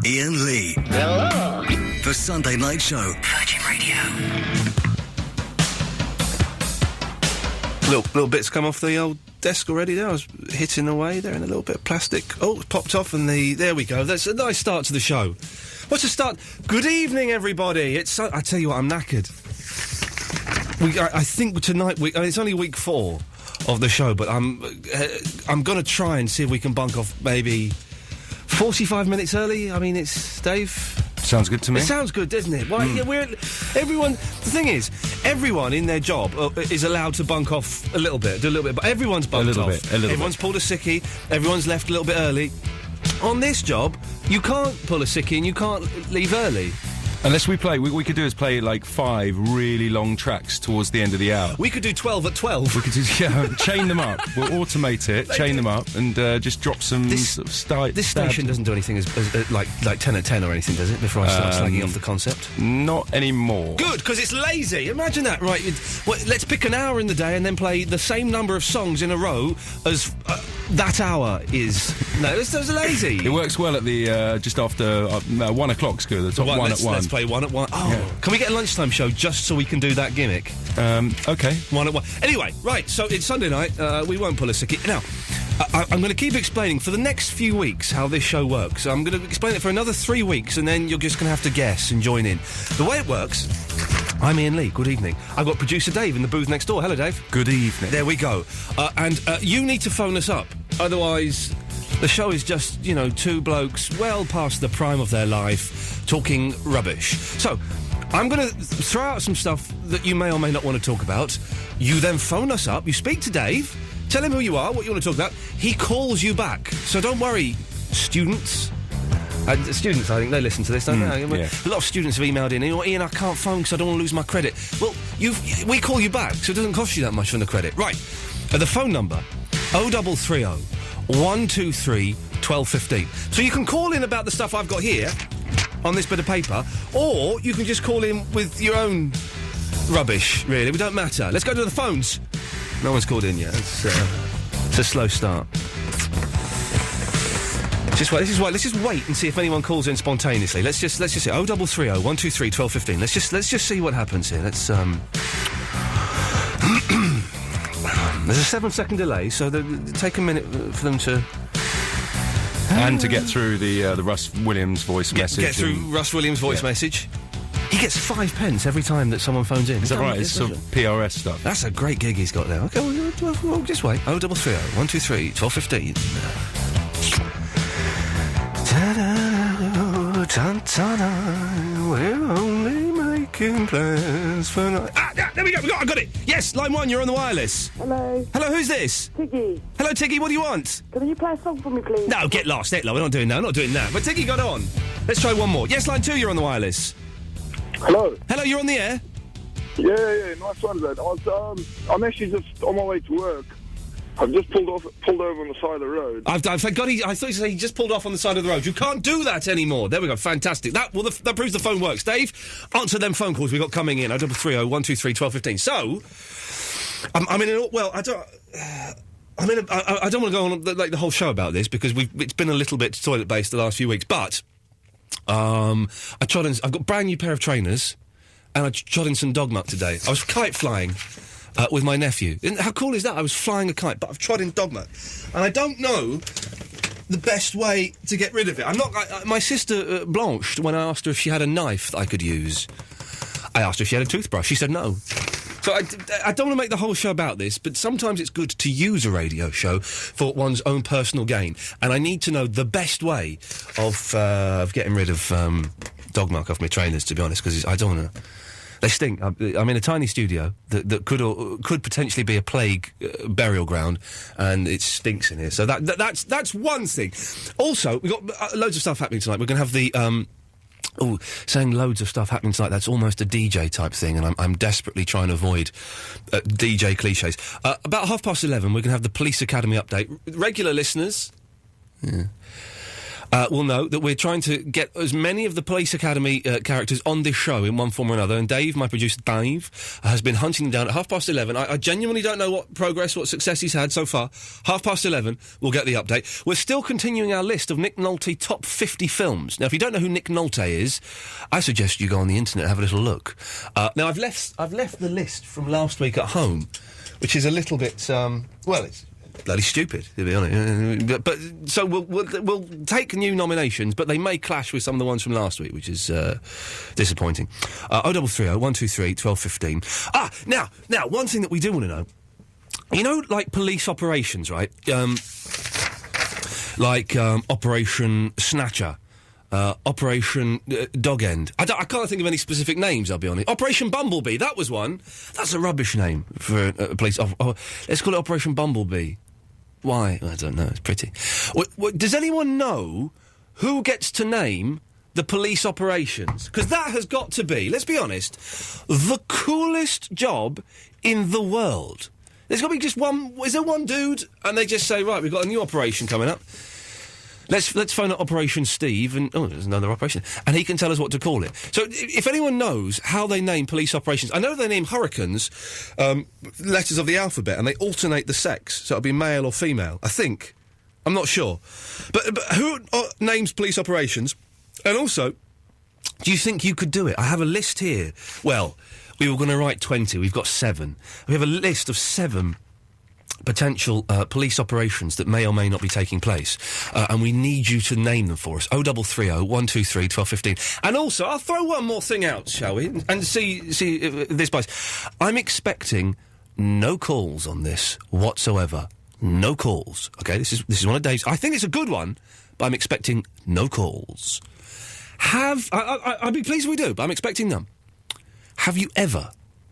Iain Lee. Hello. The Sunday Night Show. Virgin Radio. Little bits come off the old desk already there. I was hitting away there in a little bit of plastic. Oh, it popped off and there we go. That's a nice start to the show. What's a start? Good evening, everybody. I tell you what, I'm knackered. I think tonight, it's only week 4 of the show, but I'm going to try and see if we can bunk off maybe 45 minutes early. I mean, it's Dave. Sounds good to me. It sounds good, doesn't it? Why? Yeah, the thing is, everyone in their job is allowed to bunk off a little bit, do a little bit, but everyone's bunked off. Everyone's pulled a sickie, everyone's left a little bit early. On this job, you can't pull a sickie and you can't leave early. Unless we play, we could do is play like 5 really long tracks towards the end of the hour. We could do 12 at 12. We could do, chain them up. We'll automate it, chain them up, and just drop some sort of This station doesn't do anything as like 10 at 10 or anything, does it, before I start slagging off the concept? Not anymore. Good, because it's lazy. Imagine that, right? Let's pick an hour in the day and then play the same number of songs in a row as that hour is. No, it's lazy. It works well at the, just after 1 o'clock's good, the top one at 1. Let's play 1 at 1. Oh, yeah. Can we get a lunchtime show just so we can do that gimmick? Okay. 1 at 1. Anyway, right, so it's Sunday night. We won't pull a sickie. Now, I'm going to keep explaining for the next few weeks how this show works. I'm going to explain it for another 3 weeks, and then you're just going to have to guess and join in. The way it works... I'm Iain Lee, good evening. I've got producer Dave in the booth next door. Hello, Dave. Good evening. There we go. And you need to phone us up. Otherwise, the show is just, 2 blokes well past the prime of their life talking rubbish. So, I'm going to throw out some stuff that you may or may not want to talk about. You then phone us up. You speak to Dave. Tell him who you are, what you want to talk about. He calls you back. So don't worry, students... students, I think, they listen to this, don't they? Yeah. A lot of students have emailed in, Ian, I can't phone because I don't want to lose my credit. Well, we call you back, so it doesn't cost you that much from the credit. Right, the phone number, 0330 123 1215. So you can call in about the stuff I've got here, on this bit of paper, or you can just call in with your own rubbish, really. It don't matter. Let's go to the phones. No one's called in yet. It's a slow start. Let's just wait and see if anyone calls in spontaneously. Let's just say 0330 123 1215. Let's just see what happens here. Let's there's a 7-second delay, so take a minute for them to and to get through the Russ Williams voice message. Get through Russ Williams' voice message. He gets 5 pence every time that someone phones in. Is that right? It's sort of PRS stuff. That's a great gig he's got there. Okay, we'll just wait. 0330 123 1215. We're only making plans for night. There we go. I got it. Yes, line 1. You're on the wireless. Hello. Hello. Who's this? Tiggy. Hello, Tiggy. What do you want? Can you play a song for me, please? No, get lost. We're not doing that. I'm not doing that. But Tiggy got on. Let's try one more. Yes, line 2. You're on the wireless. Hello. Hello. You're on the air. Yeah. Nice one, Dad. I'm actually just on my way to work. I've just pulled over on the side of the road. Thank God, I thought you said he just pulled off on the side of the road. You can't do that anymore. There we go, fantastic. That proves the phone works. Dave, answer them phone calls we got coming in. 0330 123 1215. So, I don't want to go on like the whole show about this because it's been a little bit toilet based the last few weeks. But I've got a brand new pair of trainers, and I trod in some dog muck today. I was kite flying. With my nephew. How cool is that? I was flying a kite, but I've trod in dog muck. And I don't know the best way to get rid of it. My sister, Blanche, when I asked her if she had a knife that I could use, I asked her if she had a toothbrush. She said no. So I don't want to make the whole show about this, but sometimes it's good to use a radio show for one's own personal gain. And I need to know the best way of getting rid of dog muck off my trainers, to be honest, because I don't want to... They stink. I'm in a tiny studio that could potentially be a plague burial ground, and it stinks in here. So that's one thing. Also, we've got loads of stuff happening tonight. We're going to have the... saying loads of stuff happening tonight, that's almost a DJ type thing, and I'm desperately trying to avoid DJ cliches. About 11:30, we're going to have the Police Academy update. Regular listeners... Yeah. will know that we're trying to get as many of the Police Academy characters on this show in one form or another, and Dave, my producer Dave, has been hunting them down at 11:30. I genuinely don't know what success he's had so far. 11:30, we'll get the update. We're still continuing our list of Nick Nolte top 50 films. Now, if you don't know who Nick Nolte is, I suggest you go on the internet and have a little look. Now, I've left the list from last week at home, which is a little bit, it's bloody stupid, to be honest. But so we'll take new nominations, but they may clash with some of the ones from last week, which is disappointing. 0330 123 1215. Now, one thing that we do want to know, you know, like police operations, right? Operation Snatcher. Operation Dog End. I can't think of any specific names, I'll be honest. Operation Bumblebee, that was one. That's a rubbish name for a police... let's call it Operation Bumblebee. Why? I don't know, it's pretty. Does anyone know who gets to name the police operations? Because that has got to be, let's be honest, the coolest job in the world. There's got to be just one... Is there one dude? And they just say, right, we've got a new operation coming up. Let's phone up Operation Steve, and there's another operation, and he can tell us what to call it. So, if anyone knows how they name police operations, I know they name hurricanes letters of the alphabet, and they alternate the sex, so it'll be male or female. I think, I'm not sure, but who names police operations? And also, do you think you could do it? I have a list here. Well, we were going to write 20. We've got 7. We have a list of 7. Potential police operations that may or may not be taking place, and we need you to name them for us. 0330 123 1215. And also, I'll throw one more thing out, shall we? And see if this bites. I'm expecting no calls on this whatsoever. No calls. Okay, this is one of Dave's. I think it's a good one, but I'm expecting no calls. I'd be pleased if we do, but I'm expecting none. Have you ever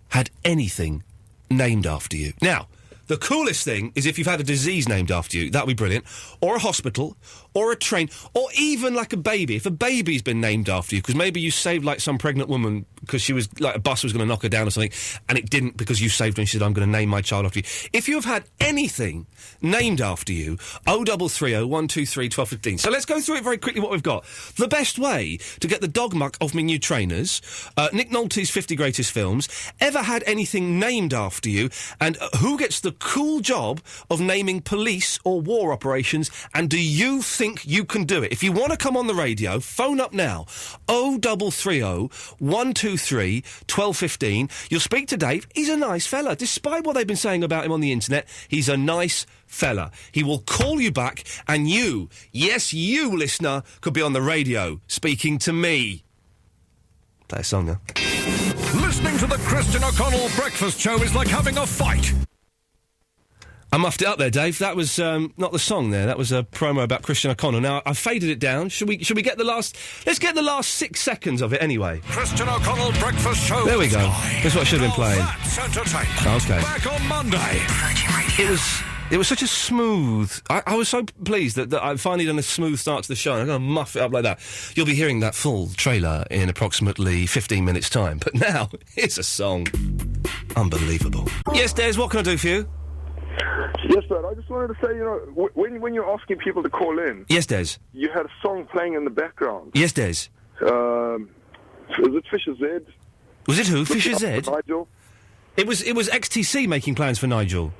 had anything named after you? Now, the coolest thing is if you've had a disease named after you. That'd be brilliant. Or a hospital, or a train, or even like a baby. If a baby's been named after you, because maybe you saved, like, some pregnant woman because she was, like, a bus was going to knock her down or something, and it didn't because you saved her and she said, I'm going to name my child after you. If you have had anything named after you, 0330 123 1215. So let's go through it very quickly, what we've got. The best way to get the dog muck off me new trainers, Nick Nolte's 50 Greatest Films, ever had anything named after you, and who gets the cool job of naming police or war operations, and do you think you can do it? If you want to come on the radio, phone up now. 0330 123 1215. You'll speak to Dave. He's a nice fella. Despite what they've been saying about him on the internet, he's a nice fella. He will call you back, and you, yes, you, listener, could be on the radio speaking to me. Play a song now. Listening to the Christian O'Connell Breakfast Show is like having a fight. I muffed it up there, Dave. That was not the song there. That was a promo about Christian O'Connell. Now, I've faded it down. Should we get the last... Let's get the last 6 seconds of it anyway. Christian O'Connell Breakfast Show. There we go. That's what I should have been playing. That's entertainment. Okay. Back on Monday. It was such a smooth... I was so pleased that I've finally done a smooth start to the show, and I'm going to muff it up like that. You'll be hearing that full trailer in approximately 15 minutes' time. But now, here's a song. Unbelievable. Yes, Des, what can I do for you? Yes, Dad. I just wanted to say, you know, when you're asking people to call in... Yes, Des. You had a song playing in the background. Yes, Des. Was it Fisher Z? Was it who? Fisher Z? Nigel. It was XTC making plans for Nigel.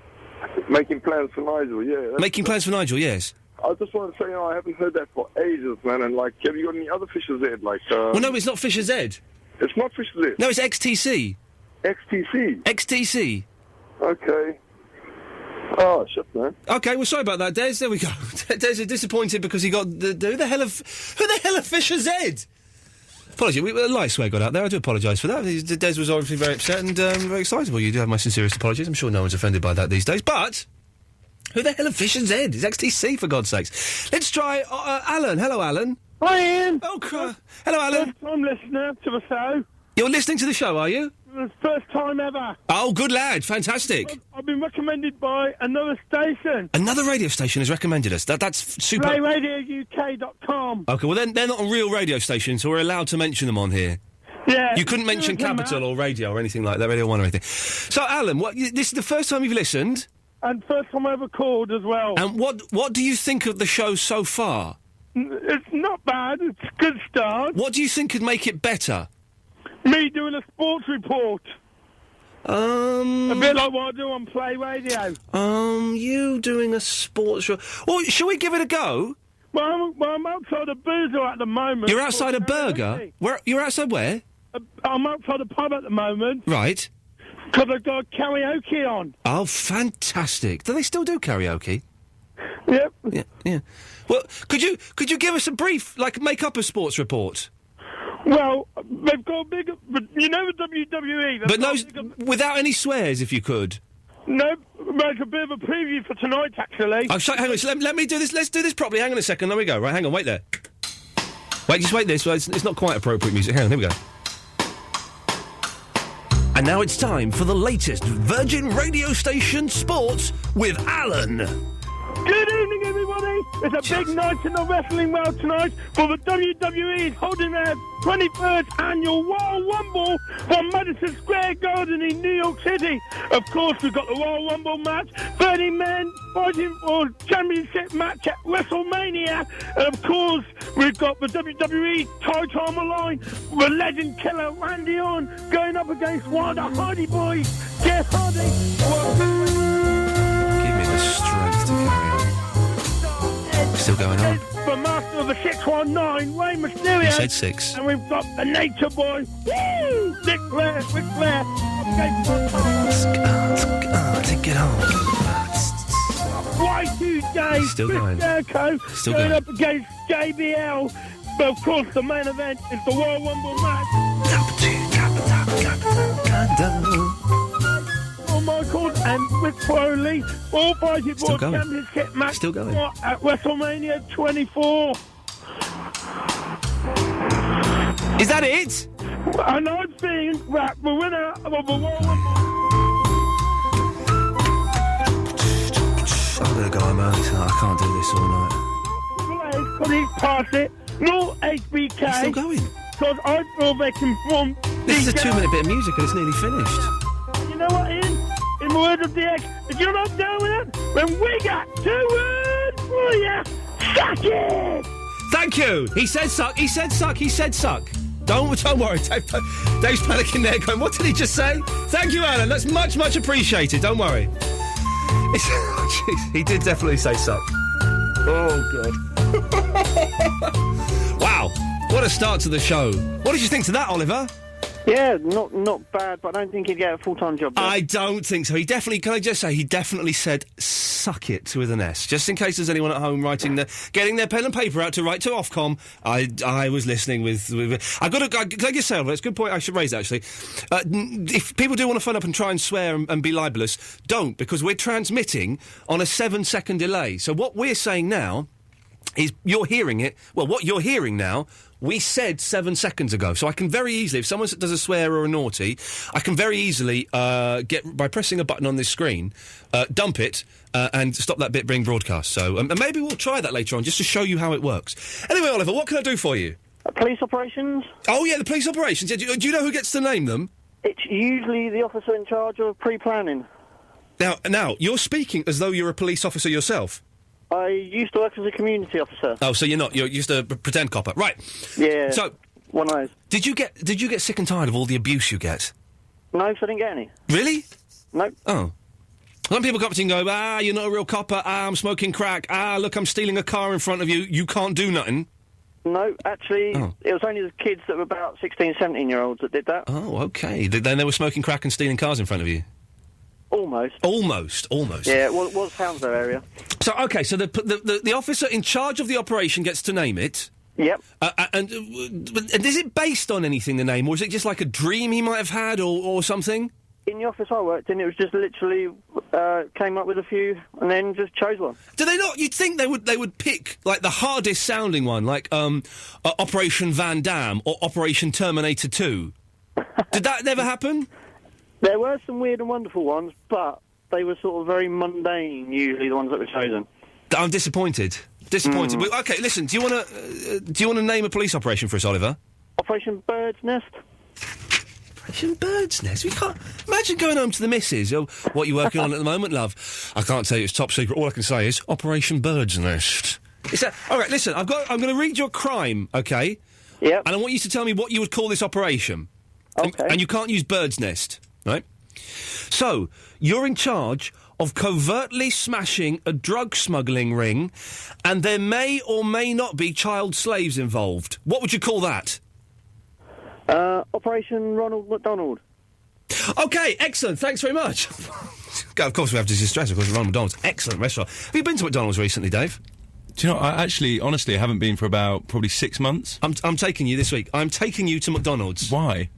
Making plans for Nigel, yeah. Making plans for Nigel, yes. I just wanted to say, you know, I haven't heard that for ages, man, and, like, have you got any other Fisher Z? Like, Well, no, it's not Fisher Z. It's not Fisher Z? No, it's XTC. XTC? XTC. Okay. Oh, shit, man. Okay, well, sorry about that, Des. There we go. Des is disappointed because he got... Who the hell are Fisher Z? Apologies, a light swear got out there. I do apologise for that. Des was obviously very upset and very excitable. You do have my sincerest apologies. I'm sure no one's offended by that these days. But who the hell are Fisher Z? It's XTC, for God's sakes. Let's try Alan. Hello, Alan. Hi, Ian. Oh, hello, Alan. I'm listener to the show. You're listening to the show, are you? The first time ever. Oh, good lad. Fantastic. I've been recommended by another station. Another radio station has recommended us. That's super. PlayRadioUK.com. OK, well, then they're not a real radio station, so we're allowed to mention them on here. Yeah. You couldn't mention Capital or Radio or anything like that, Radio 1 or anything. So, Alan, this is the first time you've listened? And first time I ever called as well. And what do you think of the show so far? It's not bad. It's a good start. What do you think could make it better? Me doing a sports report. A bit like what I do on Play Radio. You doing a sports show. Well, shall we give it a go? Well, I'm outside a Boozer at the moment. You're outside a burger? Where? You're outside where? I'm outside a pub at the moment. Right. Because I've got karaoke on. Oh, fantastic. Do they still do karaoke? Yep. Yeah. Well, could you give us a brief, make up a sports report? Well, they've got a big... You know the WWE... But no, without any swears, if you could. No, make a bit of a preview for tonight, actually. Oh, hang on, let me do this. Let's do this properly. Hang on a second. There we go. Right, hang on, wait there. Just wait this. Well, it's not quite appropriate music. Hang on, here we go. And now it's time for the latest Virgin radio station sports with Alan. Good evening, everybody. It's a big night in the wrestling world tonight, for the WWE is holding their 23rd annual Royal Rumble from Madison Square Garden in New York City. Of course, we've got the Royal Rumble match, 30 men fighting for championship match at WrestleMania. And of course, we've got the WWE title on the line, the legend killer Randy Orton going up against one of the Hardy Boys, Jeff Hardy. Give me the strength to carry on. Still going on. The master of the 619, Rey Mysterio. You said 6. And we've got the Nature Boy, woo! Ric Flair. Take it on. Y2J, Still Chris going. Jericho, Still going going. up against JBL. But of course, the main event is the Royal Rumble match. Michael and Rick Foley all fighting for a championship match Still going. at WrestleMania 24. Is that it? And I think that the winner of the Royal Rumble... I'm going to go home early tonight. I can't do this all night. Because he's past it. No HBK. It's still going. Because I feel they can form... This is a 2-minute bit of music and it's nearly finished. You know what, Ian? In the words of DX, if you're not down with it, then we got 2 words for you. Suck it! Thank you. He said suck. He said suck. He said suck. Don't worry. Dave's panicking there going, what did he just say? Thank you, Alan. That's much, much appreciated. Don't worry. He did definitely say suck. Oh, God. Wow. What a start to the show. What did you think to that, Oliver? Yeah, not bad, but I don't think he'd get a full-time job there. I don't think so. He definitely, can I just say, he definitely said suck it with an S. Just in case there's anyone at home getting their pen and paper out to write to Ofcom. I was listening with can I just say, Oliver, it's a good point I should raise, actually. If people do want to phone up and try and swear and be libellous, don't, because we're transmitting on a 7-second delay. So what we're saying now is you're hearing it. Well, what you're hearing now, we said 7 seconds ago. So I can very easily, if someone does a swear or a naughty, I can very easily by pressing a button on this screen, dump it and stop that bit being broadcast. So and maybe we'll try that later on just to show you how it works. Anyway, Oliver, what can I do for you? Police operations? Oh, yeah, the police operations. Yeah, do you know who gets to name them? It's usually the officer in charge of pre-planning. Now, you're speaking as though you're a police officer yourself. I used to work as a community officer. Oh, so you're not. You're just a pretend copper. Right. Yeah. So, one of those. Did you get sick and tired of all the abuse you get? No, 'cause I didn't get any. Really? No. Oh. Some people come up to you and go, you're not a real copper, I'm smoking crack, look, I'm stealing a car in front of you, you can't do nothing. No, actually, It was only the kids that were about 16, 17-year-olds that did that. Oh, OK. Then they were smoking crack and stealing cars in front of you? Almost. Yeah, it was Hounslow area. So, OK, so the officer in charge of the operation gets to name it. Yep. And is it based on anything, the name, or is it just like a dream he might have had or something? In the office I worked in, it was just literally came up with a few and then just chose one. Do they not? You'd think they would pick like the hardest sounding one, like Operation Van Damme or Operation Terminator 2. Did that never happen? There were some weird and wonderful ones, but they were sort of very mundane. Usually, the ones that were chosen. I'm disappointed. Well, okay, listen. Do you want to name a police operation for us, Oliver? Operation Bird's Nest. Operation Bird's Nest? We can't... Imagine going home to the missus. Oh, what are you working on at the moment, love? I can't tell you, it's top secret. All I can say is Operation Bird's Nest. All right, listen, I'm going to read you a crime, okay? Yeah. And I want you to tell me what you would call this operation. Okay. And you can't use bird's nest, right? So, you're in charge of covertly smashing a drug smuggling ring, and there may or may not be child slaves involved. What would you call that? Operation Ronald McDonald. Okay, excellent. Thanks very much. Of course, we have to distress. Of course, Ronald McDonald's excellent restaurant. Have you been to McDonald's recently, Dave? Do you know, I actually, honestly, haven't been for about probably 6 months. I'm taking you this week. I'm taking you to McDonald's. Why?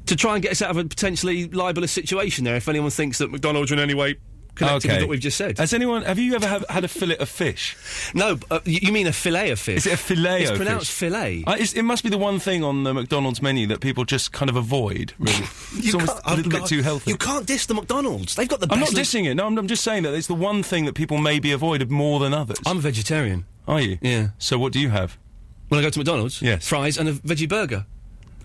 To try and get us out of a potentially libelous situation there, if anyone thinks that McDonald's are in any way connected with what we've just said. Have you ever had a fillet of fish? No, you mean a fillet of fish? Is it a fillet It's of pronounced fish? fillet. It must be the one thing on the McDonald's menu that people just kind of avoid, really. It's almost a little bit too healthy. You can't diss the McDonald's. They've got the best... I'm not dissing it. No, I'm just saying that it's the one thing that people maybe avoid more than others. I'm a vegetarian. Are you? Yeah. So what do you have? When I go to McDonald's? Yes. Fries and a veggie burger.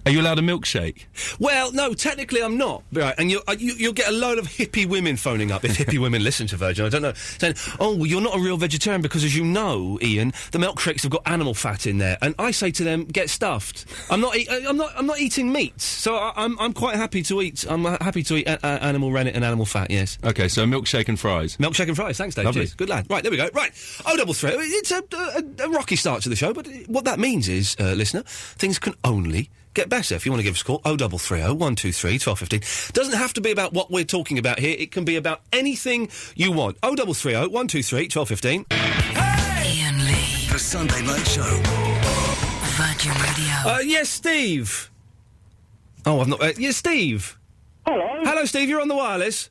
Are you allowed a milkshake? Well, no, technically I'm not. Right, and you'll get a load of hippie women phoning up, if hippie women listen to Virgin, I don't know, saying, oh, well, you're not a real vegetarian because, as you know, Iain, the milkshakes have got animal fat in there. And I say to them, get stuffed. I'm not eating meat, so I'm quite happy to eat. I'm happy to eat animal rennet and animal fat. Yes. Okay, so a milkshake and fries. Milkshake and fries. Thanks, Dave. Lovely. Cheers. Good lad. Right, there we go. Right, 033. It's a rocky start to the show, but what that means is, listener, things can only get better. If you want to give us a call, 0330 123 1215. Doesn't have to be about what we're talking about here. It can be about anything you want. 0330 123 1215. Iain Lee. The Sunday Night Show. Virgin Radio. Yes, Steve. Oh, I've not... yes, Steve. Hello. Hello, Steve. You're on the wireless.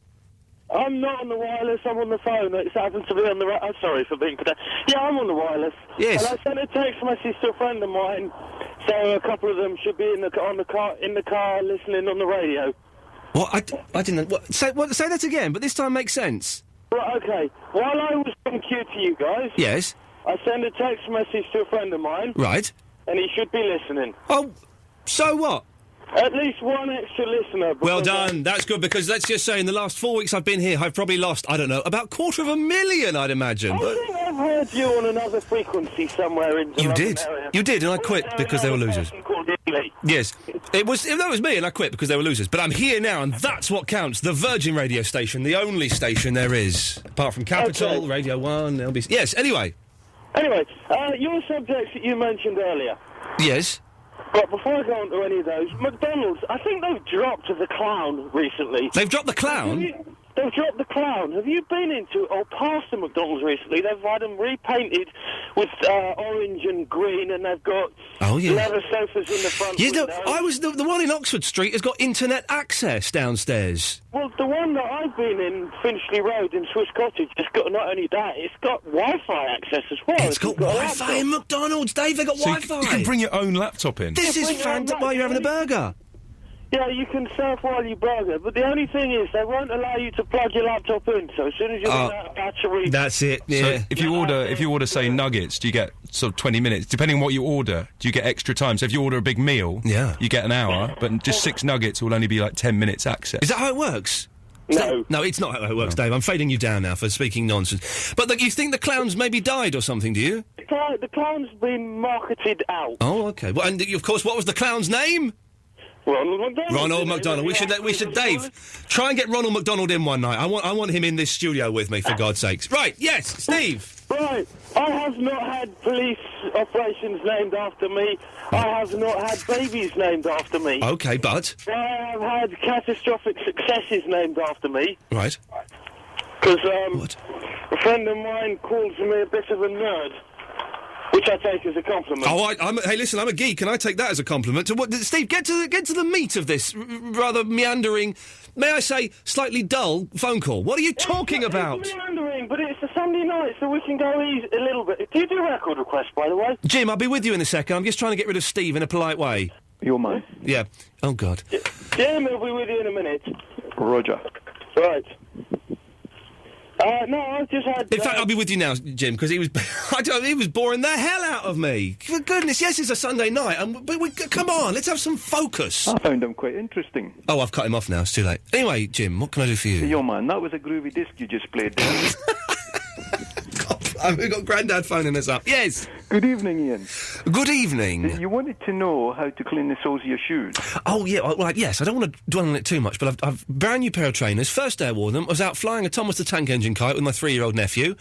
I'm not on the wireless, I'm on the phone. It happens to be on the... I'm sorry for being today. Yeah, I'm on the wireless. Yes. And I sent a text message to a friend of mine, so a couple of them should be in the car listening on the radio. What? I didn't... Say that again, but this time makes sense. Right, okay. While I was on cue to you guys... Yes. I sent a text message to a friend of mine. Right. And he should be listening. Oh, so what? At least one extra listener. Well done. That's good, because let's just say in the last 4 weeks I've been here, I've probably lost, I don't know, about 250,000, I'd imagine. I think I've heard you on another frequency somewhere in the London area. You did, and I quit because they were losers. Yes. That was me, and I quit because they were losers. But I'm here now, and that's what counts. The Virgin radio station, the only station there is. Apart from Capital, Okay. Radio 1, LBC. Yes, anyway. Anyway, your subjects that you mentioned earlier. Yes. But before I go on to any of those, McDonald's, I think they've dropped the clown recently. They've dropped the clown? They've dropped the clown. Have you been into or past the McDonald's recently? They've had them repainted with orange and green, and they've got leather sofas in the front window. The one in Oxford Street has got internet access downstairs. Well, the one that I've been in, Finchley Road in Swiss Cottage, it's got not only that, it's got Wi-Fi access as well. It's got Wi-Fi in McDonald's, Dave. They've got Wi-Fi. You can bring your own laptop in. This is fantastic while you're having a burger. Yeah, you can surf while you burger, but the only thing is they won't allow you to plug your laptop in. So as soon as you run out of battery, that's it. Yeah. So if you order, say nuggets, do you get sort of 20 minutes? Depending on what you order, do you get extra time? So if you order a big meal, you get an hour, but just 6 nuggets will only be like 10 minutes access. Is that how it works? No, it's not how it works, Dave. I'm fading you down now for speaking nonsense. But you think the clown's maybe died or something, do you? The clown's been marketed out. Oh, okay. Well, and of course, what was the clown's name? Ronald McDonald. Ronald McDonald. We should, Dave, try and get Ronald McDonald in one night. I want him in this studio with me, for God's sakes. Right, yes, Steve. Right, I have not had police operations named after me. I have not had babies named after me. Okay, but? I have had catastrophic successes named after me. Right. Because a friend of mine calls me a bit of a nerd. Which I take as a compliment. Hey, listen, I'm a geek, and I take that as a compliment. Steve, get to the meat of this rather meandering, may I say, slightly dull phone call. What are you talking about? It's meandering, but it's a Sunday night, so we can go easy a little bit. Do you do record requests, by the way? Jim, I'll be with you in a second. I'm just trying to get rid of Steve in a polite way. You're mine. Yeah. Oh, God. Jim will be with you in a minute. Roger. Right. No, I've just had... In fact, I'll be with you now, Jim, because he was boring the hell out of me. For goodness, yes, it's a Sunday night, come on, let's have some focus. I found them quite interesting. Oh, I've cut him off now, it's too late. Anyway, Jim, what can I do for you? You're mine. That was a groovy disc you just played there. God We've got Grandad phoning us up. Yes. Good evening, Ian. Good evening. You wanted to know how to clean the soles of your shoes. Oh, yeah, right, yes. I don't want to dwell on it too much, but I've brand new pair of trainers. First day I wore them, I was out flying a Thomas the Tank Engine kite with my 3-year-old nephew.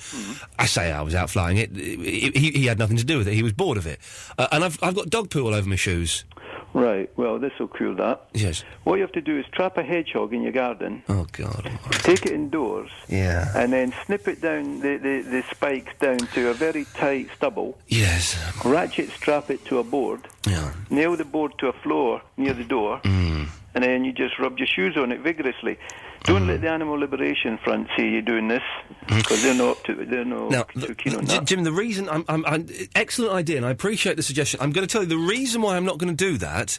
I say I was out flying it. He had nothing to do with it. He was bored of it. And I've got dog poo all over my shoes. Right, well, this will cure that. Yes. What you have to do is trap a hedgehog in your garden. Oh, God. Take it indoors. Yeah. And then snip it down, the spikes down to a very tight stubble. Yes. Ratchet strap it to a board. Yeah. Nail the board to a floor near the door. And then you just rub your shoes on it vigorously. Don't let the Animal Liberation Front see you doing this, because they're not too keen on that. Jim, the reason I'm excellent idea, and I appreciate the suggestion. I'm going to tell you the reason why I'm not going to do that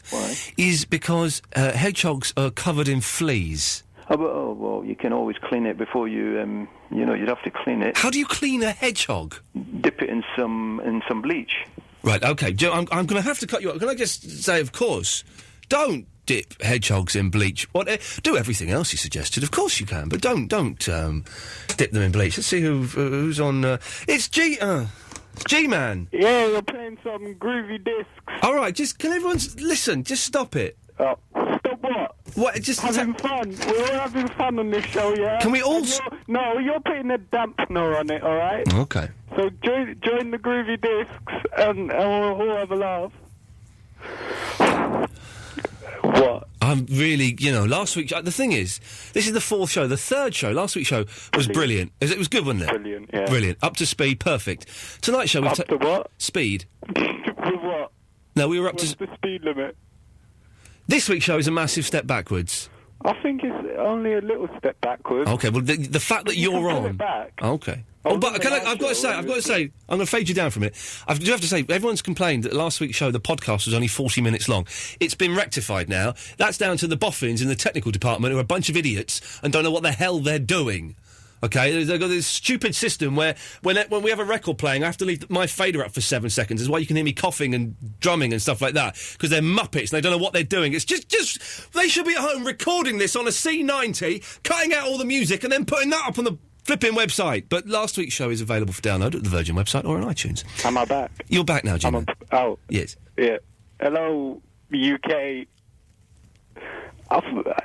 is because hedgehogs are covered in fleas. Oh, well, you can always clean it before you, you'd have to clean it. How do you clean a hedgehog? Dip it in some bleach. Right, OK. Jim, I'm going to have to cut you off. Can I just say, of course, don't dip hedgehogs in bleach. Do everything else you suggested. Of course you can, but don't dip them in bleach. Let's see who's on. It's G-Man. Yeah, you're playing some groovy discs. All right, can everyone listen? Just stop it. Stop what? What? Just having fun. We're all having fun on this show, yeah. Can we all? No, you're putting a dampener on it. All right. Okay. So join the groovy discs, and we'll all have a laugh. What? I'm really, last week. The thing is, this is the 4th show. The 3rd show, last week's show, was brilliant. It was good, wasn't it? Brilliant, yeah. Brilliant. Up to speed, perfect. Tonight's show... Up to what? Speed. With what? No, we were up What's to... the speed limit? This week's show is a massive step backwards. I think it's only a little step backwards. Okay, well, the fact that you're on... It back. Okay. Oh, but I've got to say, I'm going to fade you down for a minute. I do have to say, everyone's complained that last week's show, the podcast, was only 40 minutes long. It's been rectified now. That's down to the boffins in the technical department who are a bunch of idiots and don't know what the hell they're doing. Okay, they've got this stupid system where when we have a record playing, I have to leave my fader up for 7 seconds. That's why you can hear me coughing and drumming and stuff like that, because they're muppets and they don't know what they're doing. It's just they should be at home recording this on a C90, cutting out all the music and then putting that up on the flipping website. But last week's show is available for download at the Virgin website or on iTunes. Am I back? You're back now, Jim. Yes. Yeah. Hello, UK.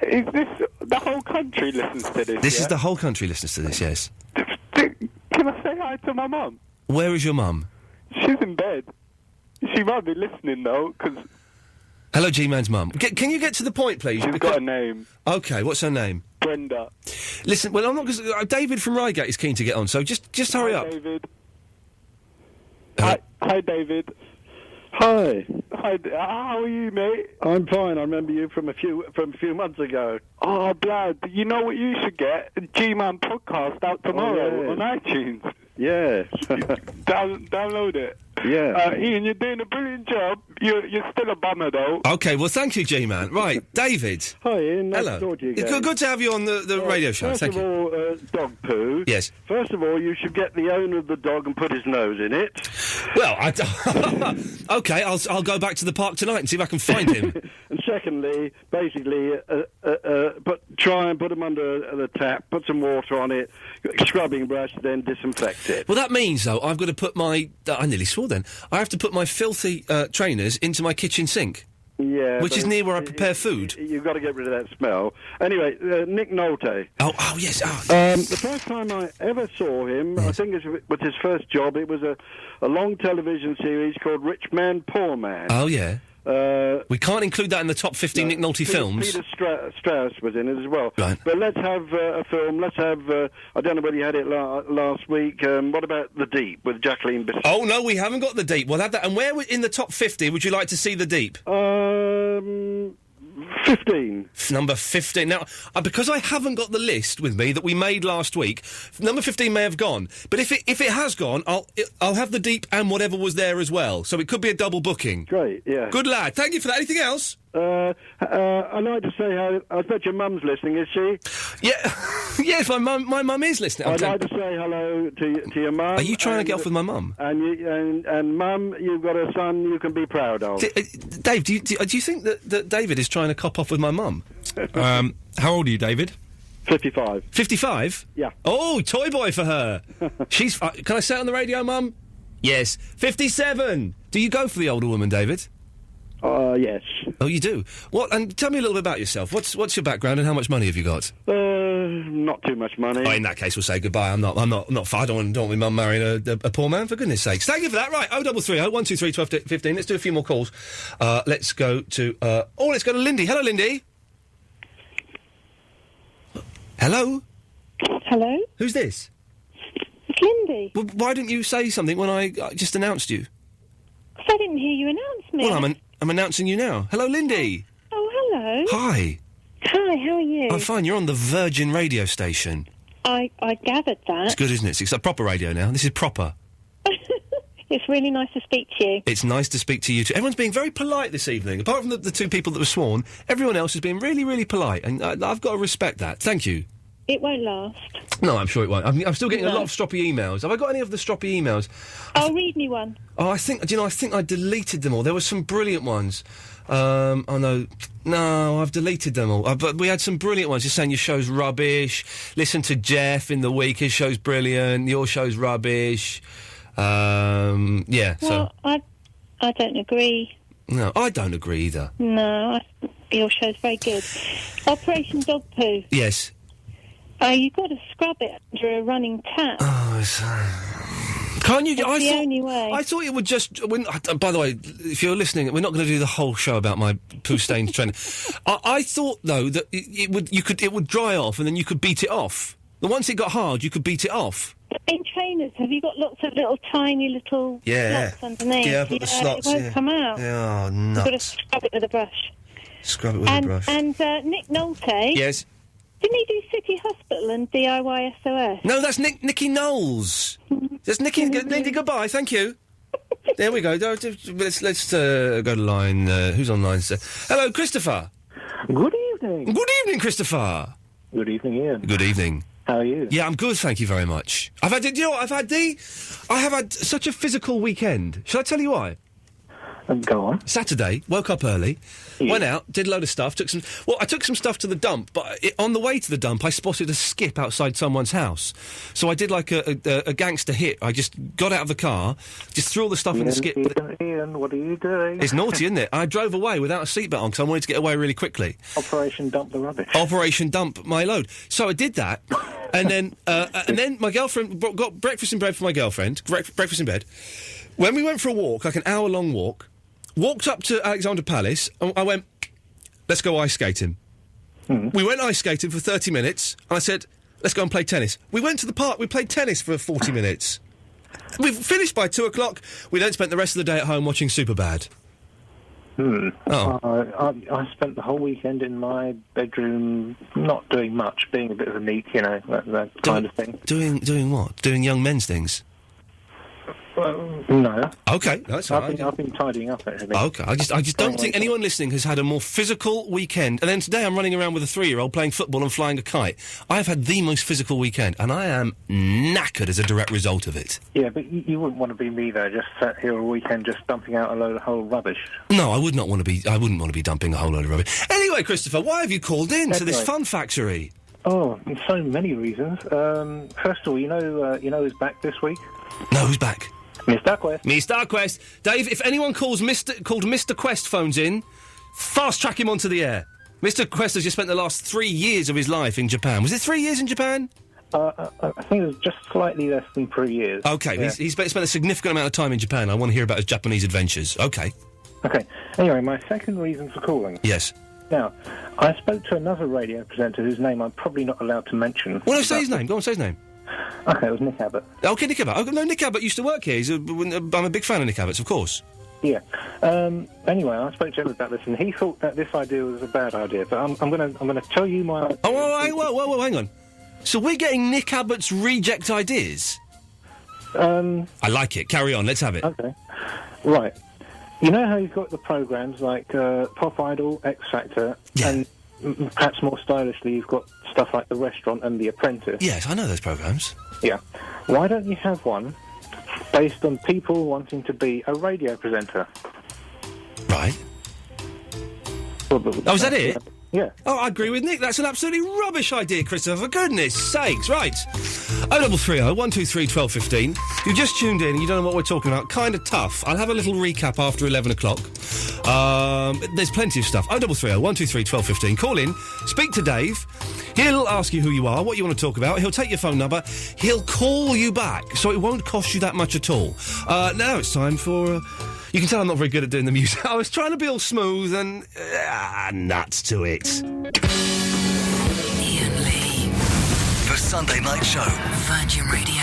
Is this the whole country listens to this? This is the whole country listens to this, yes. Can I say hi to my mum? Where is your mum? She's in bed. She might be listening, though, because... Hello, G-Man's mum. Can you get to the point, please? She's got a name. OK, what's her name? Brenda. Listen, well, I'm not... Cause, David from Reigate is keen to get on, so just hurry up. David. Hi, David. Hi. Hi. How are you, mate? I'm fine. I remember you from a few months ago. Oh, blood. You know what you should get? A G-Man podcast out tomorrow on iTunes. Yeah. Download it. Yeah. Ian, you're doing a brilliant job. You're still a bummer, though. OK, well, thank you, G-Man. Right, David. Hi, Ian. Nice Hello. to talk to you again. It's good to have you on the radio show. Thank you. First of all, dog poo. Yes. First of all, you should get the owner of the dog and put his nose in it. Well, OK, I'll go back to the park tonight and see if I can find him. And secondly, basically, try and put him under the tap, put some water on it, scrubbing brush, then disinfect it. Well, that means, though, I've got to put my... I nearly swore then. I have to put my filthy trainers into my kitchen sink. Yeah. Which is near where I prepare food. You've got to get rid of that smell. Anyway, Nick Nolte. Oh, yes. The first time I ever saw him, I think it was his first job, it was a long television series called Rich Man, Poor Man. Oh, yeah. We can't include that in the top 15 Nick Nolte films. Peter Strauss was in it as well. Right. But let's have a film. Let's have... I don't know whether you had it last week. What about The Deep with Jacqueline Bisset? Oh, no, we haven't got The Deep. We'll have that. And where in the top 50 would you like to see The Deep? 15. Number 15. Now, because I haven't got the list with me that we made last week, number 15 may have gone. But if it has gone, I'll have The Deep and whatever was there as well. So it could be a double booking. Great, yeah. Good lad. Thank you for that. Anything else? I'd like to say how... I bet your mum's listening, is she? Yeah. Yes, my mum is listening. I'd like to say hello to your mum. Are you trying to get off with my mum? And mum, you've got a son you can be proud of. Dave, do you think that David is trying to cop off with my mum? How old are you, David? 55. 55? Yeah. Oh, toy boy for her. She's... can I say it on the radio, Mum? Yes. 57! Do you go for the older woman, David? Yes. Oh, you do? What? And tell me a little bit about yourself. What's your background and how much money have you got? Not too much money. Oh, in that case, we'll say goodbye. I'm not. I don't want my mum marrying a poor man, for goodness sakes. Thank you for that. Right, 0330 123 12 15. Let's do a few more calls. Let's go to Lindy. Hello, Lindy. Hello? Hello? Who's this? It's Lindy. Well, why didn't you say something when I just announced you? Because I didn't hear you announce me. Well, I'm announcing you now. Hello, Lindy. Oh, hello. Hi. Hi, how are you? I'm fine. You're on the Virgin radio station. I gathered that. It's good, isn't it? It's a proper radio now. This is proper. It's really nice to speak to you. It's nice to speak to you too. Everyone's being very polite this evening. Apart from the two people that were sworn, everyone else has been really, really polite. And I've got to respect that. Thank you. It won't last. No, I'm sure it won't. I'm still getting a lot of stroppy emails. Have I got any of the stroppy emails? I'll read me one. Oh, I think I deleted them all. There were some brilliant ones. No, I've deleted them all. But we had some brilliant ones just saying your show's rubbish. Listen to Jeff in the week, his show's brilliant. Your show's rubbish. Yeah. Well, I don't agree. No, I don't agree either. No, your show's very good. Operation Dog Poo. Yes. You've got to scrub it under a running tap. Oh, can't you? That's the only way. I thought it would just. By the way, if you're listening, we're not going to do the whole show about my poo-stained trainer. I thought though that it would dry off and then you could beat it off. And once it got hard, you could beat it off. In trainers, have you got lots of little tiny little slots underneath? Yeah, but the slots. It won't come out. Oh, nuts. You've got to scrub it with a brush. Scrub it with a brush. And Nick Nolte. Yes. Didn't he do City Hospital and DIY SOS? No, that's Nicky Knowles. That's Nicky. Lindy, goodbye. Thank you. There we go. Let's go to line. Who's on line? Hello, Christopher. Good evening. Good evening, Christopher. Good evening, Ian. Good evening. How are you? Yeah, I'm good, thank you very much. I have had such a physical weekend. Shall I tell you why? Go on. Saturday, woke up early, went out, did a load of stuff, I took some stuff to the dump, but on the way to the dump I spotted a skip outside someone's house. So I did like a gangster hit. I just got out of the car, just threw all the stuff in the skip. Ian, what are you doing? It's naughty, isn't it? I drove away without a seatbelt on because I wanted to get away really quickly. Operation Dump the Rubbish. Operation Dump my load. So I did that, and then my girlfriend got breakfast in bed for my girlfriend, breakfast in bed. When we went for a walk, like an hour-long walk, walked up to Alexandra Palace, and I went, let's go ice skating. We went ice skating for 30 minutes, and I said, let's go and play tennis. We went to the park, we played tennis for 40 minutes. We've finished by 2 o'clock, we then spent the rest of the day at home watching Superbad. Oh. I spent the whole weekend in my bedroom, not doing much, being a bit of a neat, that kind of thing. Doing what? Doing young men's things? No. Okay, that's all right. I've been tidying up, actually. Okay, I just don't think anyone listening has had a more physical weekend. And then today I'm running around with a 3-year-old playing football and flying a kite. I've had the most physical weekend, and I am knackered as a direct result of it. Yeah, but you wouldn't want to be me, though, just sat here all weekend just dumping out a load of whole rubbish. No, I wouldn't want to be dumping a whole load of rubbish. Anyway, Christopher, why have you called in to this fun factory? Oh, so many reasons. First of all, you know who's back this week? No, who's back? Mr. Quest. Mr. Quest. Dave, if anyone called Mr. Quest phones in, fast track him onto the air. Mr. Quest has just spent the last 3 years of his life in Japan. Was it 3 years in Japan? I think it was just slightly less than 3 years. Okay, yeah. he's spent a significant amount of time in Japan. I want to hear about his Japanese adventures. Okay. Okay. Anyway, my second reason for calling. Yes. Now, I spoke to another radio presenter whose name I'm probably not allowed to mention. Well, no, say his name. Go on, say his name. Okay, it was Nick Abbott. Okay, Nick Abbott. Oh, no, Nick Abbott used to work here. I'm a big fan of Nick Abbott's, of course. Yeah. Anyway, I spoke to him about this, and he thought that this idea was a bad idea. But I'm going to tell you my. Whoa, hang on. So we're getting Nick Abbott's reject ideas. I like it. Carry on. Let's have it. Okay. Right. You know how you've got the programmes like Pop Idol, X Factor, and perhaps more stylishly, you've got stuff like The Restaurant and The Apprentice. Yes, I know those programmes. Yeah. Why don't you have one based on people wanting to be a radio presenter? Right. Oh, is that it? Yeah. Oh, I agree with Nick. That's an absolutely rubbish idea, Christopher. For goodness sakes. Right. 0330 123 1215. If you've just tuned in and you don't know what we're talking about, kind of tough. I'll have a little recap after 11 o'clock. There's plenty of stuff. 0330 123 1215. Call in. Speak to Dave. He'll ask you who you are, what you want to talk about. He'll take your phone number. He'll call you back, so it won't cost you that much at all. Now it's time for... you can tell I'm not very good at doing the music. I was trying to be all smooth and... nuts to it. Iain Lee. The Sunday Night Show. Virgin Radio.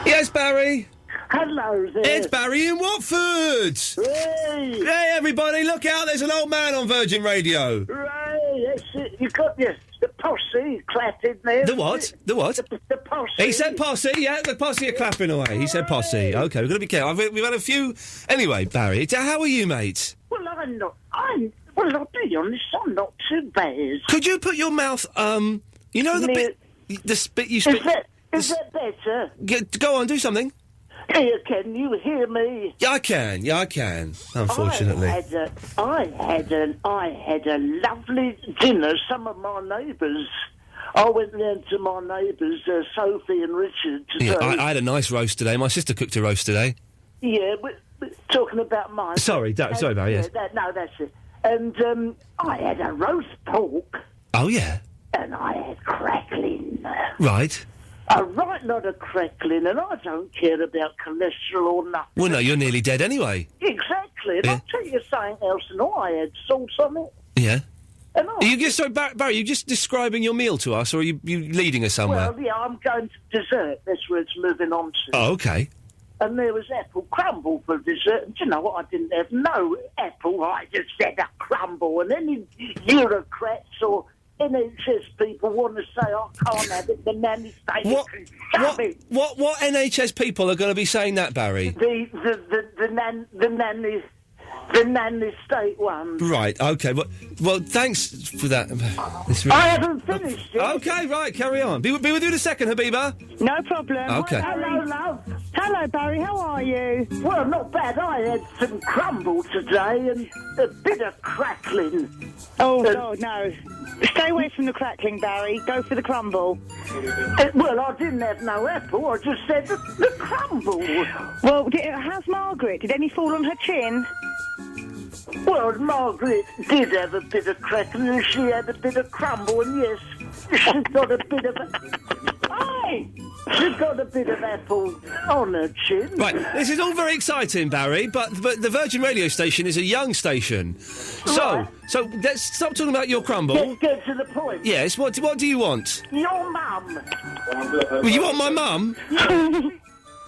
Yes, Barry? Hello there. It's Barry in Watford. Hey. Hey, everybody, look out. There's an old man on Virgin Radio. Right, that's it. You got the posse clapping there. The what? The what? The posse. He said posse, yeah, the posse are clapping away. He said posse. OK, we've got to be careful. We've had a few... Anyway, Barry, how are you, mate? Well, well, I'll be honest, I'm not too bad. Could you put your mouth, you know the bit... The spit you spit... Is that better? Go on, do something. Here, can you hear me? Yeah, I can. Unfortunately. I had a lovely dinner. Some of my neighbours. I went round to my neighbours, Sophie and Richard, today. Yeah, I had a nice roast today. My sister cooked a roast today. Yeah, we're talking about mine. Sorry, Barry, yes. No, that's it. And I had a roast pork. Oh, yeah? And I had crackling. Right. A right lot of crackling, and I don't care about cholesterol or nothing. Well, no, you're nearly dead anyway. Exactly, and I'll tell you something else, and I had salt on it. Yeah. And Are you just, Barry, are you just describing your meal to us, or are you leading us somewhere? Well, yeah, I'm going to dessert. That's where it's moving on to. Oh, OK. And there was apple crumble for dessert. And do you know what? I didn't have no apple. I just had a crumble. And any bureaucrats or NHS people want to say, I can't have it, the nanny state can shove it. What NHS people are going to be saying that, Barry? The nanny state one. Right, OK. Well, thanks for that. I haven't finished it. OK, right, carry on. Be with you in a second, Habiba. No problem. OK. Hello, love. Hello, Barry, how are you? Well, not bad. I had some crumble today and a bit of crackling. Oh, God, no. Stay away from the crackling, Barry. Go for the crumble. Well, I didn't have no apple. I just said the crumble. Well, how's Margaret? Did any fall on her chin? Well, Margaret did have a bit of crackling and she had a bit of crumble, and yes, she's got a bit of... Hey! She's got a bit of apple on her chin. Right, this is all very exciting, Barry, but the Virgin Radio station is a young station. So let's stop talking about your crumble. Get to the point. Yes, what do you want? Your mum. Well, you want my mum?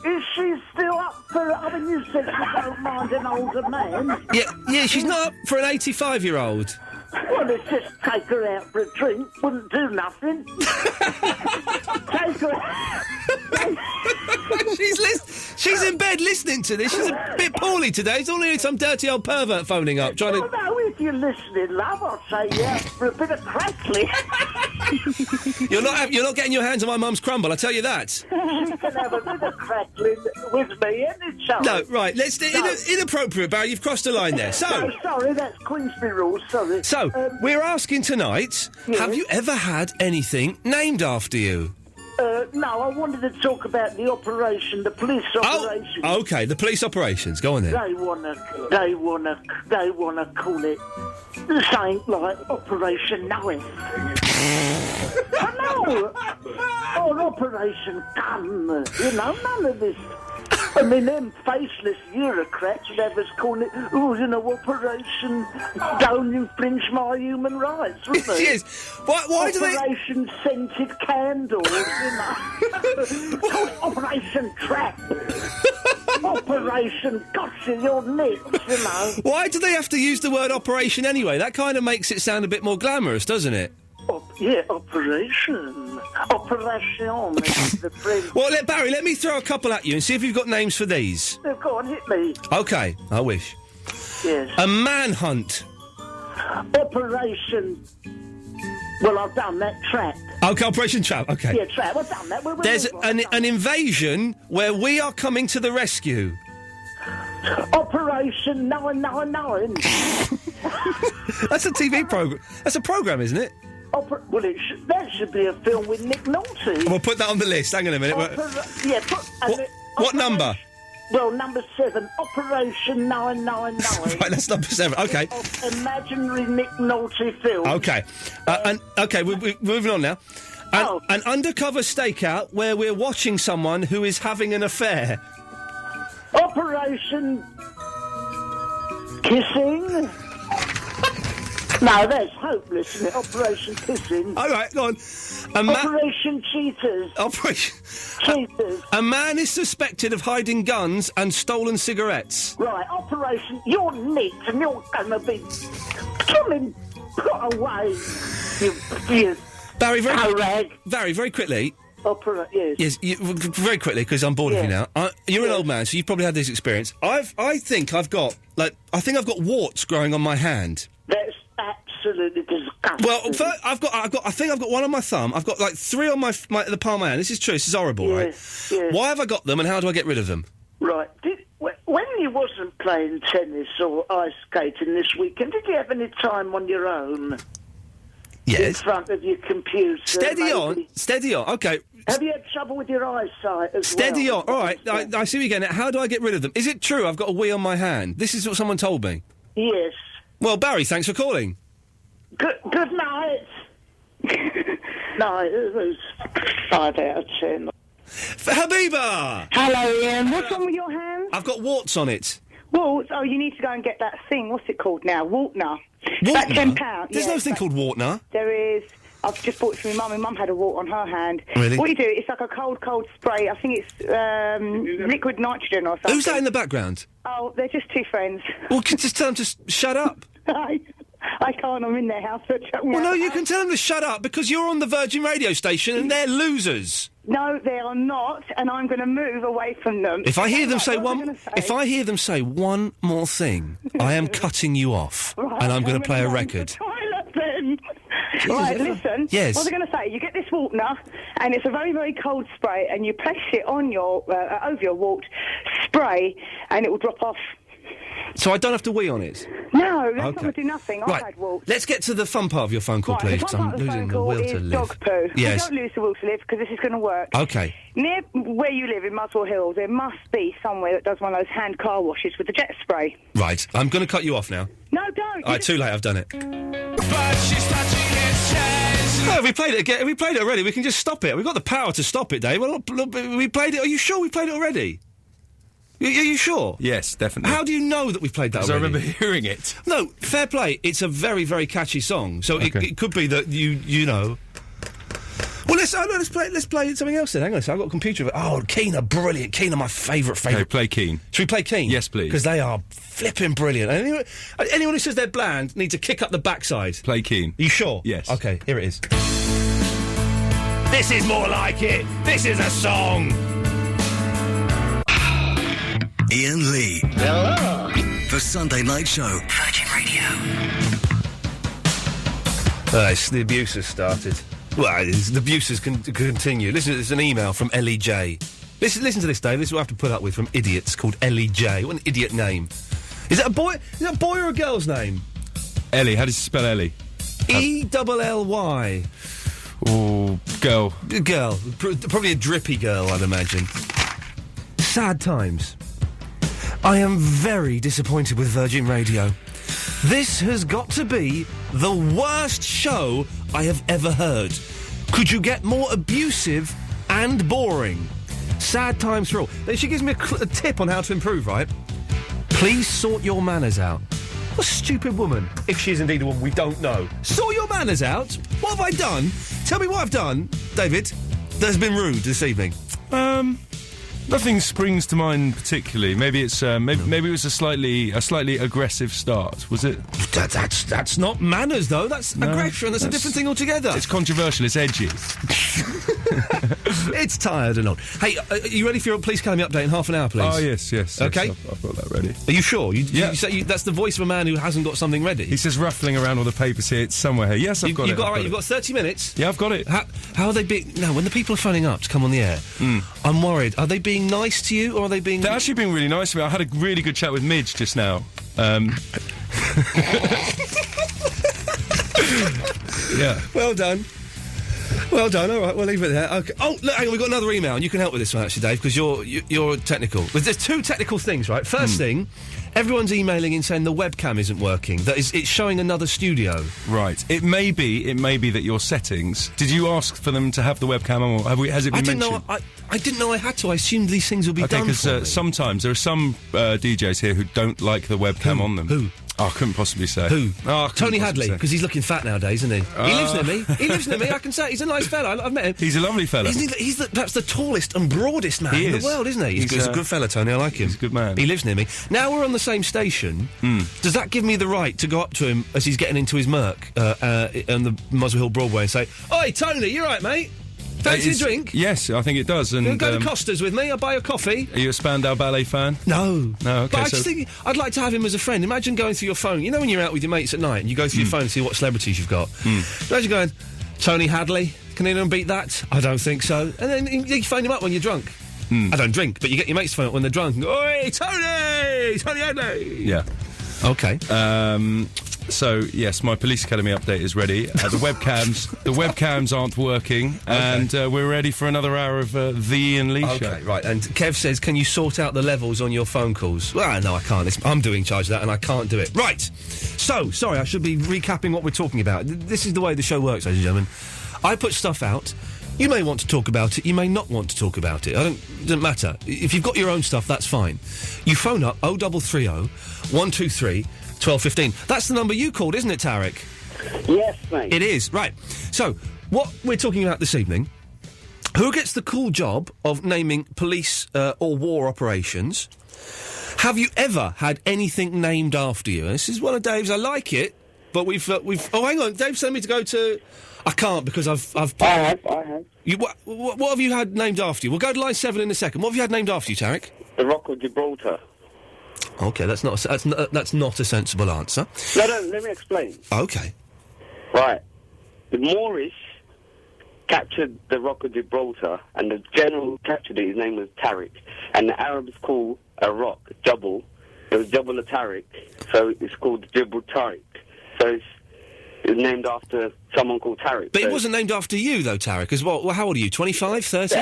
Is she still up for... I mean, you said you don't mind an older man. Yeah, she's not up for an 85-year-old. Well, let's just take her out for a drink. Wouldn't do nothing. Take her out. She's in bed listening to this. She's a bit poorly today. It's only some dirty old pervert phoning up trying to... No, if you're listening, love, I'll say yeah for a bit of crackling. You're not getting your hands on my mum's crumble, I tell you that. She can have a bit of crackling with me any time. No, right, inappropriate, Barry, you've crossed a line there. So... No, sorry, that's Queensbury rules, sorry. So, we're asking tonight, have you ever had anything named after you? No, I wanted to talk about the operation, the police operation. Oh, OK, the police operations. Go on then. They wanna call it something like Operation Noel. No, or Operation Gun. You know, none of this. I mean, them faceless bureaucrats would have us calling it, Operation Don't Infringe My Human Rights, wouldn't they? Yes. Why do they... Operation Scented Candles, Called Operation Trap. Operation Gotcha Your Lips, Why do they have to use the word operation anyway? That kind of makes it sound a bit more glamorous, doesn't it? Operation. Well, Barry, let me throw a couple at you and see if you've got names for these. Go on, hit me. OK, I wish. Yes. A manhunt. Operation... Well, I've done that. Trap. OK, Operation Trap, OK. Yeah, Trap, I've done that. There's an invasion where we are coming to the rescue. Operation 999. That's a TV programme. That's a programme, isn't it? Well, that should be a film with Nick Nolte. We'll put that on the list. Hang on a minute. What number? Well, number 7, Operation 999. Right, that's number 7. Okay. Imaginary Nick Nolte film. Okay. We're moving on now. An undercover stakeout where we're watching someone who is having an affair. Operation Kissing. No, that's hopeless, isn't it? Operation Kissing. All right, go on. Operation Cheaters. Cheaters. A man is suspected of hiding guns and stolen cigarettes. Right, Operation... You're nicked and you're going to be... put away, you Barry, very quickly... Yes. Yes, very quickly, because I'm bored of you now. You're an old man, so you've probably had this experience. I think I've got warts growing on my hand. That's absolutely disgusting. Well, I think I've got one on my thumb. I've got like 3 on the palm of my hand. This is true. This is horrible, right? Yeah. Why have I got them, and how do I get rid of them? Right. When you wasn't playing tennis or ice skating this weekend, did you have any time on your own? Yes. In front of your computer. Steady on. Okay. Have you had trouble with your eyesight as Steady on. All right. I see what you're getting at. How do I get rid of them? Is it true I've got a wee on my hand? This is what someone told me. Yes. Well, Barry, thanks for calling. Good night. No, it was 5 out of 10. Habiba! Hello, Ian. What's wrong with your hand? I've got warts on it. Warts? Oh, you need to go and get that thing. What's it called now? Wartner. About £10. There's no thing called Wartner. There is. I've just bought it for my mum. My mum had a wart on her hand. Really? What you do, it's like a cold spray. I think it's liquid nitrogen or something. Who's that in the background? Oh, they're just 2 friends. Well, just tell them to shut up. I can't. I'm in their house. Well, no, you can tell them to shut up because you're on the Virgin radio station and they're losers. No, they are not, and I'm going to move away from them. If I hear them say one more thing, I am cutting you off, right, and I'm going to play a record. Toilet then. Right, listen. Yes. What was I going to say? You get this Wartner, and it's a very, very cold spray, and you place it on your over your wart, spray, and it will drop off. So I don't have to wee on it? No, that's not going to do nothing. Right. I've had warts. Let's get to the fun part of your phone call, please, because I'm losing the will to live. Dog poo. Yes. Don't lose the will to live, because this is going to work. Okay. Near where you live in Muswell Hills, there must be somewhere that does one of those hand car washes with the jet spray. Right. I'm going to cut you off now. No, don't. All right, too late. I've done it. But she's touching his chest. No, we played it again. We played it already. We can just stop it. We've got the power to stop it, Dave. Well, we played it. Are you sure we played it already? Are you sure? Yes, definitely. How do you know that we've played that already? Because I remember hearing it. No, fair play. It's a very, very catchy song. So it could be that you know. Well, let's play something else then. Hang on a second. I've got a computer. Oh, Keane are brilliant. Keane are my favourite. Okay, play Keane. Should we play Keane? Yes, please. Because they are flipping brilliant. Anyone who says they're bland needs to kick up the backside. Play Keane. Are you sure? Yes. Okay, here it is. This is more like it. This is a song. Iain Lee. Hello. The Sunday Night Show. Virgin Radio. The abuse has started. Well, the abuse has continued. Listen, there's an email from Ellie J. Listen to this, Dave. This is what I have to put up with from idiots called Ellie J. What an idiot name. Is that a boy? Is that a boy or a girl's name? Ellie. How does you spell Ellie? E-double-L-Y. Oh, girl. Girl. Probably a drippy girl, I'd imagine. Sad times. I am very disappointed with Virgin Radio. This has got to be the worst show I have ever heard. Could you get more abusive and boring? Sad times for all. She gives me a tip on how to improve, right? Please sort your manners out. What a stupid woman. If she is indeed a woman, we don't know. Sort your manners out? What have I done? Tell me what I've done, David, that has been rude this evening. Nothing springs to mind particularly. Maybe it's maybe it was a slightly aggressive start. Was it? That's not manners though. That's aggression. That's a different thing altogether. It's controversial. It's edgy. It's tired and on. Hey, are you ready for your Police Academy update in half an hour, please? Oh, yes. Okay. I've got that ready. Are you sure? Yeah. You say that's the voice of a man who hasn't got something ready? He says ruffling around all the papers here. It's somewhere here. Yes, I've got it. You've got 30 minutes? Yeah, I've got it. How are they being... Now, when the people are phoning up to come on the air, I'm worried. Are they being nice to you, or are they being... They're actually being really nice to me. I had a really good chat with Midge just now. Yeah. Well done. All right, we'll leave it there. Okay. Oh, look, hang on, we've got another email, and you can help with this one, actually, Dave, because you're technical. There's two technical things, right? First thing, everyone's emailing in saying the webcam isn't working. It's showing another studio. Right. It may be that your settings... Did you ask for them to have the webcam on, or has it been mentioned? I didn't know I had to. I assumed these things would be done for me. Because sometimes there are some DJs here who don't like the webcam on them. Who? Oh, I couldn't possibly say. Who? Oh, Tony Hadley, because he's looking fat nowadays, isn't he? He lives near me. I can say. He's a nice fella. I've met him. He's a lovely fella. He's perhaps the tallest and broadest man in the world, isn't he? He's a good fella, Tony. I like him. He's a good man. He lives near me. Now we're on the same station. Does that give me the right to go up to him as he's getting into his Merc on the Muswell Hill Broadway and say, "Oi, Tony, you right, mate? Fancy a drink?" Yes, I think it does. And you go to Costa's with me. I'll buy you a coffee. Are you a Spandau Ballet fan? No. Okay, but I just think I'd like to have him as a friend. Imagine going through your phone. You know when you're out with your mates at night and you go through your phone and see what celebrities you've got. Imagine going, Tony Hadley, can anyone beat that? I don't think so. And then you phone him up when you're drunk. I don't drink, but you get your mates to phone up when they're drunk and go, "Oi, Tony! Tony Hadley!" Yeah. Okay. So yes, my Police Academy update is ready. The webcams aren't working, and we're ready for another hour of the Iain Lee show. Okay, right. And Kev says, "Can you sort out the levels on your phone calls?" Well, no, I can't. I'm doing charge of that, and I can't do it. Right. So, sorry, I should be recapping what we're talking about. This is the way the show works, ladies and gentlemen. I put stuff out. You may want to talk about it. You may not want to talk about it. It doesn't matter. If you've got your own stuff, that's fine. You phone up 0330 123 1215. That's the number you called, isn't it, Tarek? Yes, mate. It is. Right. So, what we're talking about this evening, who gets the cool job of naming police or war operations? Have you ever had anything named after you? This is one of Dave's. I like it, but we've. Oh, hang on. Dave sent me to go to... I can't because I've. I have. What have you had named after you? We'll go to line 7 in a second. What have you had named after you, Tarek? The Rock of Gibraltar. Okay, that's not a sensible answer. No, let me explain. Okay. Right. The Moorish captured the Rock of Gibraltar, and the general who captured it, his name was Tariq, and the Arabs call a rock Jabal. It was Jabal Tariq, so it's called Gibraltar. So it's named after someone called Tariq. But it wasn't named after you, though, Tariq, as well. How old are you, 25, 30?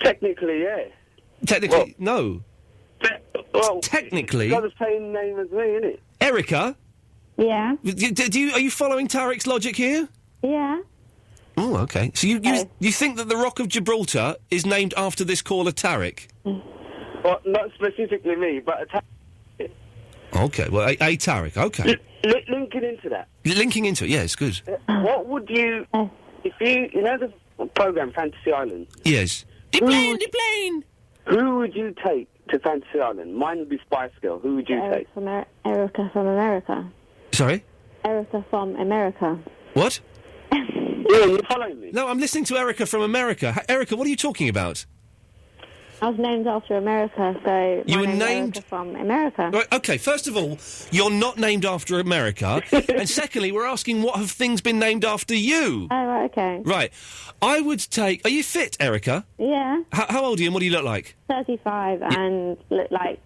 Technically, yeah. Technically, no. Well, technically... You've got the same name as me, innit? Erica? Yeah? Are you following Tariq's logic here? Yeah. Oh, okay. So you think that the Rock of Gibraltar is named after this caller, Tariq? Well, not specifically me, but Okay, well, a Tariq, okay. Linking into that. Linking into it, yeah, it's good. What would you... If you know the programme Fantasy Island? Yes. The plane! Who would you take to Fantasy Island? Mine would be Spice Girl. Who would you take? Erica from America. Sorry? Erica from America. What? Yeah, you following me? No, I'm listening to Erica from America. Erica, what are you talking about? I was named after America, so you were named Erica from America. Right, okay, first of all, you're not named after America, and secondly, we're asking what have things been named after you? Oh, right, okay. Right. I would take... Are you fit, Erica? Yeah. How old are you and what do you look like? 35 and look like,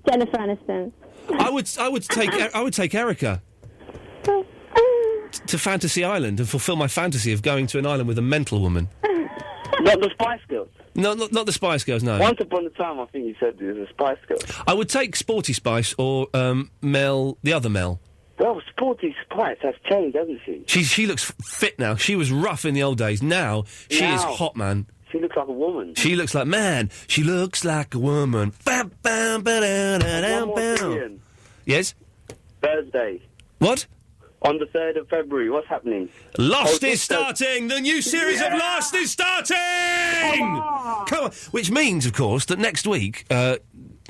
Jennifer Aniston. I would take Erica to Fantasy Island and fulfil my fantasy of going to an island with a mental woman. Not the Spice Girls? No, not the Spice Girls, no. Once upon a time, I think you said it was the Spice Girls. I would take Sporty Spice or Mel, the other Mel. Well, Sporty Spice has changed, hasn't she? She looks fit now. She was rough in the old days. Now, she is hot, man. She looks like a woman. She looks like, man, she looks like a woman. Bam, bam, ba-da-da-da-bam, bam. Yes? Thursday. What? On the 3rd of February, what's happening? Lost is starting! The new series of Lost is starting! Come on! Which means, of course, that next week,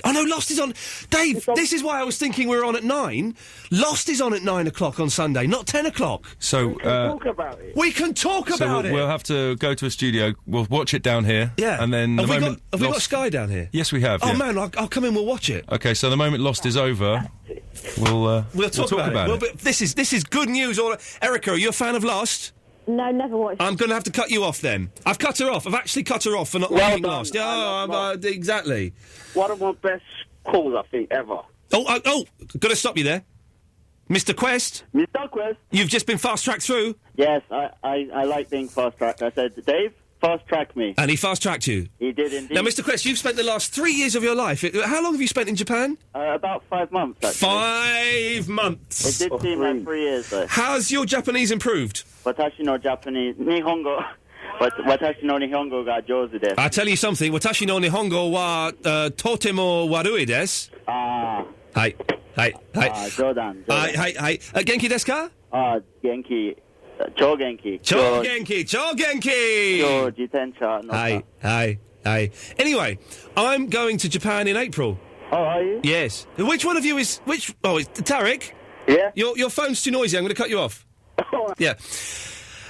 Oh, no, Lost is on... Dave, this is why I was thinking we were on at 9. Lost is on at 9 o'clock on Sunday, not 10 o'clock. So, Talk about it. We can talk about it! We'll have to go to a studio, we'll watch it down here. Yeah. And then Have we got Sky down here? Yes, we have, Oh, yeah. man, I'll come in, we'll watch it. Okay, so the moment Lost is over, we'll talk about it. Well, but this is good news. Erica, are you a fan of Lost? No, never watched. I'm going to have to cut you off then. I've cut her off. I've actually cut her off for not liking Lost. Yeah, exactly. One of my best calls, I think, ever. Oh, got to stop you there. Mr. Quest? Mr. Quest? You've just been fast-tracked through? Yes, I like being fast-tracked. I said, Dave, fast-track me. And he fast-tracked you? He did indeed. Now, Mr. Quest, you've spent the last 3 years of your life... How long have you spent in Japan? About 5 months, actually. 5 months! It did seem like 3 years, though. How's your Japanese improved? Watashi no Japanese... Nihongo... Watashi no Nihongo ga jouzu desu. I'll tell you something. Watashi no Nihongo wa totemo warui desu. Ah. Hai. Jodan. Hai. Genki desu ka? Genki. Chou genki. Chou genki. Chou jitensha no Hi. Anyway, I'm going to Japan in April. Oh, are you? Yes. Which one of you is... Oh, it's Tarek? Yeah? Your phone's too noisy. I'm going to cut you off. Yeah.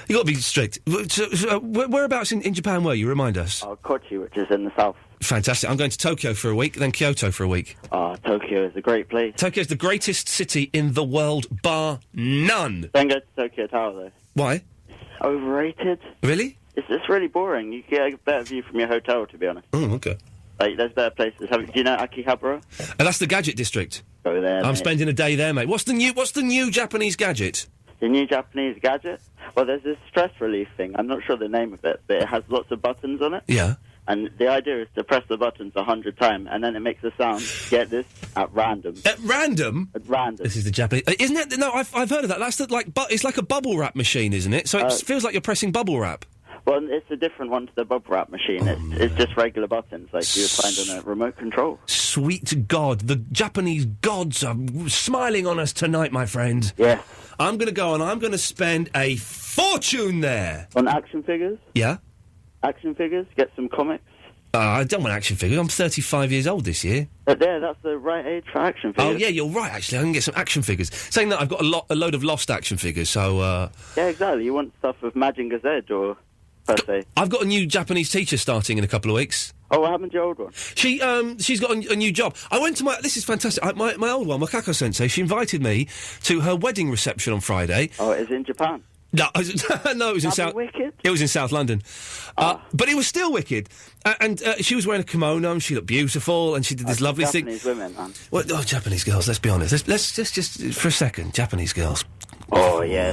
You got to be strict. So, whereabouts in Japan were you? Remind us. Kochi, which is in the south. Fantastic. I'm going to Tokyo for a week, then Kyoto for a week. Tokyo is a great place. Tokyo is the greatest city in the world, bar none. Don't go to Tokyo Tower, though. Why? Overrated. Really? It's really boring. You get a better view from your hotel, to be honest. Oh, okay. Like, there's better places. Do you know Akihabara? That's the gadget district. Go there, I'm spending a day there, mate. What's the new Japanese gadget? The new Japanese gadget? Well, there's this stress relief thing. I'm not sure the name of it, but it has lots of buttons on it. Yeah. And the idea is to press the buttons 100 times, and then it makes a sound, get this, at random. At random? At random. This is the Japanese... isn't it? No, I've heard of that. That's it's like a bubble wrap machine, isn't it? So it feels like you're pressing bubble wrap. Well, it's a different one to the bubble wrap machine. It's just regular buttons, like you would find on a remote control. Sweet God, the Japanese gods are smiling on us tonight, my friend. Yeah. I'm going to go and I'm going to spend a fortune there. On action figures? Yeah. Action figures? Get some comics? I don't want action figures. I'm 35 years old this year. But that's the right age for action figures. Oh, yeah, you're right, actually. I can get some action figures. Saying that, I've got a load of Lost action figures, so... Yeah, exactly. You want stuff of Mazinger Z or... I've got a new Japanese teacher starting in a couple of weeks. Oh, what happened to your old one? She's got a new job. I went to this is fantastic. My old one, Makako Sensei, she invited me to her wedding reception on Friday. Oh, is it in Japan? No, no, it was in South... Wicked? It was in South London. But it was still wicked. And she was wearing a kimono, and she looked beautiful, and she did this lovely Japanese thing... women, man. Well, Japanese girls, let's be honest. Let's just for a second, Japanese girls. Oh, yeah.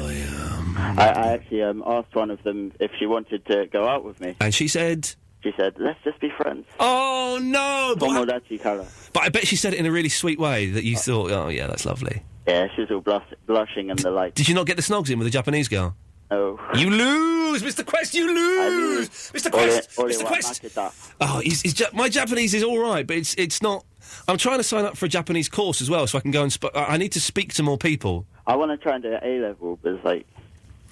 I actually asked one of them if she wanted to go out with me. And she said... She said, let's just be friends. Oh, no! Tomodachi kara. But I bet she said it in a really sweet way that you thought, oh, yeah, that's lovely. Yeah, she was all blushing and the like. Did you not get the snogs in with a Japanese girl? No. You lose! Mr. Quest, you lose! Mr. Quest! Mr. Quest! Oh, my Japanese is all right, but it's not... I'm trying to sign up for a Japanese course as well, so I can go and... I need to speak to more people. I want to try and do A-level, but it's like...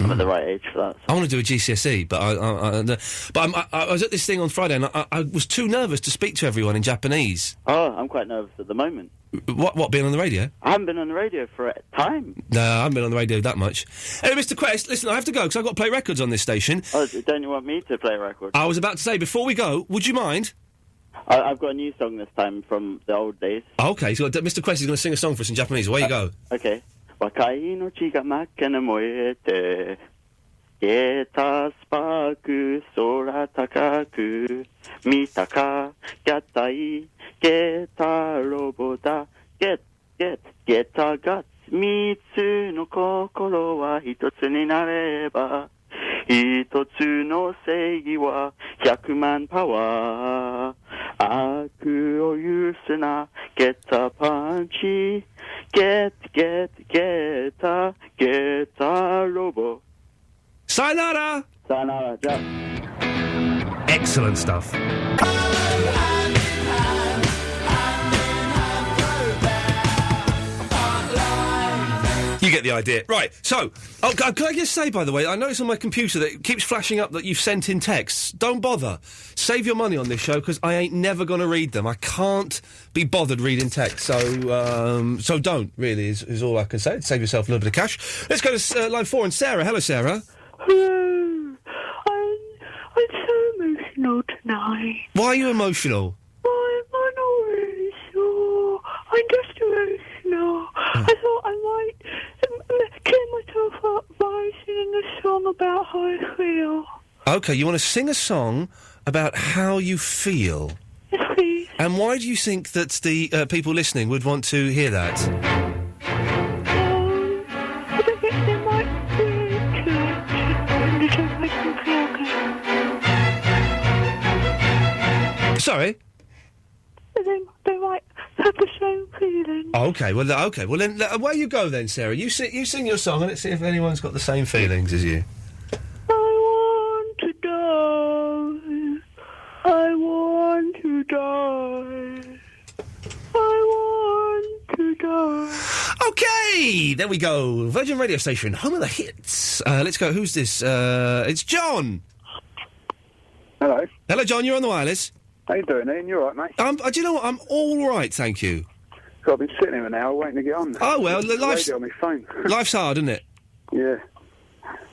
I'm at the right age for that. I want to do a GCSE, but I was at this thing on Friday and I was too nervous to speak to everyone in Japanese. Oh, I'm quite nervous at the moment. What, being on the radio? I haven't been on the radio for a time. No, I haven't been on the radio that much. Anyway, Mr. Quest, listen, I have to go because I've got to play records on this station. Oh, don't you want me to play records? I was about to say, before we go, would you mind? I've got a new song this time from the old days. Oh, okay, so Mr. Quest is going to sing a song for us in Japanese. Away you go. Okay. 若い命が真っ赤な燃えてゲータスパーク空高く見たか合体ゲータロボだゲータガッツ三つの心は一つになれば一つの正義は100万パワー悪を許すなゲッタパンチゲッタロボ Sayonara! Sayonara, Jack. Excellent stuff. You get the idea. Right, so, can I just say, by the way, I noticed on my computer that it keeps flashing up that you've sent in texts. Don't bother. Save your money on this show, because I ain't never going to read them. I can't be bothered reading text, so don't, really, is all I can say. Save yourself a little bit of cash. Let's go to line 4 and Sarah. Hello, Sarah. Hello. I'm so emotional tonight. Why are you emotional? I'm not really sure. I'm just emotional. I thought I might clear myself up by singing a song about how I feel. OK, you want to sing a song about how you feel? Yes, please. And why do you think that the people listening would want to hear that? I don't think they might be into it. They don't make them feel good. Sorry? They might have the same feeling. OK, well, then, away you go then, Sarah. You sing your song and let's see if anyone's got the same feelings as you. I want to die. I want to die. I want to die. OK, there we go. Virgin Radio Station, home of the hits. Let's go. Who's this? It's John. Hello. Hello, John. You're on the wireless. How you doing, Ian? You all right, mate? Do you know what? I'm all right, thank you. I've been sitting here an hour waiting to get on. Oh, well, life's... radio on my phone. Life's hard, isn't it? Yeah.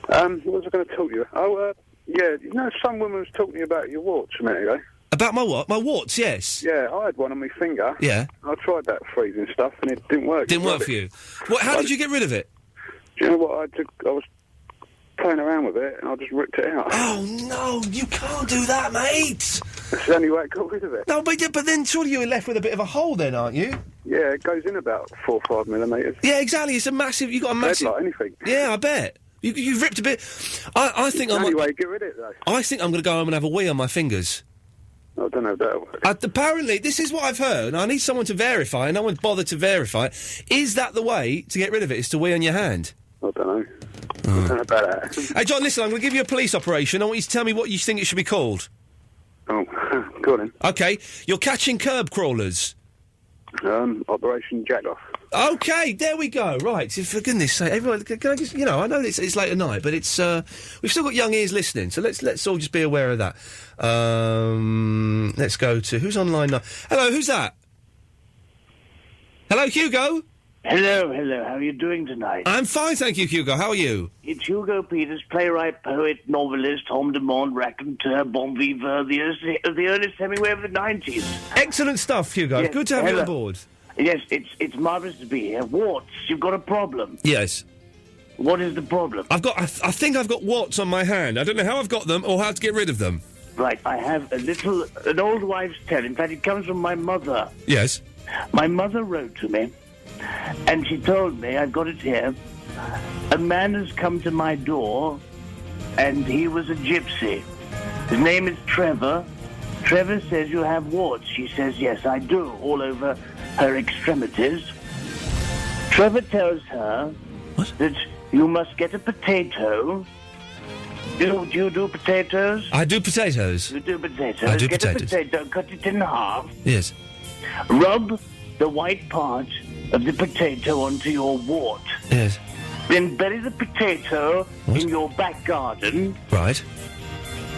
What was I going to talk to you? Oh, yeah, you know, some woman was talking to you about your warts a minute ago. About my what? My warts, yes. Yeah, I had one on my finger. Yeah. I tried that freezing stuff and it didn't work. Didn't work for you? How did you get rid of it? Do you know what? I was playing around with it and I just ripped it out. Oh, no, you can't do that, mate! That's the only way I got rid of it. No, but then surely you're left with a bit of a hole then, aren't you? Yeah, it goes in about 4 or 5 millimetres. Yeah, exactly. It's a massive... You've got a massive... Like anything. Yeah, I bet. You've ripped a bit... I think I'm... Anyway, get rid of it, though. I think I'm going to go home and have a wee on my fingers. I don't know if that'll work. Apparently, this is what I've heard, and I need someone to verify, and no one's bothered to verify. Is that the way to get rid of it, is to wee on your hand? I don't know. I don't know about that. Hey, John, listen, I'm going to give you a police operation. I want you to tell me what you think it should be called. Oh, go on then. OK, you're catching curb crawlers. Operation Jackoff. OK, there we go. Right, for goodness sake, everyone, can I just, I know it's late at night, but it's, we've still got young ears listening, so let's all just be aware of that. Let's go to, who's online now? Hello, who's that? Hello, Hugo? Hello, how are you doing tonight? I'm fine, thank you, Hugo. How are you? It's Hugo Peters, playwright, poet, novelist, homme de monde, raconteur, bon viveur, the Ernest Hemingway of the 90s. Excellent stuff, Hugo. Yes, good to have you on board. Yes, it's marvellous to be here. Warts, you've got a problem. Yes. What is the problem? I think I've got warts on my hand. I don't know how I've got them or how to get rid of them. Right, I have an old wives' tale. In fact, it comes from my mother. Yes. My mother wrote to me, and she told me, I've got it here, a man has come to my door, and he was a gypsy. His name is Trevor. Trevor says you have warts. She says, yes, I do, all over her extremities. Trevor tells her that you must get a potato. Do you do potatoes? I do potatoes. You do potatoes. I do Get potatoes. a potato, cut it in half. Yes. Rub the white part of the potato onto your wart. Yes. Then bury the potato in your back garden. Right.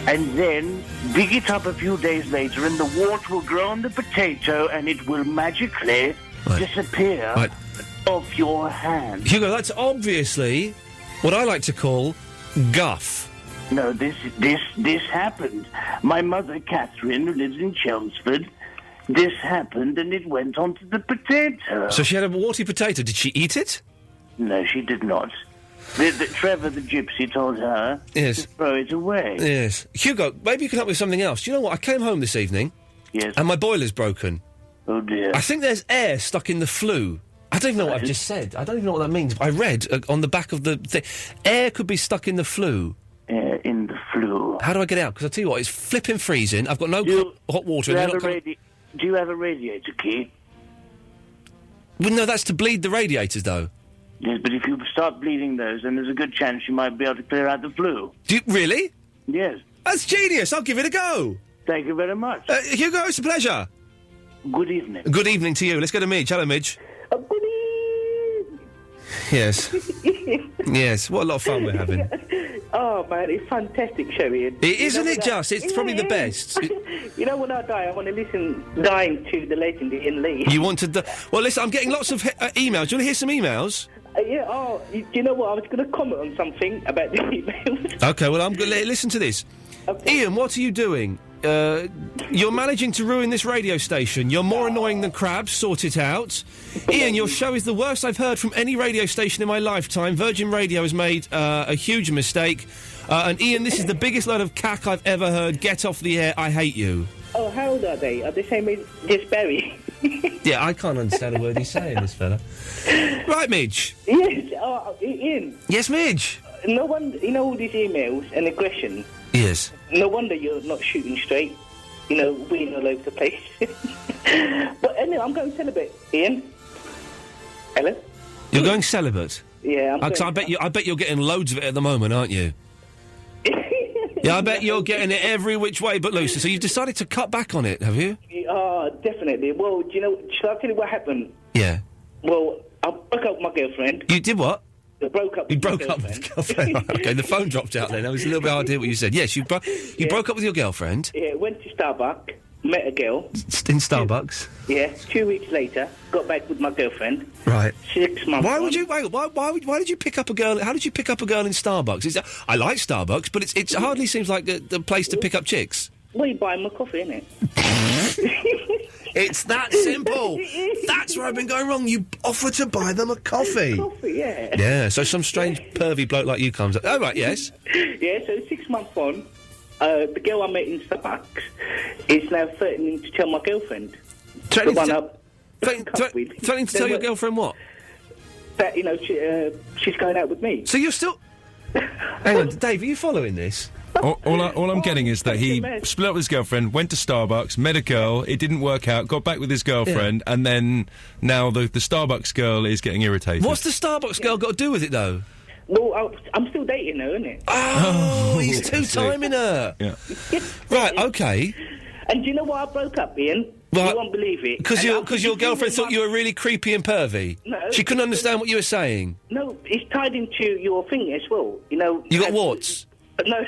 And then dig it up a few days later and the wart will grow on the potato and it will magically disappear off your hand. Hugo, that's obviously what I like to call guff. No, this happened. My mother, Catherine, who lives in Chelmsford, this happened and it went onto the potato. So she had a warty potato. Did she eat it? No, she did not. Trevor the gypsy told her to throw it away. Yes. Hugo, maybe you can help with something else. Do you know what? I came home this evening. Yes. And my boiler's broken. Oh, dear. I think there's air stuck in the flue. I don't even know what I've just said. I don't even know what that means. I read on the back of the thing. Air could be stuck in the flue. Air in the flue. How do I get out? Because I tell you what, it's flipping freezing. I've got no hot water. Do you have a radiator key? Well, no, that's to bleed the radiators, though. Yes, but if you start bleeding those, then there's a good chance you might be able to clear out the flue. Do you, really? Yes. That's genius. I'll give it a go. Thank you very much. Hugo, it's a pleasure. Good evening. Good evening to you. Let's go to Midge. Hello, Midge. Yes. Yes, what a lot of fun we're having. Oh, man, it's fantastic show, Ian. Isn't it just? It's probably the best. You know, when I die, I want to listen dying to the legend Ian Lee. You want to... Well, listen, I'm getting lots of emails. Do you want to hear some emails? Yeah, you know what? I was going to comment on something about the emails. OK, well, I'm going to... Listen to this. Okay. Ian, what are you doing? You're managing to ruin this radio station. You're more annoying than Crabs. Sort it out. Ian, your show is the worst I've heard from any radio station in my lifetime. Virgin Radio has made a huge mistake. And Ian, this is the biggest load of cack I've ever heard. Get off the air. I hate you. Oh, how old are they? Are they same as Jess Berry? Yeah, I can't understand a word he's saying, this fella. Right, Midge. Yes, Ian. Yes, Midge. No wonder, you know, all these emails and aggression. Yes. No wonder you're not shooting straight. You know, we're all over the place. But anyway, I'm going celibate, Ian. Hello? You're going celibate? Yeah, I bet you're getting loads of it at the moment, aren't you? Yeah, I bet you're getting it every which way but loose. So you've decided to cut back on it, have you? Definitely. Well, do you know, shall I tell you what happened? Yeah. Well, I broke up with my girlfriend. You did what? I broke up with my girlfriend. Right, OK, the phone dropped out then. I was a little bit hard to hear what you said. Yes, you broke up with your girlfriend. Yeah, went to Starbucks, met a girl. In Starbucks? Yeah, 2 weeks later, got back with my girlfriend. Right. 6 months. Why did you pick up a girl? How did you pick up a girl in Starbucks? I like Starbucks, but it hardly seems like the place to pick up chicks. Well, you buy them a coffee, innit? It's that simple. That's where I've been going wrong. You offer to buy them a coffee. Coffee, yeah. Yeah, so some strange pervy bloke like you comes up. Oh, right, yes. Yeah, so 6 months on, the girl I met in Starbucks is now threatening to tell my girlfriend. Threatening to tell your girlfriend what? That, you know, she's going out with me. So you're still... Hang on, Dave, are you following this? All I'm getting is that he split up with his girlfriend, went to Starbucks, met a girl, it didn't work out, got back with his girlfriend, and then now the Starbucks girl is getting irritated. What's the Starbucks girl got to do with it, though? Well, I'm still dating her, innit? Oh, he's two-timing her. Yeah. Right, OK. And do you know why I broke up, Ian? Right. You won't believe it. Because your girlfriend thought you were really creepy and pervy? No. She couldn't understand what you were saying? No, it's tied into your thing as well, you know. You got warts? No.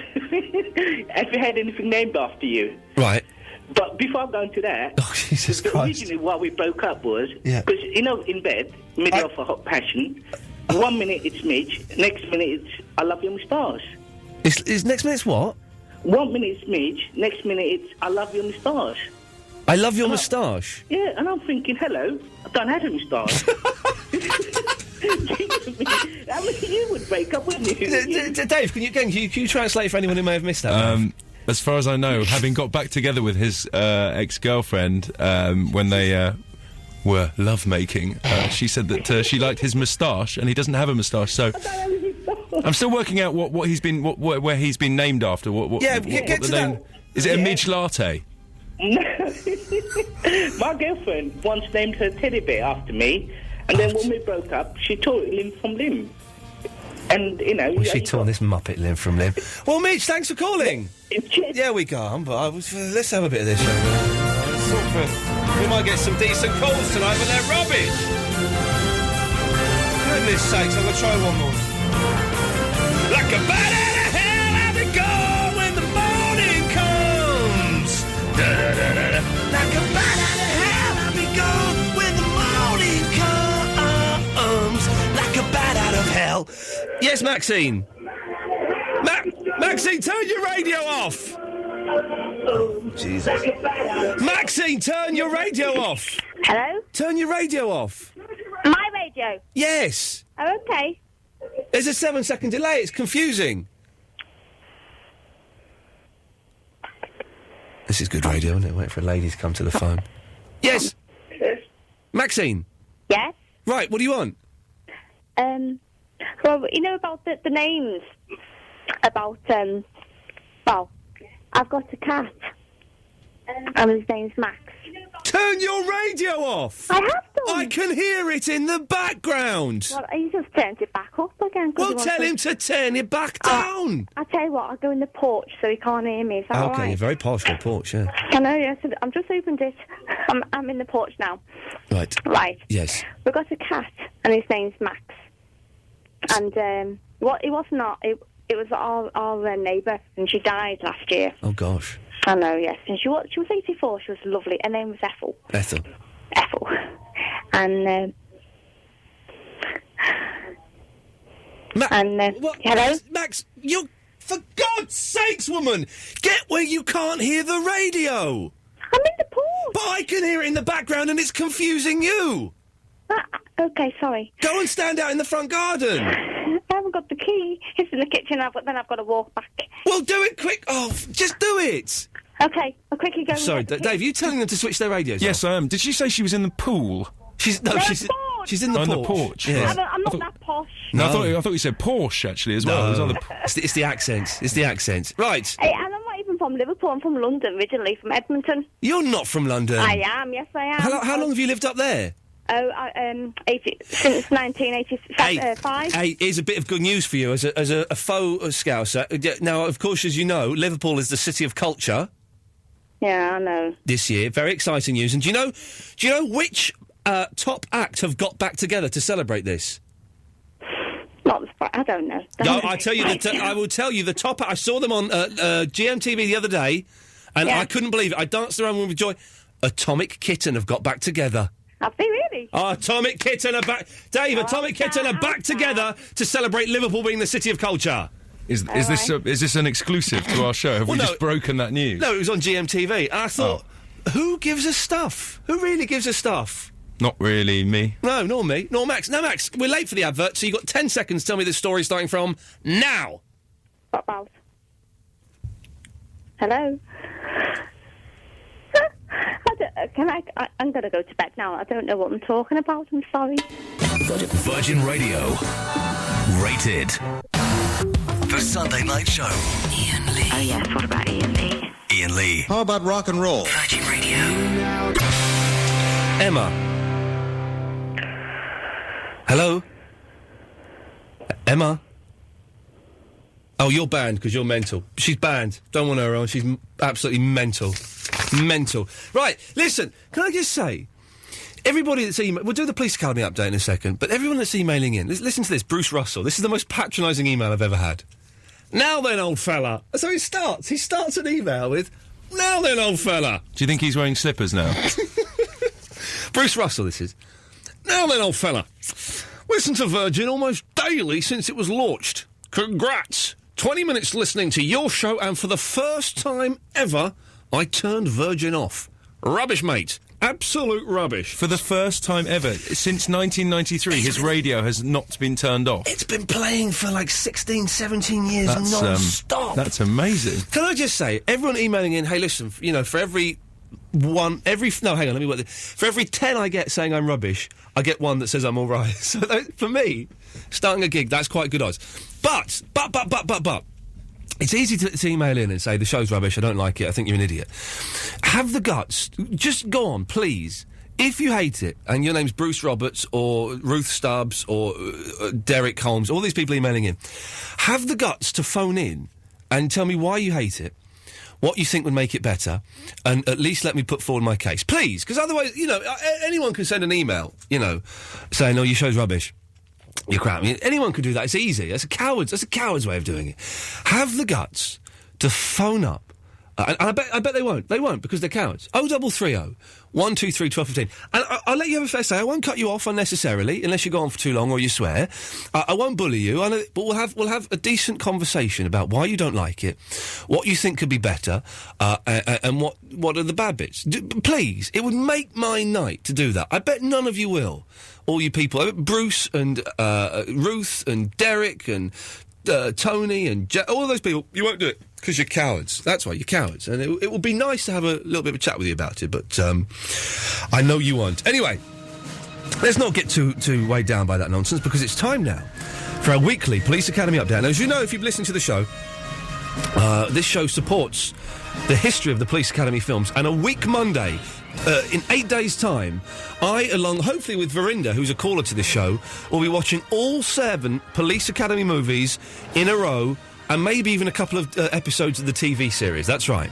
Have you had anything named after you? Right. But before I go into that... Oh, Jesus Christ. Originally why we broke up was... Because, you know, in bed, middle of a hot passion, 1 minute it's Midge, next minute it's I love your moustache. Is next minute's what? 1 minute it's Midge, next minute it's I love your moustache. I love your moustache? Yeah, and I'm thinking, hello, I don't have a moustache. I mean, you would break up, wouldn't you? Dave, can you translate for anyone who may have missed that? As far as I know, having got back together with his ex-girlfriend when they were lovemaking, she said that she liked his moustache, and he doesn't have a moustache. So I'm still working out what he's been where he's been named after. Get to name that. Is it a Midge Latte? No. My girlfriend once named her teddy bear after me, and then when we broke up, she tore it limb from limb. And, you know... Well, she tore this muppet limb from limb. Well, Mitch, thanks for calling. Yeah, we can't, but let's have a bit of this, shall we? We might get some decent calls tonight, but they're rubbish. Goodness sakes, I'm going to try one more. Like a bat out of hell, I'll be gone when the morning comes. Da-da-da-da-da. Like a bat out of hell, I'll be gone when the morning comes. Like a bat out of hell. Yes, Maxine. Maxine, turn your radio off. Oh, Jesus. Maxine, turn your radio off. Hello? Turn your radio off. My radio? Yes. Oh, okay. There's a 7-second delay. It's confusing. This is good radio, isn't it? Wait for a lady to come to the phone. Yes. Maxine. Yes? Right, what do you want? Well, you know about the names. About, well, I've got a cat. And his name's Max. Turn your radio off! I have done. I can hear it in the background. Well, he just turned it back up again. Well, tell him to turn it back down. I'll tell you what, I'll go in the porch so he can't hear me. Is that all right? Okay, you're very posh on the porch, yeah. I know, yes. I'm just opened it. I'm in the porch now. Right. Right. Yes. We've got a cat, and his name's Max. And it was not. It was our neighbour, and she died last year. Oh gosh. I know, yes. And she was 84. She was lovely. Her name was Ethel. Ethel. And hello, Max. You, for God's sakes, woman, get where you can't hear the radio. I'm in the pool. But I can hear it in the background, and it's confusing you. Okay, sorry. Go and stand out in the front garden. I haven't got the key. It's in the kitchen, but then I've got to walk back. Well, do it quick. Oh, just do it. Okay, I'll quickly go. Sorry, Dave, are you telling them to switch their radios Yes, I am. Did she say she was in the pool? She's in the porch. Yes. I'm not that posh. No, I thought you said Porsche, actually, as well. No. It was It's the accent. It's the accent. Right. Hey, and I'm not even from Liverpool. I'm from London originally, from Edmonton. You're not from London. I am. Yes, I am. How long have you lived up there? Since 1985. Hey, here's a bit of good news for you as a faux Scouser. Now, of course, as you know, Liverpool is the city of culture. Yeah, I know. This year, very exciting news. And do you know which top act have got back together to celebrate this? I don't know. No, I tell you, I will tell you the top. I saw them on GMTV the other day, and I couldn't believe it. I danced around with joy. Atomic Kitten have got back together. Have they really? Oh, Atomic Kitten are back. Dave, Atomic Kitten are back together to celebrate Liverpool being the city of culture. Is this an exclusive to our show? Have we just broken that news? No, it was on GMTV. And I thought, who gives us stuff? Who really gives us stuff? Not really me. No, nor me, nor Max. No, Max, we're late for the advert, so you've got 10 seconds to tell me the story starting from now. What about? Hello? I'm going to go to bed now. I don't know what I'm talking about. I'm sorry. Virgin Radio. Rated. The Sunday Night Show. Iain Lee. Oh, yes. What about Iain Lee? Iain Lee. How about rock and roll? Virgin Radio. Emma. Hello? Emma? Oh, you're banned because you're mental. She's banned. Don't want her on. She's absolutely mental. Mental. Right, listen, can I just say, everybody that's we'll do the Police Academy update in a second, but everyone that's emailing in, listen to this, Bruce Russell. This is the most patronising email I've ever had. Now then, old fella. So he starts an email with, now then, old fella. Do you think he's wearing slippers now? Bruce Russell, this is. Now then, old fella. Listen to Virgin almost daily since it was launched. Congrats. 20 minutes listening to your show, and for the first time ever, I turned Virgin off. Rubbish, mate. Absolute rubbish. For the first time ever, since 1993, his radio has not been turned off. It's been playing for like 16, 17 years non-stop. That's amazing. Can I just say, everyone emailing in, hey, listen, for every 10 I get saying I'm rubbish, I get one that says I'm all right. So for me, starting a gig, that's quite good odds. But, it's easy to email in and say, the show's rubbish, I don't like it, I think you're an idiot. Have the guts. Just go on, please. If you hate it, and your name's Bruce Roberts, or Ruth Stubbs, or Derek Holmes, all these people emailing in, have the guts to phone in and tell me why you hate it, what you think would make it better, and at least let me put forward my case. Please, because otherwise, anyone can send an email, saying, oh, your show's rubbish. You're crap. Anyone could do that. It's easy. That's a coward's way of doing it. Have the guts to phone up, and I bet they won't. They won't because they're cowards. 0330 123 1215. And I'll let you have a fair say. I won't cut you off unnecessarily unless you go on for too long or you swear. I won't bully you. But we'll have a decent conversation about why you don't like it, what you think could be better, and what are the bad bits. Please, it would make my night to do that. I bet none of you will. All you people, Bruce and Ruth and Derek and Tony and all of those people, you won't do it because you're cowards. That's why, you're cowards. And it would be nice to have a little bit of a chat with you about it, but I know you won't. Anyway, let's not get too weighed down by that nonsense, because it's time now for our weekly Police Academy update. Now, as you know, if you've listened to the show, this show supports the history of the Police Academy films, and a week Monday, in 8 days' time, I, along hopefully with Verinda, who's a caller to this show, will be watching all 7 Police Academy movies in a row, and maybe even a couple of episodes of the TV series. That's right.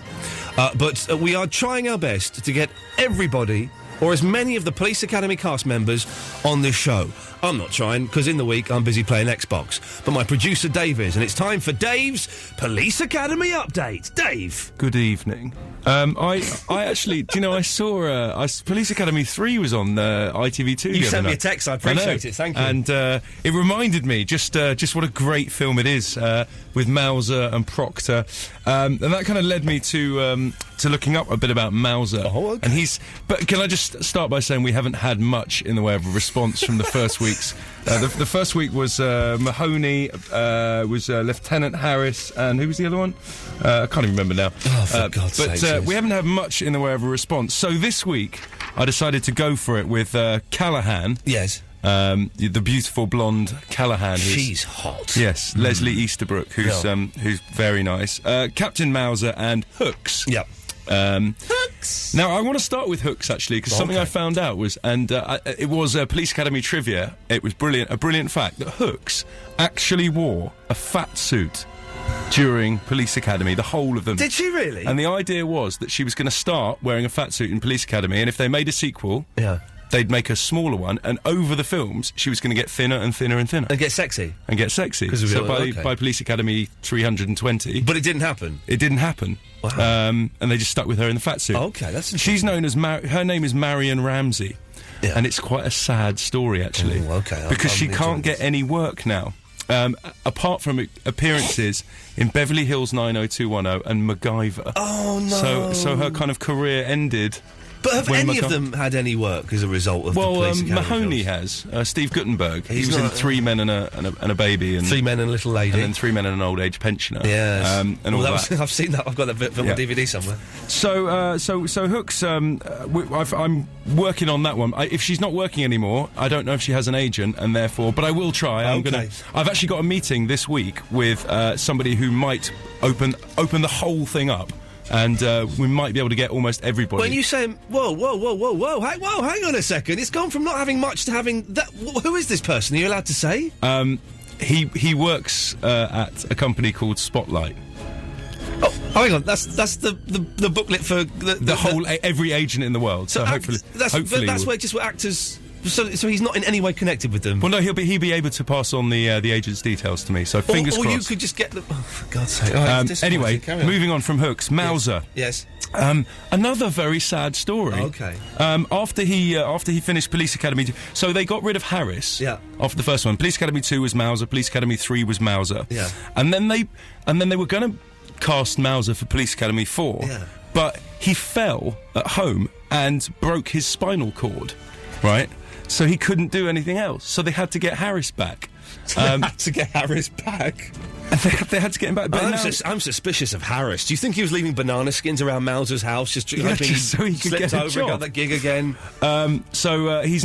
But we are trying our best to get everybody, or as many of the Police Academy cast members, on this show. I'm not trying, because in the week I'm busy playing Xbox. But my producer Dave is, and it's time for Dave's Police Academy update. Dave! Good evening. I actually, do you know, I saw Police Academy 3 was on ITV2. You sent me a text, I appreciate it, thank you. And it reminded me just what a great film it is, with Mauser and Proctor. And that kind of led me to looking up a bit about Mauser. Oh, okay. And but can I just start by saying we haven't had much in the way of a response from the first week's. The first week was Mahoney, was Lieutenant Harris, and who was the other one? I can't even remember now. Oh, for God's sake. But we haven't had much in the way of a response. So this week, I decided to go for it with Callahan. Yes. The beautiful blonde Callahan. She's hot. Yes, Leslie Easterbrook, who's very nice. Captain Mauser and Hooks. Yep. Hooks. Now, I want to start with Hooks, actually, because something I found out was, and it was Police Academy trivia, it was a brilliant fact, that Hooks actually wore a fat suit during Police Academy, the whole of them. Did she really? And the idea was that she was going to start wearing a fat suit in Police Academy, and if they made a sequel... Yeah. They'd make a smaller one, and over the films, she was going to get thinner and thinner and thinner. And get sexy. So by Police Academy 320... But it didn't happen? It didn't happen. Wow. And they just stuck with her in the fat suit. Oh, okay, that's interesting. She's known as... her name is Marion Ramsey. Yeah. And it's quite a sad story, actually. Ooh, okay. Because she can't get any work now. Apart from appearances in Beverly Hills 90210 and MacGyver. Oh, no. So her kind of career ended... But have any of them had any work as a result of the Police Academy Mahoney films? has. Steve Guttenberg. He was in Three Men and a Baby. And Three Men and a Little Lady. And then Three Men and an Old Age Pensioner. Yes. And all that. I've seen that. I've got that film on DVD somewhere. So Hooks, I'm working on that one. If she's not working anymore, I don't know if she has an agent, and therefore... But I will try. I've actually got a meeting this week with somebody who might open the whole thing up. And we might be able to get almost everybody. When you say, whoa, hang on a second. It's gone from not having much to having that. Who is this person? Are you allowed to say? He works at a company called Spotlight. Oh, hang on. That's the booklet for the whole every agent in the world. So hopefully, that's where actors. So he's not in any way connected with them. Well, no, he'll be able to pass on the agent's details to me. So fingers crossed. Or you could just get them. Oh, for God's sake! Anyway, moving on from Hooks, Mauser. Yes. Another very sad story. Okay. After he finished Police Academy, so they got rid of Harris. Yeah. After the first one, Police Academy 2 was Mauser. Police Academy 3 was Mauser. Yeah. And then they were going to cast Mauser for Police Academy 4. Yeah. But he fell at home and broke his spinal cord. Right. So he couldn't do anything else. So they had to get Harris back. They had to get Harris back? And they had to get him back. But I'm suspicious of Harris. Do you think he was leaving banana skins around Mauser's house just so he could get over and got that gig again? So he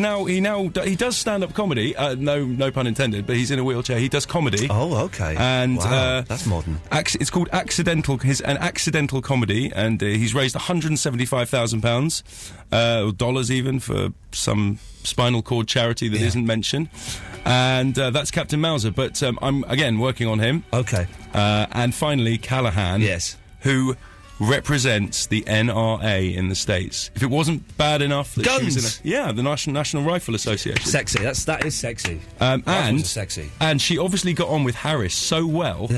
does stand-up comedy. No pun intended. But he's in a wheelchair. He does comedy. Oh, okay. And wow, that's modern. It's called Accidental. An accidental comedy, and he's raised £175,000 or dollars even for some spinal cord charity that isn't mentioned. And that's Captain Mauser, but I'm again working on him. Okay. And finally, Callahan. Yes. Who represents the NRA in the States. If it wasn't bad enough that Guns. she was in the National Rifle Association. Sexy. That is sexy. And sexy. And she obviously got on with Harris so well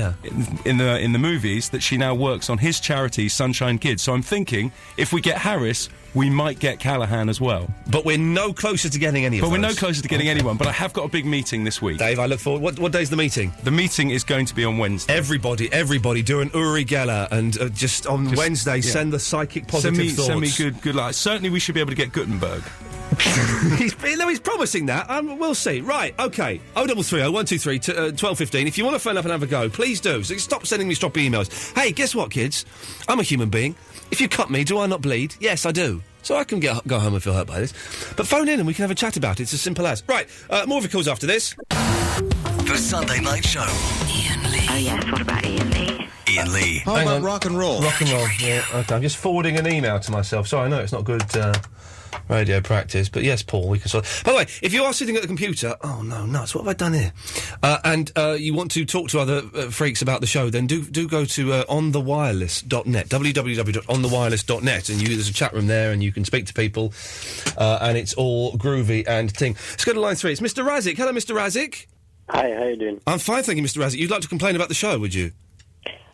in the movies that she now works on his charity, Sunshine Kids. So I'm thinking if we get Harris, we might get Callahan as well. But we're no closer to getting any of those. But we're no closer to getting anyone. But I have got a big meeting this week. Dave, I look forward. What day's the meeting? The meeting is going to be on Wednesday. Everybody do an Uri Geller and just on Wednesday send the psychic positive thoughts. Send me good luck. Certainly we should be able to get Gutenberg. he's promising that. We'll see. Right, okay. 0330 123 1215. If you want to phone up and have a go, please do. So stop sending me stroppy emails. Hey, guess what, kids? I'm a human being. If you cut me, do I not bleed? Yes, I do. So I can go home and feel hurt by this. But phone in and we can have a chat about it. It's as simple as. Right, more of your calls after this. The Sunday Night Show. Iain Lee. Oh, yes, what about Iain Lee? Iain Lee. How about rock and roll? Rock and roll, yeah. Okay, I'm just forwarding an email to myself. Sorry, I know it's not good radio practice. But yes, Paul, we can sort. By the way, if you are sitting at the computer, oh no, nuts! What have I done here? And you want to talk to other freaks about the show, then do go to onthewireless.net, www.onthewireless.net, and there's a chat room there, and you can speak to people, and it's all groovy and ting. Let's go to line 3. It's Mr. Razik. Hello, Mr. Razik. Hi, how you doing? I'm fine, thank you, Mr. Razik. You'd like to complain about the show, would you?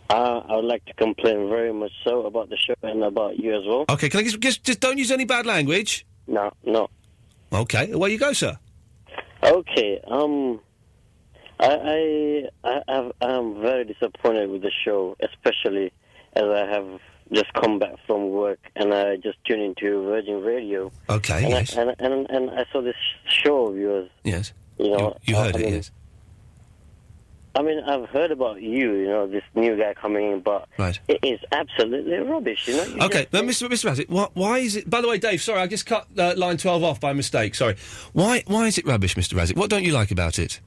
I would like to complain very much so about the show and about you as well. Okay, can I just don't use any bad language? No. Okay, away you go, sir. Okay, I'm very disappointed with the show, especially as I have just come back from work and I just tuned into Virgin Radio. Okay, and yes. And I saw this show of yours. Yes. You know, you heard it, yes. I mean, I've heard about you, this new guy coming in, but it is absolutely rubbish, Okay, but Mr. Razik, why is it... By the way, Dave, sorry, I just cut line 12 off by mistake, sorry. Why is it rubbish, Mr. Razik? What don't you like about it?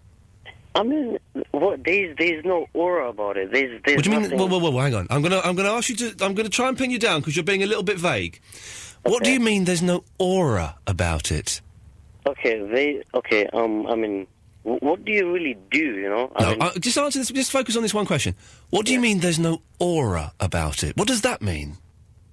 I mean, there's no aura about it. There's what do you nothing... mean? Whoa, hang on. I'm gonna ask you to... I'm gonna try and pin you down, because you're being a little bit vague. Okay. What do you mean there's no aura about it? Okay, I mean... What do you really do, just answer this, just focus on this one question. What do you mean there's no aura about it? What does that mean?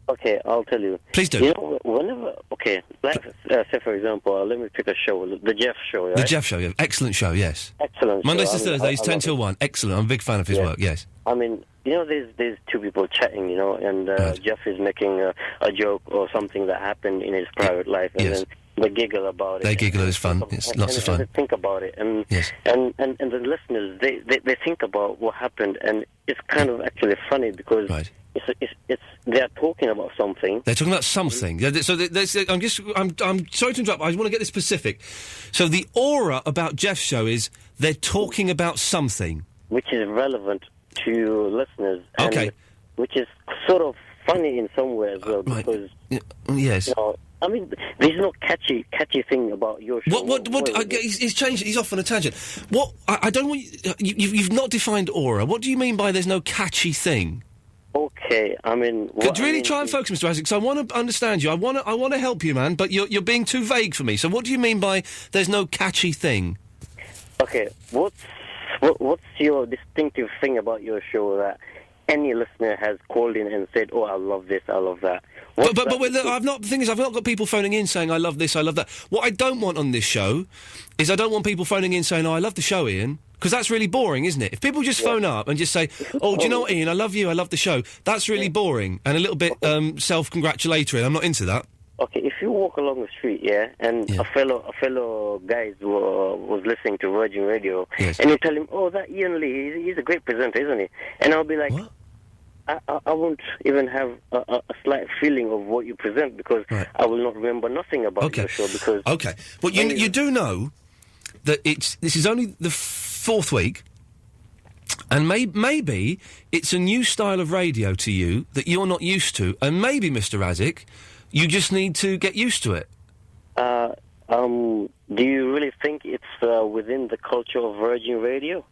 Okay, I'll tell you. Please do. Whenever... Okay, say for example, let me pick a show, the Jeff Show, right? The Jeff Show, yeah. Excellent show, yes. Excellent Mondays show. to Thursdays, 10 till 1. Excellent. I'm a big fan of his work, yes. I mean, there's two people chatting, and Jeff is making a joke or something that happened in his private life, and then they giggle about it. They giggle, it's fun. It's lots of fun. They think about it, and the listeners, they think about what happened, and it's kind of actually funny because it's they're talking about something. They're talking about something. So I'm sorry to interrupt. I want to get this specific. So the aura about Jeff's show is they're talking about something, which is relevant to listeners. Okay. And which is sort of funny in some way as well because yes. I mean, there's no catchy thing about your show. He's changed. He's off on a tangent. What? I don't want you've not defined aura. What do you mean by there's no catchy thing? Okay, I mean... Could you really try and focus, Mr. Isaac? So I want to understand you. I want to help you, man, but you're being too vague for me. So what do you mean by there's no catchy thing? Okay, what's your distinctive thing about your show that any listener has called in and said, "Oh, I love this, I love that"? But the thing is, I've not got people phoning in saying, "I love this, I love that." What I don't want on this show is I don't want people phoning in saying, "Oh, I love the show, Ian," because that's really boring, isn't it? If people just phone up and just say, "Oh, do you know what, Ian? I love you, I love the show," that's really boring and a little bit self-congratulatory. And I'm not into that. Okay, if you walk along the street, and a fellow guy was listening to Virgin Radio, and you tell him, "Oh, that Iain Lee, he's a great presenter, isn't he?" And I'll be like, "What?" I won't even have a slight feeling of what you present because I will not remember nothing about your show because... Okay, well, you do know that this is only the fourth week, and maybe it's a new style of radio to you that you're not used to, and maybe, Mr. Razik, you just need to get used to it. Do you really think it's within the culture of Virgin Radio?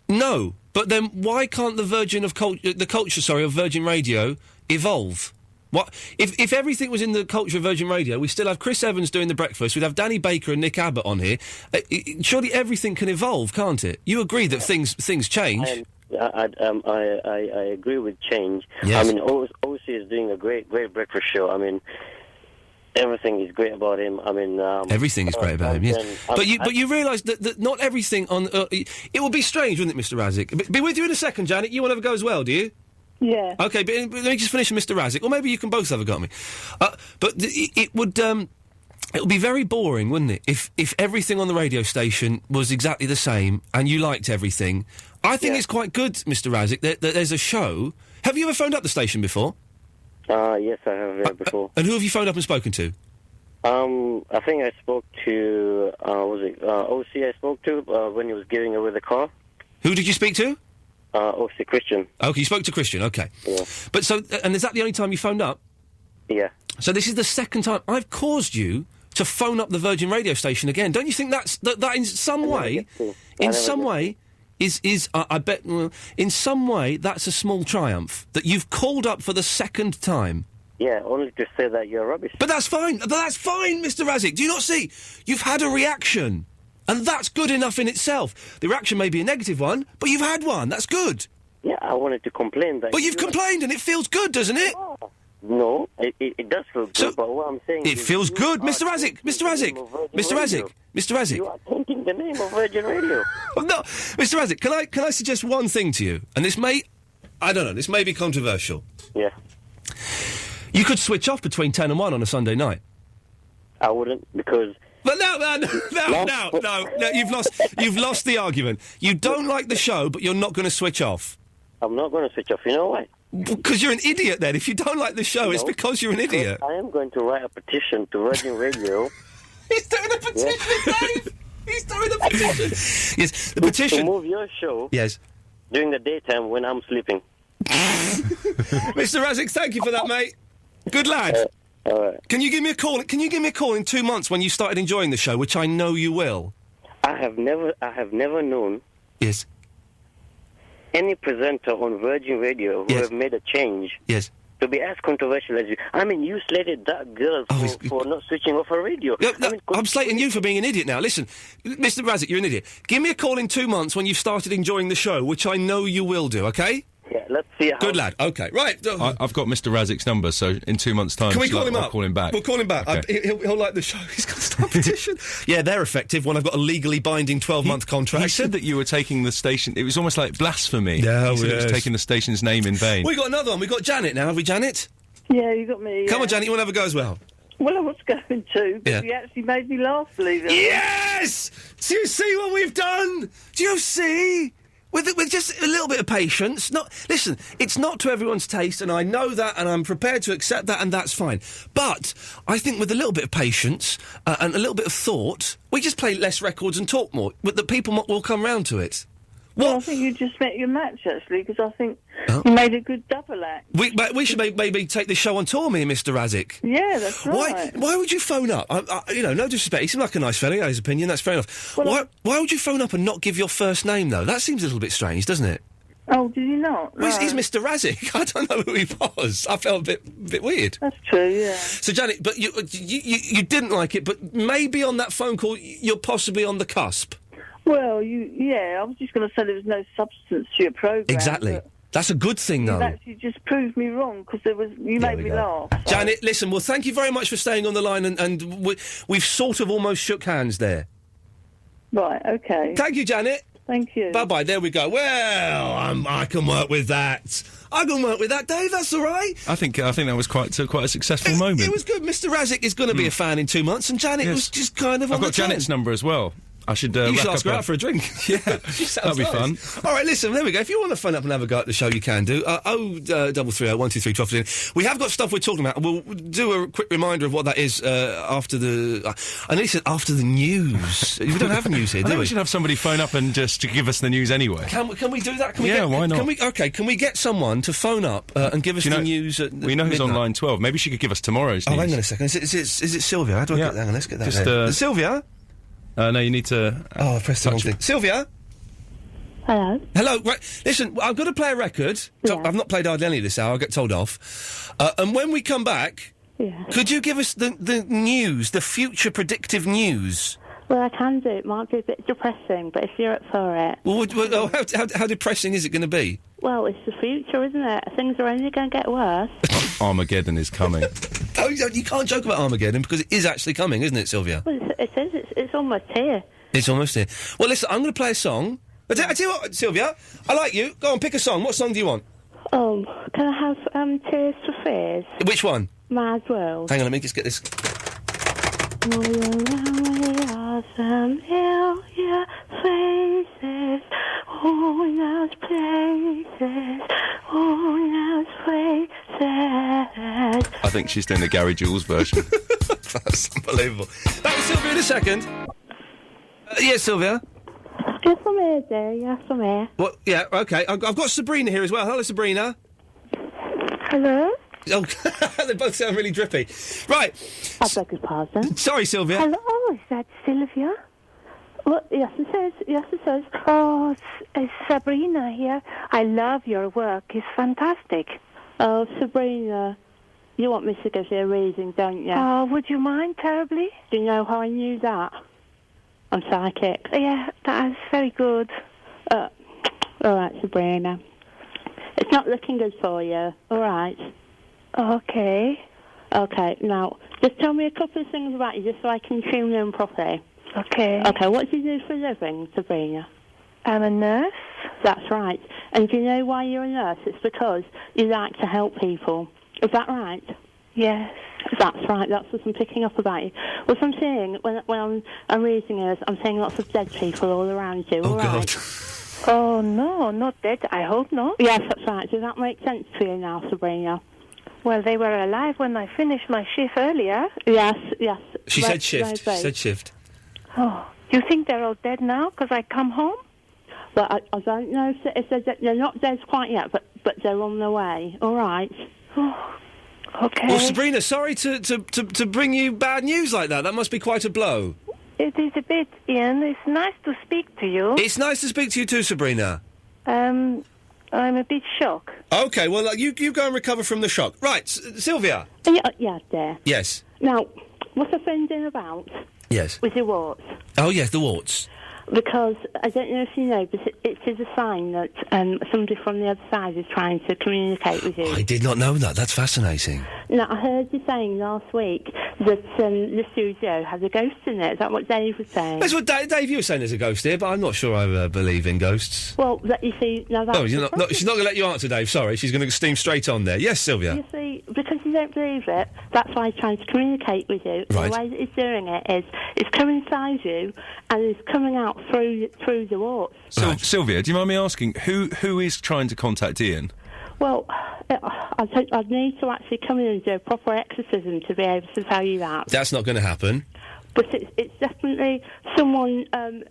No, but then why can't the culture of Virgin Radio evolve? What if everything was in the culture of Virgin Radio? We still have Chris Evans doing the breakfast. We'd have Danny Baker and Nick Abbott on here. Surely everything can evolve, can't it? You agree that things change? I agree with change. Yes. I mean, OC is doing a great breakfast show. I mean, everything is great about him. I mean, everything is great about him. Yes, but you realise that not everything on it would be strange, wouldn't it, Mr. Razik? Be with you in a second, Janet. You want to have a go as well, do you? Yeah. Okay, but let me just finish with Mr. Razik, or maybe you can both have a go at me. But it would be very boring, wouldn't it, if everything on the radio station was exactly the same and you liked everything. I think it's quite good, Mr. Razik, that there's a show. Have you ever phoned up the station before? Yes, I have before. And who have you phoned up and spoken to? I think I spoke to, OC I spoke to when he was giving away the car. Who did you speak to? OC Christian. Okay, you spoke to Christian, okay. Yeah. But and is that the only time you phoned up? Yeah. So this is the second time I've caused you to phone up the Virgin radio station again. Don't you think that in some way, I bet, in some way, that's a small triumph, that you've called up for the second time? Yeah, only to say that you're rubbish. But that's fine. But that's fine, Mr. Razik. Do you not see? You've had a reaction. And that's good enough in itself. The reaction may be a negative one, but you've had one. That's good. Yeah, I wanted to complain that... But you've complained and it feels good, doesn't it? No, it does feel good, but what I'm saying It feels good, Mr. Razik. Mr. Razik. Mr. Razik. Mr. Razik. You are tainting the name of Virgin Radio. No, Mr. Razik, can I suggest one thing to you? And this may... I don't know, this may be controversial. Yeah. You could switch off between 10 and 1 on a Sunday night. I wouldn't, because... But no, you've lost the argument. You don't like the show, but you're not going to switch off. I'm not going to switch off. You know why? Because you're an idiot, then. If you don't like the show, it's because you're an idiot. I am going to write a petition to Virgin Radio. He's doing a petition, Dave! He's doing a petition! Yes, the petition... To move your show... Yes. During the daytime when I'm sleeping. Mr. Razik, thank you for that, mate. Good lad. All right. Can you give me a call? Can you give me a call in 2 months when you started enjoying the show, which I know you will? I have never known... Yes. Any presenter on Virgin Radio who have made a change... Yes. To be as controversial as you... I mean, you slated that girl for not switching off her radio. I'm slating you for being an idiot now. Listen, Mr. Razik, you're an idiot. Give me a call in 2 months when you've started enjoying the show, which I know you will do, OK? Yeah, let's see how... Good lad. OK, right. I've got Mr. Razik's number, so in 2 months' time... Can we call him up? I'll call him back. We'll call him back. Okay. He'll like the show. He's got to start a petition. Yeah, they're effective when I've got a legally binding 12-month contract. He said that you were taking the station... It was almost like blasphemy. Yeah, he said it was taking the station's name in vain. We got another one. We got Janet now. Have we, Janet? Yeah, you got me. Come on, Janet. You want to have a go as well? Well, I was going to, but Yeah. you actually made me laugh, believe it. Yes! Do you see what we've done? Do you see? With just a little bit of patience. Listen, it's not to everyone's taste, and I know that, and I'm prepared to accept that, and that's fine. But I think with a little bit of patience and a little bit of thought, we just play less records and talk more. But the people will come round to it. Well, I think you just met your match, actually, because I think you made a good double act. We should maybe take this show on tour, me and Mr. Razik. Yeah, that's right. Why would you phone up? No disrespect. He seemed like a nice fella. He had his opinion. That's fair enough. Well, why would you phone up and not give your first name, though? That seems a little bit strange, doesn't it? Oh, did you not? Well, he's Mr. Razik. I don't know who he was. I felt a bit weird. That's true, yeah. So, Janet, but you didn't like it, but maybe on that phone call you're possibly on the cusp. Well, I was just going to say there was no substance to your programme. Exactly. That's a good thing, though. You actually just proved me wrong, because you made me laugh. So. Janet, listen, well, thank you very much for staying on the line, and we've sort of almost shook hands there. Right, OK. Thank you, Janet. Thank you. Bye-bye, there we go. Well, I can work with that. I can work with that, Dave, that's all right. I think that was quite a successful moment. It was good. Mr. Razik is going to be a fan in 2 months, and Janet was just kind of on I've got Janet's number as well. I should. You should ask her out for a drink. Yeah, that'd be fun. All right, listen, there we go. If you want to phone up and have a go at the show, you can do. 0330 123 1215. We have got stuff we're talking about. We'll do a quick reminder of what that is after the. I know you said after the news. We don't have news here, do we? We should have somebody phone up and just to give us the news anyway. Can we do that? Why not? Can we get someone to phone up and give us the news? We know who's on line 12. Maybe she could give us tomorrow's news. Oh, hang on a second. Is it Sylvia? How do I get that? Hang on, let's get that. Just, Sylvia. No, you need to... I pressed the wrong thing. Sylvia? Hello. Hello. Right, listen, I've got to play a record. Yeah. I've not played hardly any this hour, I'll get told off. And when we come back, could you give us the news, the future predictive news? Well, I can do. It might be a bit depressing, but if you're up for it... Well, how depressing is it going to be? Well, it's the future, isn't it? Things are only going to get worse. Armageddon is coming. Oh, you can't joke about Armageddon, because it is actually coming, isn't it, Sylvia? Well, it is. It's almost here. It's almost here. Well, listen, I'm going to play a song. I tell you what, Sylvia, I like you. Go on, pick a song. What song do you want? Can I have Tears for Fears? Which one? Mad World. Hang on, let me just get this. All around me are familiar faces, all those places, all those places. I think she's doing the Gary Jules version. That's unbelievable. That was Sylvia in a second. Yes, Sylvia? Yes, I'm here, dear. Yes, I'm here. What? Yeah, OK. I've got Sabrina here as well. Hello, Sabrina. Hello? Oh, they both sound really drippy. Right. I beg your pardon. Sorry, Sylvia. Hello, is that Sylvia? Well, yes, it says. Oh, it's Sabrina here. I love your work. It's fantastic. Oh, Sabrina. You want me to give you a reading, don't you? Oh, would you mind terribly? Do you know how I knew that? I'm psychic. Yeah, that is very good. All right, Sabrina. It's not looking good for you. All right. Okay. Okay, now, just tell me a couple of things about you, just so I can tune in properly. Okay. Okay, what do you do for a living, Sabrina? I'm a nurse. That's right. And do you know why you're a nurse? It's because you like to help people. Is that right? Yes. That's right. That's what I'm picking up about you. What I'm seeing when I'm reading is I'm seeing lots of dead people all around you. Oh, all God. right? Oh, no, not dead. I hope not. Yes, that's right. Does that make sense to you now, Sabrina? Well, they were alive when I finished my shift earlier. Yes, yes. She said shift. She said shift. Oh, you think they're all dead now because I come home? Well, I don't know if they're not dead quite yet, but they're on their way. All right. Oh, okay. Well, Sabrina, sorry to bring you bad news like that. That must be quite a blow. It is a bit, Ian. It's nice to speak to you. It's nice to speak to you too, Sabrina. I'm a bit shocked. Okay, well, you go and recover from the shock. Right, Sylvia. Yeah, there. Yes. Now, what's offending about? Yes. With your warts. Oh, yes, the warts. Because, I don't know if you know, but it is a sign that somebody from the other side is trying to communicate with you. I did not know that. That's fascinating. Now, I heard you saying last week that the studio had a ghost in it. Is that what Dave was saying? That's what Dave, you were saying there's a ghost here, but I'm not sure I believe in ghosts. Well, you see, now that's... Oh, she's not going to let you answer, Dave. Sorry, she's going to steam straight on there. Yes, Sylvia? You see, because you don't believe it, that's why he's trying to communicate with you. Right. The way that he's doing it is, it's coming inside you, and it's coming out through the warts. Sylvia, do you mind me asking, who is trying to contact Ian? Well, I'd need to actually come in and do a proper exorcism to be able to tell you that. That's not going to happen. But it's definitely someone a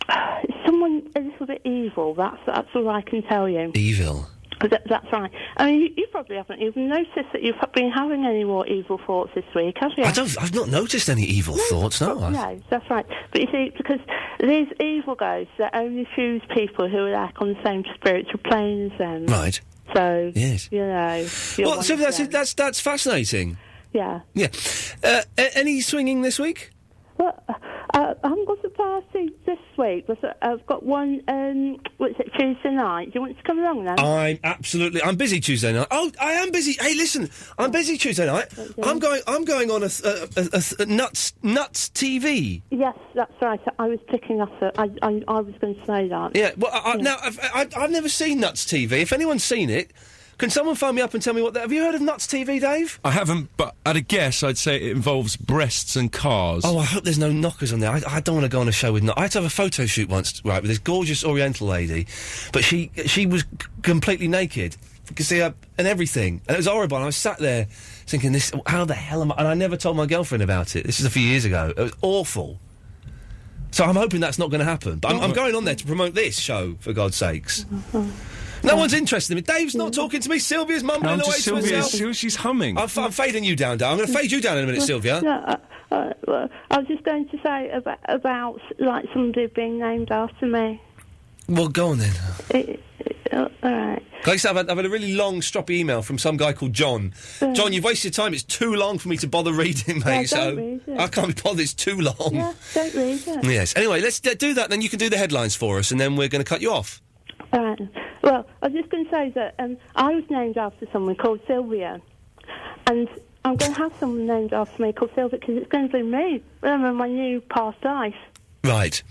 little bit evil. That's all I can tell you. Evil. That's right. I mean, you probably haven't even noticed that you've been having any more evil thoughts this week, have you? I've not noticed any evil thoughts, no. No, that's right. But you see, because these evil ghosts, they only choose people who are like on the same spiritual plane as them. Right. So, yes. You know. Well, so that's fascinating. Yeah. Yeah. Any swinging this week? Well, I haven't got a party this week, but I've got one, what's it, Tuesday night. Do you want to come along then? I'm busy Tuesday night. Oh, I am busy. Hey, listen, I'm busy Tuesday night. I'm going on a Nuts TV. Yes, that's right. I was picking up I was going to say that. Yeah, well, now, I've never seen Nuts TV. If anyone's seen it, can someone phone me up and tell me what that... Have you heard of Nuts TV, Dave? I haven't, but at a guess, I'd say it involves breasts and cars. Oh, I hope there's no knockers on there. I don't want to go on a show with... I had to have a photo shoot once, right, with this gorgeous Oriental lady, but she was completely naked. You could see her and everything. And it was horrible. And I was sat there thinking, how the hell am I... And I never told my girlfriend about it. This is a few years ago. It was awful. So I'm hoping that's not going to happen. But I'm going on there to promote this show, for God's sakes. No one's interested in me. Dave's not talking to me. Sylvia's mumbling away to herself. She's humming. I'm fading you down, Dave. I'm going to fade you down in a minute, Sylvia. No, well, I was just going to say about like somebody being named after me. Well, go on then. All right. Like I said, I've had a really long, stroppy email from some guy called John. John, you've wasted time. It's too long for me to bother reading, mate. Don't read it. I can't be bothered. It's too long. Yeah, don't read it. Yes. Anyway, let's do that. Then you can do the headlines for us, and then we're going to cut you off. All right. Well, I was just going to say that I was named after someone called Sylvia, and I'm going to have someone named after me called Sylvia because it's going to be me. Remember my new past life. Right.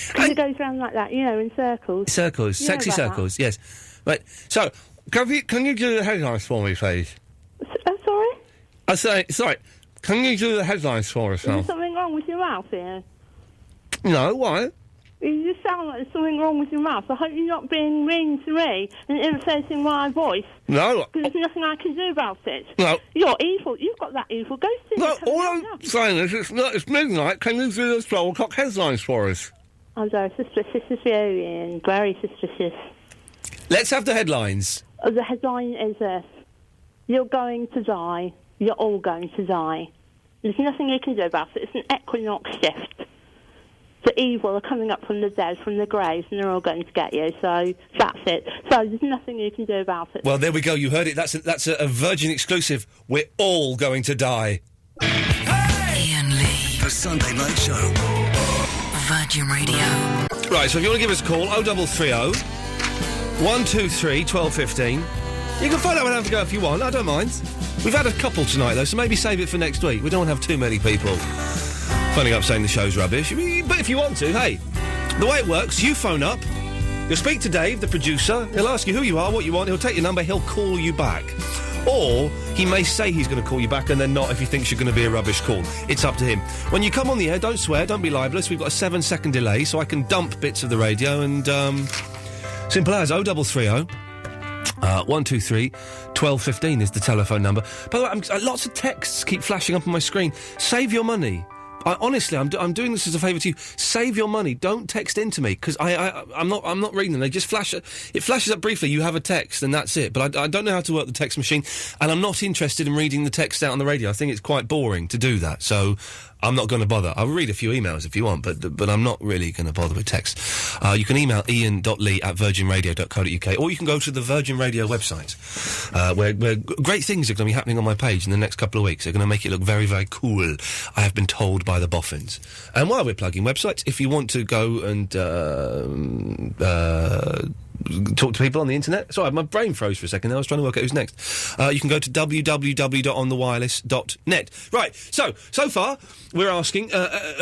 Because it goes around like that, you know, in circles. Circles, You sexy know about circles. Yes. Right. So, can you do the headlines for me, please? Sorry? I say, sorry. Can you do the headlines for us Is now? there something wrong with your mouth here? No, why? You just sound like there's something wrong with your mouth. I hope you're not being mean to me and irritating my voice. No. Because there's nothing I can do about it. No. You're evil. You've got that evil ghost in you. No, all I'm saying is it's midnight. Can you do the 12 o'clock headlines for us? I'm very suspicious of you, Ian. Very suspicious. Let's have the headlines. The headline is this. You're going to die. You're all going to die. There's nothing you can do about it. It's an equinox shift. the evil are coming up from the dead, from the graves, and they're all going to get you. So that's it. So there's nothing you can do about it. Well, there we go. You heard it. That's a Virgin exclusive. We're all going to die. Iain Lee. The Sunday Night Show. Virgin Radio. Right, so if you want to give us a call, 0330 123 1215. You can find out when I have to go if you want. I don't mind. We've had a couple tonight, though, so maybe save it for next week. We don't want to have too many people phoning up saying the show's rubbish. But if you want to, hey, the way it works, you phone up, you'll speak to Dave, the producer, he'll ask you who you are, what you want, he'll take your number, he'll call you back. Or he may say he's going to call you back and then not if he thinks you're going to be a rubbish call. It's up to him. When you come on the air, don't swear, don't be libelous. We've got a 7-second delay, so I can dump bits of the radio and, simple as 0330 123 1215 is the telephone number. By the way, lots of texts keep flashing up on my screen. Save your money. Honestly, I'm doing this as a favour to you. Save your money. Don't text into me because I'm not reading them. They just flash. It flashes up briefly. You have a text and that's it. But I don't know how to work the text machine, and I'm not interested in reading the text out on the radio. I think it's quite boring to do that. So I'm not going to bother. I'll read a few emails if you want, but I'm not really going to bother with text. You can email ian.lee@virginradio.co.uk, or you can go to the Virgin Radio website, where great things are going to be happening on my page in the next couple of weeks. They're going to make it look very, very cool, I have been told by the boffins. And while we're plugging websites, if you want to go and talk to people on the internet. Sorry, my brain froze for a second. I was trying to work out who's next. You can go to www.onthewireless.net. Right, so far, we're asking,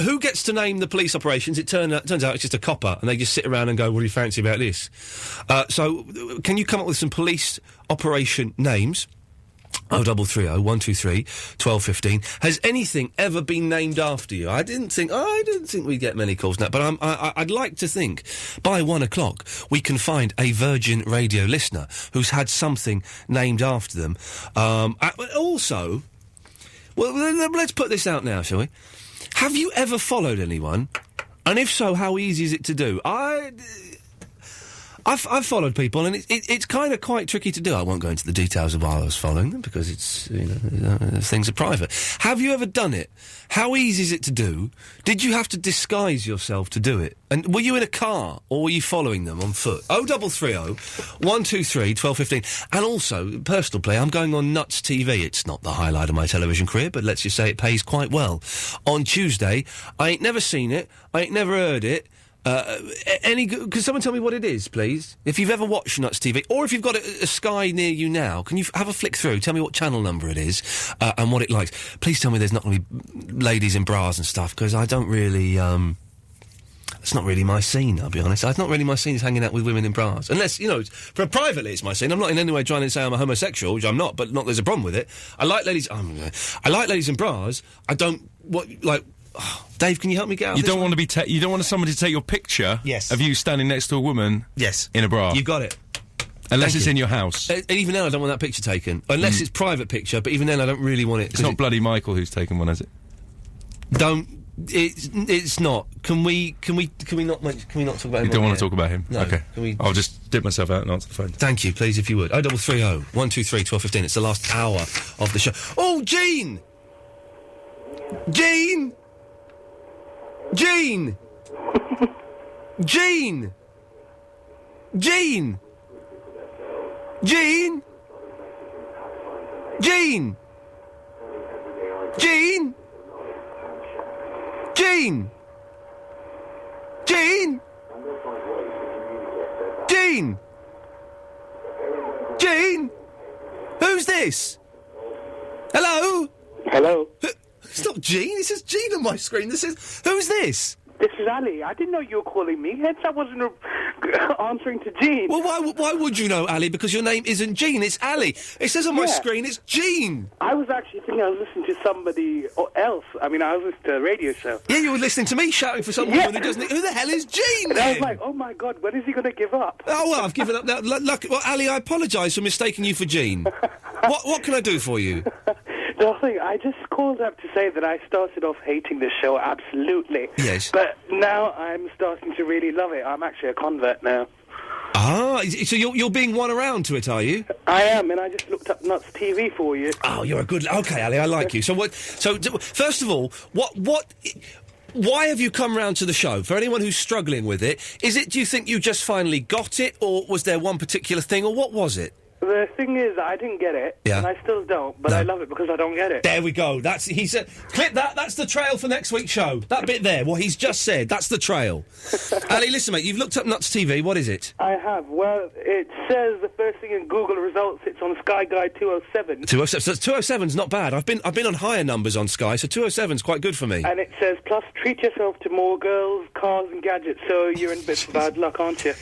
who gets to name the police operations? It turns out it's just a copper, and they just sit around and go, what do you fancy about this? So, can you come up with some police operation names? 0330 123 1215. Has anything ever been named after you? I didn't think we'd get many calls now, but I'd like to think by 1 o'clock we can find a Virgin Radio listener who's had something named after them. Also, well, let's put this out now, shall we? Have you ever followed anyone? And if so, how easy is it to do? I've followed people, and it's kind of quite tricky to do. I won't go into the details of why I was following them, because it's, things are private. Have you ever done it? How easy is it to do? Did you have to disguise yourself to do it? And were you in a car, or were you following them on foot? 0330 123 1215. And also, personal play, I'm going on Nuts TV. It's not the highlight of my television career, but let's just say it pays quite well. On Tuesday, I ain't never seen it, I ain't never heard it. Can someone tell me what it is, please? If you've ever watched Nuts TV, or if you've got a Sky near you now, can you have a flick through? Tell me what channel number it is, and what it likes. Please tell me there's not going to be ladies in bras and stuff, because I don't really, it's not really my scene, I'll be honest. It's not really my scene is hanging out with women in bras. Unless, for privately it's my scene. I'm not in any way trying to say I'm a homosexual, which I'm not, but not there's a problem with it. I like ladies in bras. I don't, Dave, can you help me get out? You don't want to be. You don't want somebody to take your picture. Yes. Of you standing next to a woman. Yes. In a bra. You got it. Unless it's in your house. Even then, I don't want that picture taken. Unless it's private picture. But even then, I don't really want it. It's not bloody Michael who's taken one, is it? It's not. Can we not talk about him? You don't want to talk about him? No. Okay. I'll just dip myself out and answer the phone. Thank you, please, if you would. 0330 123 1215. It's the last hour of the show. Oh, Jean! Jean! Jean! Jean! Jean! Jean! Jean! Jean! Jean! Jean! Jean! Jean! Who's this? Hello? Hello? It's not Jean. It says Jean on my screen. Who's this? This is Ali. I didn't know you were calling me. Hence, I wasn't answering to Jean. Well, why would you know, Ali? Because your name isn't Jean. It's Ali. It says on my screen it's Jean. I was actually thinking I was listening to somebody else. I mean, I was listening to a radio show. Yeah, you were listening to me shouting for someone who doesn't... Who the hell is Jean, and I was like, oh, my God, when is he going to give up? Oh, well, I've given up now. Well, Ali, I apologise for mistaking you for Jean. What can I do for you? Nothing. I just called up to say that I started off hating this show, absolutely. Yes. But now I'm starting to really love it. I'm actually a convert now. Ah, so you're being won around to it, are you? I am, and I just looked up Nuts TV for you. Oh, you're a good... OK, Ali, I like you. So first of all, Why have you come round to the show? For anyone who's struggling with it, do you think you just finally got it, or was there one particular thing, or what was it? The thing is, I didn't get it, and I still don't, but I love it because I don't get it. There we go. He said, clip that, that's the trail for next week's show. That bit there, what he's just said, that's the trail. Ali, listen, mate, you've looked up Nuts TV, what is it? I have. Well, it says the first thing in Google results, it's on Sky Guide 207. 207, so 207's not bad. I've been on higher numbers on Sky, so 207's quite good for me. And it says, plus treat yourself to more girls, cars and gadgets, so you're in a bit of bad luck, aren't you?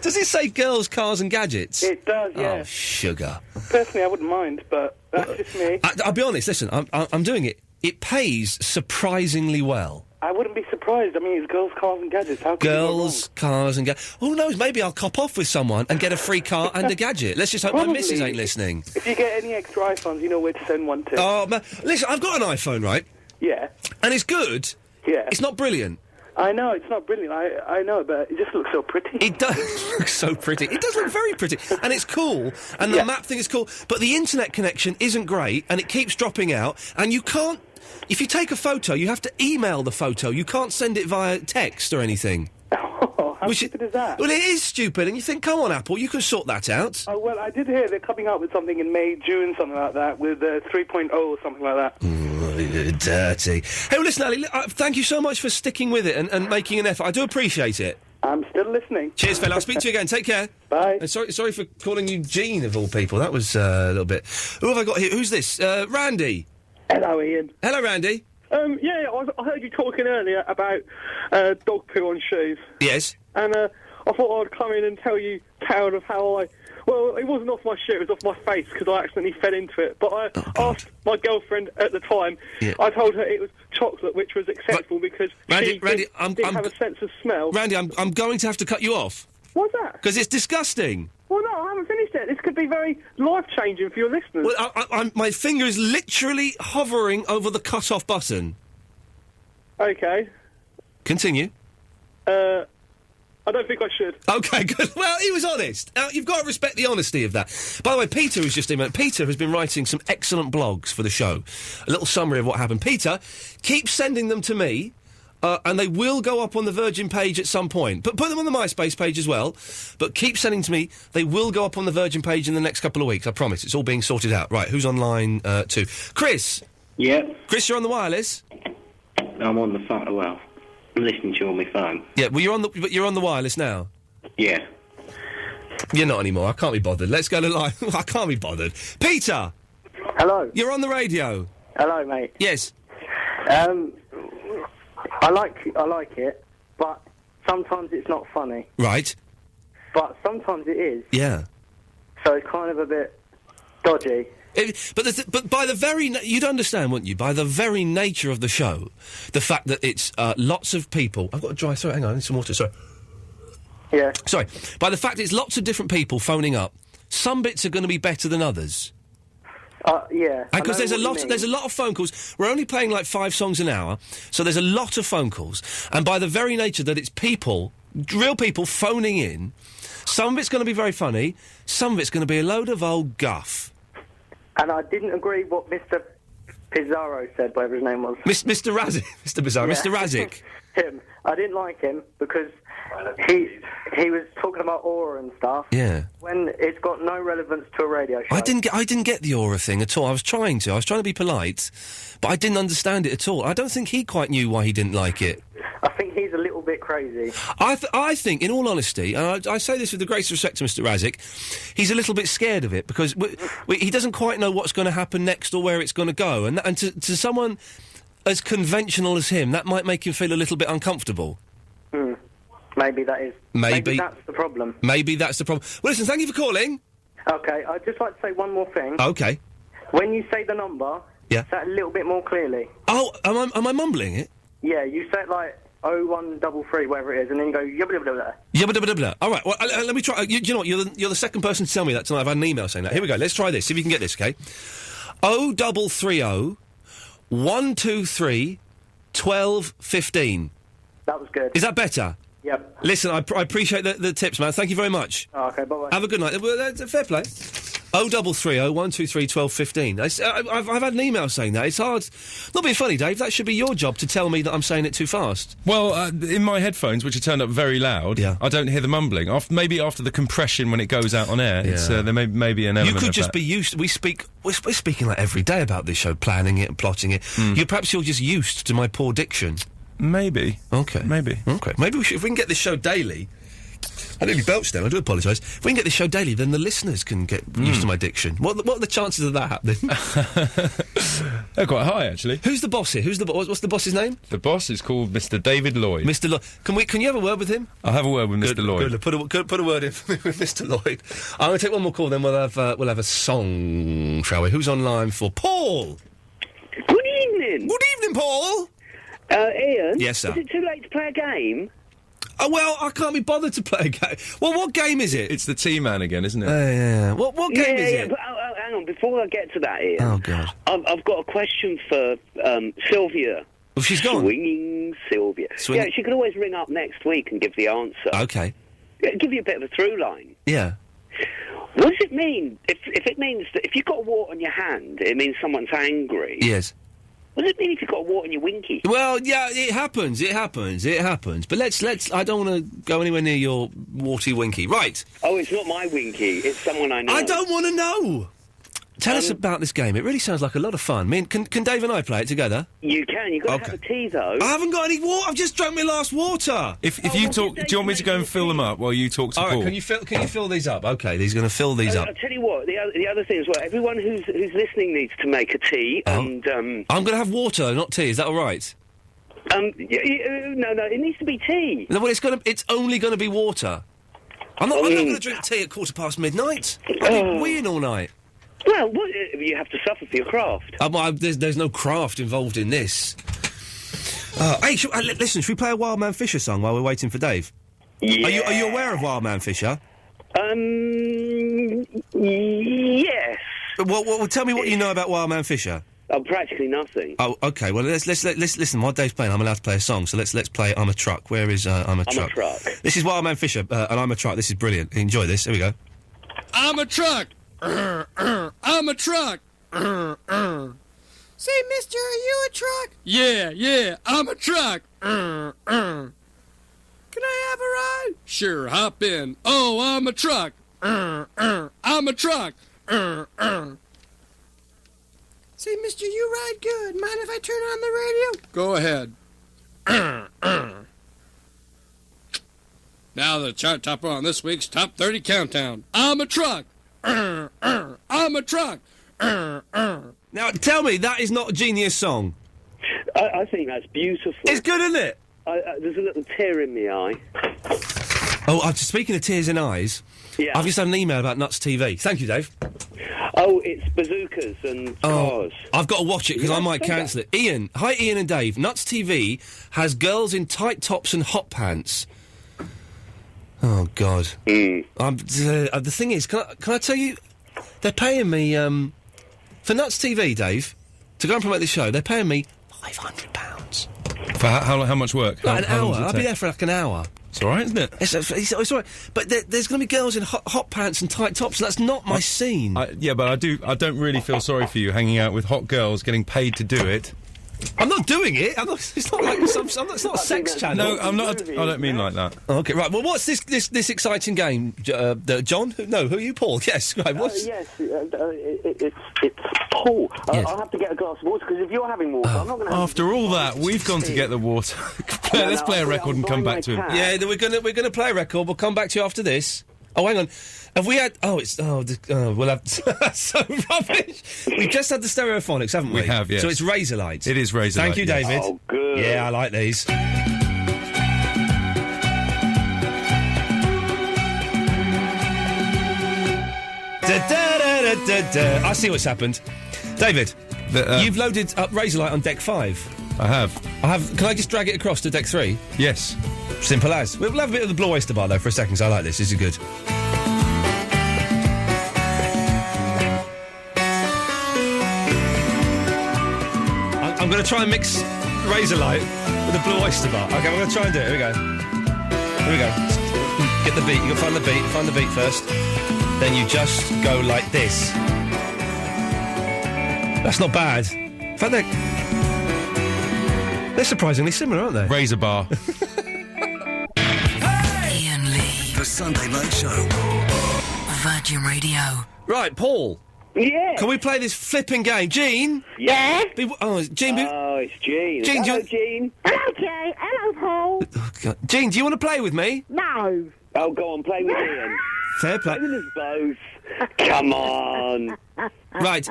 Does it say girls, cars and gadgets? It does, yeah. Oh, sugar. Personally, I wouldn't mind, but that's just me. I'll be honest, listen, I'm doing it. It pays surprisingly well. I wouldn't be surprised. I mean, it's girls, cars and gadgets. How can Girls, cars and gadgets. Who knows, maybe I'll cop off with someone and get a free car and a gadget. Let's just hope my missus ain't listening. If you get any extra iPhones, you know where to send one to. Oh, man. Listen, I've got an iPhone, right? Yeah. And it's good. Yeah. It's not brilliant. I know, it's not brilliant, I know, but it just looks so pretty. It does look so pretty. It does look very pretty. And it's cool, and the map thing is cool, but the internet connection isn't great, and it keeps dropping out, and you can't... If you take a photo, you have to email the photo. You can't send it via text or anything. How stupid is that? Well, it is stupid, and you think, come on, Apple, you can sort that out. Oh, well, I did hear they're coming out with something in May, June, something like that, with 3.0 or something like that. Ooh, dirty. Hey, well, listen, Ali, thank you so much for sticking with it and making an effort. I do appreciate it. I'm still listening. Cheers, fella. I'll speak to you again. Take care. Bye. And sorry for calling you Gene, of all people. That was a little bit... Who have I got here? Who's this? Randy. Hello, Ian. Hello, Randy. I heard you talking earlier about dog poo on shoes. Yes. And I thought I'd come in and tell you a tale of how well, it wasn't off my shoe, it was off my face because I accidentally fell into it. But I asked my girlfriend at the time, I told her it was chocolate, which was acceptable because she didn't have a sense of smell. Randy, I'm going to have to cut you off. What's that? Because it's disgusting. Well, no, I haven't finished it. This could be very life-changing for your listeners. Well, my finger is literally hovering over the cut-off button. Okay. Continue. I don't think I should. OK, good. Well, he was honest. Now, you've got to respect the honesty of that. By the way, Peter was just in. Peter has been writing some excellent blogs for the show. A little summary of what happened. Peter, keep sending them to me, and they will go up on the Virgin page at some point. But put them on the MySpace page as well. But keep sending to me. They will go up on the Virgin page in the next couple of weeks, I promise. It's all being sorted out. Right, who's on line 2? Chris? Yeah. Chris, you're on the wireless? I'm on the phone. Well, I'm listening to you on my phone. Yeah, well, you're on the wireless now? Yeah. You're not anymore. I can't be bothered. Let's go to line. I can't be bothered. Peter! Hello. You're on the radio. Hello, mate. Yes. I like it, but sometimes it's not funny. Right. But sometimes it is. Yeah. So it's kind of a bit dodgy. But by the very... you'd understand, wouldn't you? By the very nature of the show, the fact that it's lots of people... I've got a dry throat. Hang on, I need some water. Sorry. Yeah. Sorry. By the fact it's lots of different people phoning up, some bits are going to be better than others. Yeah. Because there's a lot of phone calls. We're only playing like 5 songs an hour, so there's a lot of phone calls. And by the very nature that it's people, real people phoning in, some of it's going to be very funny, some of it's going to be a load of old guff. And I didn't agree what Mr. Pizarro said, whatever his name was. Mr. Razik. Mr. Pizarro. Yeah. Mr. Razik. Him. I didn't like him because he was talking about aura and stuff. Yeah. When it's got no relevance to a radio show. I didn't get the aura thing at all. I was trying to be polite, but I didn't understand it at all. I don't think he quite knew why he didn't like it. I think he's a little bit crazy. I think, in all honesty, and I say this with the greatest respect to Mr. Razik, he's a little bit scared of it because he doesn't quite know what's going to happen next or where it's going to go. And to someone as conventional as him, that might make him feel a little bit uncomfortable. Maybe that is. Maybe that's the problem. Maybe that's the problem. Well, listen, thank you for calling. Okay, I'd just like to say one more thing. Okay. When you say the number, say it a little bit more clearly. Oh, am I mumbling it? Yeah, you say it like 0133, whatever it is, and then you go yabba dabba dabba. Yabba dabba dabba. All right, well, let me try. You know what? You're the second person to tell me that tonight. I've had an email saying that. Here we go. Let's try this. See if you can get this, okay? 0330 123 1215. That was good. Is that better? Yep. Listen, I appreciate the tips, man. Thank you very much. Oh, okay, bye-bye. Have a good night. Well, that's fair play. 0330 123 1215. I've had an email saying that. It's hard. Not being funny, Dave. That should be your job to tell me that I'm saying it too fast. Well, in my headphones, which are turned up very loud, I don't hear the mumbling. Maybe after the compression when it goes out on air, there may be an element. You could of just that. be used. We're speaking like every day about this show, planning it and plotting it. Perhaps you're just used to my poor diction. Maybe. Okay. Maybe. Okay. Maybe if we can get this show daily. I nearly belched then, I do apologise. If we can get this show daily, then the listeners can get used to my diction. What are the chances of that happening? They're quite high, actually. Who's the boss here? What's the boss's name? The boss is called Mr. David Lloyd. Mr. Lloyd. Can you have a word with him? I'll have a word with Mr. Lloyd. Good. Put a word in with Mr. Lloyd. I'm going to take one more call, then we'll have a song, shall we? Who's online for Paul? Good evening. Good evening, Paul. Ian? Yes, sir. Is it too late to play a game? Oh, well, I can't be bothered to play a game. Well, what game is it? It's the T-Man again, isn't it? Yeah. What game is it? But, hang on, before I get to that, Ian. Oh, God. I've got a question for Sylvia. Well, she's gone. Swinging Sylvia. Yeah, she could always ring up next week and give the answer. Okay. Give you a bit of a through line. Yeah. What does it mean? If it means that if you've got a wart on your hand, it means someone's angry. Yes. What does it mean if you've got a wart on your winky? Well, yeah, it happens. But let's. I don't want to go anywhere near your warty winky. Right. Oh, it's not my winky. It's someone I know. I don't want to know. Tell us about this game. It really sounds like a lot of fun. Can Dave and I play it together? You can. You've got to have a tea, though. I haven't got any water. I've just drunk my last water. If you talk, do you want me to go and fill them up while you talk to Paul? All right, can you fill these up? Okay, he's going to fill these up. I'll tell you what. The other thing as well. Everyone who's listening needs to make a tea. And I'm going to have water, not tea. Is that all right? No, it needs to be tea. No, well, it's only going to be water. I'm not going to drink tea at midnight. I'll be weeing all night. Well, you have to suffer for your craft. Well, there's no craft involved in this. Hey, listen, should we play a Wild Man Fisher song while we're waiting for Dave? Yeah. Are you aware of Wild Man Fisher? Yes. Well, tell me what you know about Wild Man Fisher. Practically nothing. Oh, okay. Well, let's listen. While Dave's playing, I'm allowed to play a song. So let's play "I'm a Truck." Where is I'm a Truck? I'm a Truck. This is Wild Man Fisher, and I'm a Truck. This is brilliant. Enjoy this. Here we go. I'm a truck. I'm a truck. Say, mister, are you a truck? Yeah, I'm a truck. Can I have a ride? Sure, hop in. Oh, I'm a truck. I'm a truck. Say, mister, you ride good. Mind if I turn on the radio? Go ahead. Now the chart topper on this week's Top 30 Countdown. I'm a truck. I'm a truck. Now, tell me, that is not a genius song. I think that's beautiful. It's good, isn't it? There's a little tear in my eye. Oh, speaking of tears in eyes, yeah. I've just had an email about Nuts TV. Thank you, Dave. Oh, it's bazookas and cars. I've got to watch it because I might cancel it. Ian, hi Ian and Dave. Nuts TV has girls in tight tops and hot pants. Oh, God. The thing is, can I tell you, they're paying me, for Nuts TV, Dave, to go and promote this show, they're paying me £500. For how much work? An hour. I'll be there for like an hour. It's all right, isn't it? It's all right. But there's going to be girls in hot pants and tight tops, and that's not my scene. Yeah, but I don't really feel sorry for you hanging out with hot girls, getting paid to do it. I'm not doing it. It's not like it's not a sex channel. No, I'm not. I don't mean like that. Okay, right. Well, what's this exciting game, John? Who are you, Paul? Yes, right. What's? Yes, it's Paul. Yes. I'll have to get a glass of water because if you're having water, I'm not going to. After all that, we've gone to get the water. Let's play a record and come back to him. Yeah, we're gonna play a record. We'll come back to you after this. Oh, hang on. Have we had... we'll have... so rubbish. We've just had the Stereophonics, haven't we? We have, yes. So it's Razorlight. It is Razorlight. Thank you, yes. David. Oh, good. Yeah, I like these. Da-da-da-da-da-da. I see what's happened. David, you've loaded up Razorlight on deck 5. I have. Can I just drag it across to deck 3? Yes. Simple as. We'll have a bit of the Blue Oyster Bar, though, for a second, so I like this. This is good. I'm going to try and mix Razorlight with the Blue Oyster Bar. OK, we're going to try and do it. Here we go. Here we go. Get the beat. You've got to find the beat. Find the beat first. then you just go like this. That's not bad. In fact, they're surprisingly similar, aren't they? Razor bar. Iain Lee. The Sunday Night Show. Virgin Radio. Right, Paul. Yeah. Can we play this flipping game? Gene? Yeah? Gene... Oh, it's Gene. Gene, Hello, Gene. Hello, Jay. Hello, Paul. Oh, God. Gene, do you want to play with me? No. Oh, go on, play with Ian. Fair play. Play with us both. Come on. Right.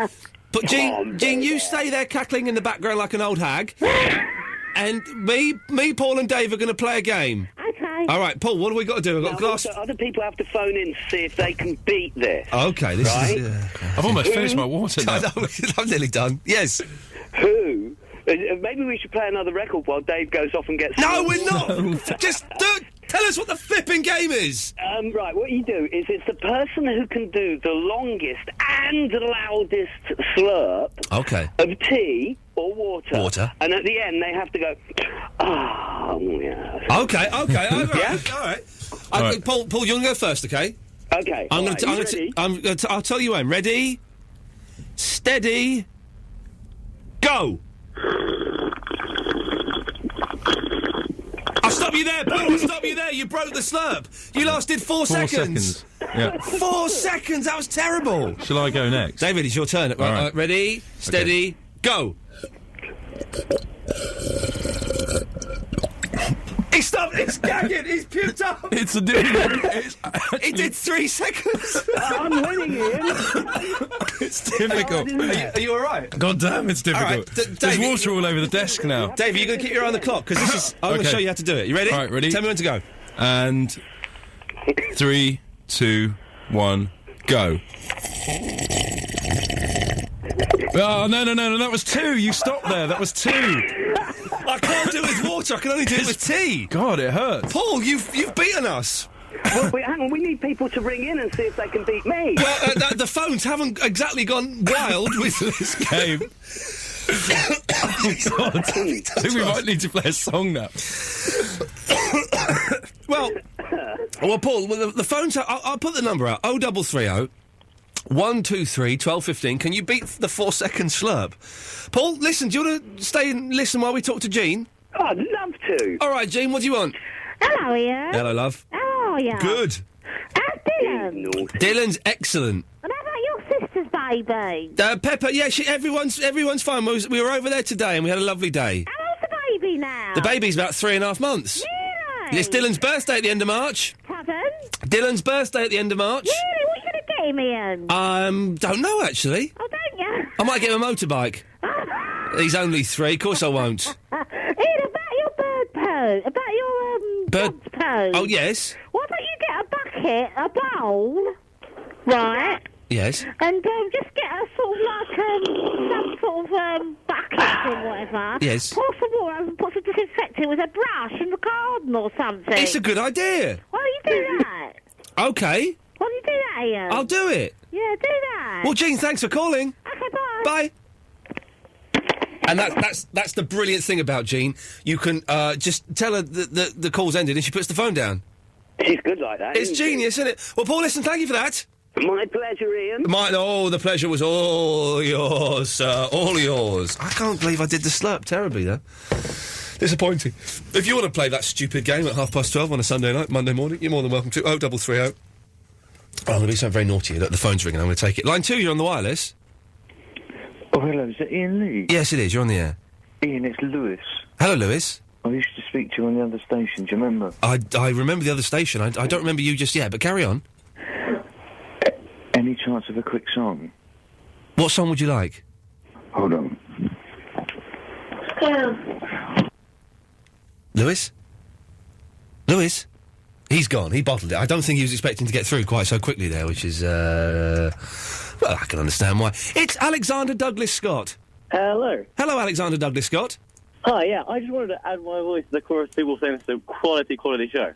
But Gene, you stay there cackling in the background like an old hag. And me, Paul and Dave are going to play a game. Okay. All right, Paul, what have we got to do? We've got a glass... Also, other people have to phone in to see if they can beat this. Okay, this right? is... I've almost finished my water now. I'm nearly done. Yes. Who? Maybe we should play another record while Dave goes off and gets... No, we're not! Just tell us what the flipping game is! Right, what you do is it's the person who can do the longest and loudest slurp of tea or water. And at the end, they have to go... Oh, yes. Okay, all right. Yeah? All right. Paul, you want to go first, okay? Okay. I'll tell you when. Ready? Steady. Go! I'll stop you there, Paul. I'll stop you there. You broke the slurp. You lasted 4 seconds. Yeah. 4 seconds. That was terrible. Shall I go next? David, it's your turn. Right. Ready, steady, go. He stopped. It's gagging. He's puked up. It's a difficult. It did 3 seconds. I'm winning, Ian. It's difficult. Are you all right? God damn, it's difficult. All right, There's water all over the desk now. Dave, you're going to keep your eye on the clock because this is. I'm going to show you how to do it. You ready? All right, ready? 10 minutes to go. And 3, 2, 1, go. Oh, no, that was 2. You stopped there. That was 2. I can't do it with water. I can only do it with tea. God, it hurts. Paul, you've beaten us. Well, hang on. We need people to ring in and see if they can beat me. Well, the phones haven't exactly gone wild with this game. Oh, God. I think we might need to play a song now. well, Paul, the phones... I'll put the number out. 0330 123 1215. Can you beat the 4 second slurp? Paul, listen, do you want to stay and listen while we talk to Jean? Oh, I'd love to. All right, Jean, what do you want? Hello, Ian. Hello, love. How are you? Good. Dylan. Dylan's excellent. And how about your sister's baby? Pepper, yeah, everyone's fine. We were over there today and we had a lovely day. How old's the baby now? The baby's about 3.5 months. Really? It's Dylan's birthday at the end of March. Pardon? Dylan's birthday at the end of March. Really? What are you going to get him, Ian? Don't know, actually. Oh, don't you? I might get him a motorbike. He's only 3, of course I won't. Ian, about your bird poo, about your, dog's poo. Oh, yes? Why don't you get a bucket, a bowl, right? Yes. And just get a sort of like, some sort of, bucket or whatever. Yes. Pour some water over and put some disinfectant with a brush in the garden or something. It's a good idea. Why don't you do that? Okay. Why don't you do that, Ian? I'll do it. Yeah, do that. Well, Jean, thanks for calling. Okay, bye. Bye. And that's the brilliant thing about Jean. You can just tell her the call's ended and she puts the phone down. She's good like that. It's genius, isn't it? Well, Paul, listen, thank you for that. My pleasure, Ian. The pleasure was all yours, sir. All yours. I can't believe I did the slurp terribly there. Disappointing. If you want to play that stupid game at 12:30 on a Sunday night, Monday morning, you're more than welcome to. 0330. Oh, I'm going to be something very naughty. Look, the phone's ringing. I'm going to take it. Line 2, you're on the wireless. Oh, hello. Is it Iain Lee? Yes, it is. You're on the air. Ian, it's Lewis. Hello, Lewis. I used to speak to you on the other station. Do you remember? I remember the other station. I don't remember you just yet, but carry on. Any chance of a quick song? What song would you like? Hold on. Lewis? Lewis? He's gone. He bottled it. I don't think he was expecting to get through quite so quickly there, which is, well, I can understand why. It's Alexander Douglas Scott. Hello. Hello, Alexander Douglas Scott. Hi, yeah, I just wanted to add my voice to the chorus people saying it's a quality show.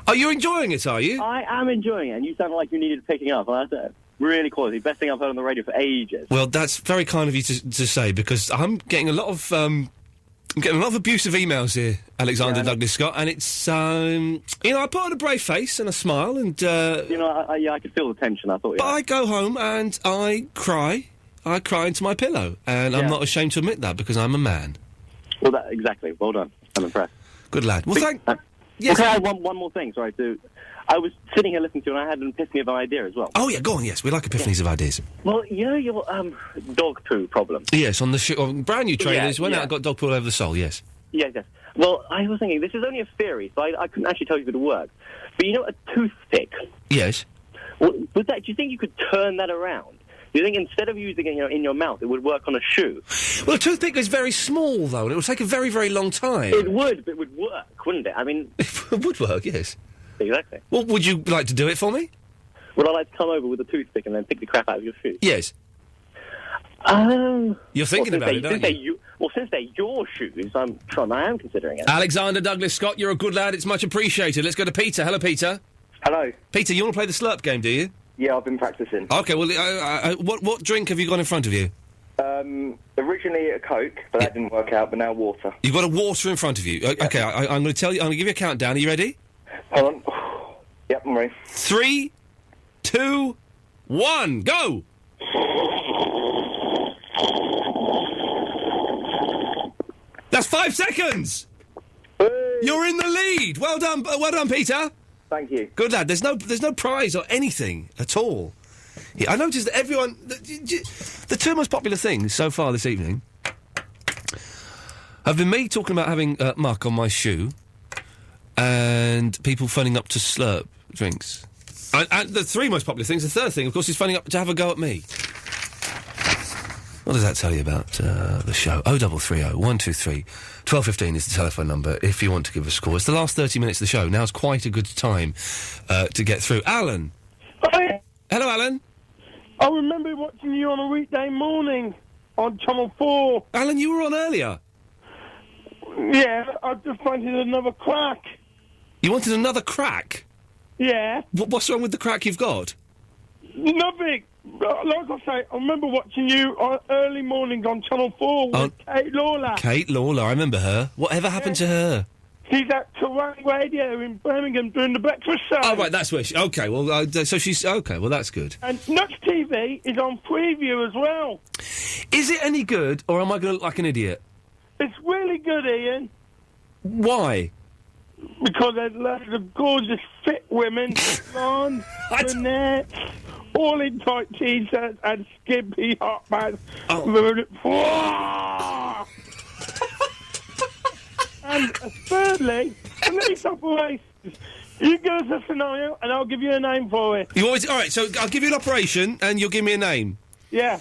Are you enjoying it, are you? I am enjoying it, and you sounded like you needed picking up, and that's really quality. Best thing I've heard on the radio for ages. Well, that's very kind of you to say, because I'm getting a lot of I'm getting a lot of abusive emails here, Alexander Douglas Scott, and it's, I put on a brave face and a smile, and, I could feel the tension, I thought, But I go home and I cry. I cry into my pillow, and I'm not ashamed to admit that, because I'm a man. Well, exactly. Well done. I'm impressed. Good lad. Well, yes. Okay, I have one more thing, sorry, I was sitting here listening to you, and I had an epiphany of an idea as well. Oh, yeah, go on, yes. We like epiphanies of ideas. Well, you know your, dog poo problem? Yes, on the brand new trailers, went out and got dog poo all over the sole, yes. Yes. Well, I was thinking, this is only a theory, so I couldn't actually tell you if it would work. But you know a toothpick? Yes. Well, do you think you could turn that around? Do you think instead of using it in your mouth, it would work on a shoe? Well, a toothpick is very small, though, and it would take a very, very long time. It would, but it would work, wouldn't it? I mean... It would work, yes. Exactly. Well, would you like to do it for me? Would I like to come over with a toothpick and then pick the crap out of your shoe? Yes. You're thinking about it, aren't you? Since they're your shoes, I am considering it. Alexander Douglas Scott, you're a good lad. It's much appreciated. Let's go to Peter. Hello, Peter. Hello. Peter, you want to play the slurp game, do you? Yeah, I've been practicing. Okay, well, what drink have you got in front of you? Originally a Coke, but that didn't work out, but now water. You've got a water in front of you. Okay, I'm going to tell you, I'm going to give you a countdown. Are you ready? Hold on. Yep, I'm ready. 3, 2, 1, go! That's 5 seconds! Hey. You're in the lead! Well done, Peter! Thank you. Good lad. There's no prize or anything at all. Yeah, I noticed that everyone... The two most popular things so far this evening have been me talking about having muck on my shoe and people phoning up to slurp drinks. And the three most popular things, the third thing, of course, is phoning up to have a go at me. What does that tell you about the show? 0330 123 1215 is the telephone number if you want to give us a call. It's the last 30 minutes of the show. Now's quite a good time to get through. Alan! Hi! Hello, Alan. I remember watching you on a weekday morning on Channel 4. Alan, you were on earlier. Yeah, I just wanted another crack. You wanted another crack? Yeah. What's wrong with the crack you've got? Nothing. Like I say, I remember watching you on early mornings on Channel 4 with Kate Lawler. Kate Lawler, I remember her. Whatever happened to her? She's at Terang Radio in Birmingham doing the breakfast show. Oh, right, that's where she... OK, well, so she's... OK, well, that's good. And Nuts TV is on Preview as well. Is it any good, or am I going to look like an idiot? It's really good, Ian. Why? Because there's loads of gorgeous, fit women, blonde, brunettes, all in tight T-shirts and skimpy hot pants. And thirdly, police operations. You give us a scenario, and I'll give you a name for it. You always... All right, so I'll give you an operation, and you'll give me a name. Yeah.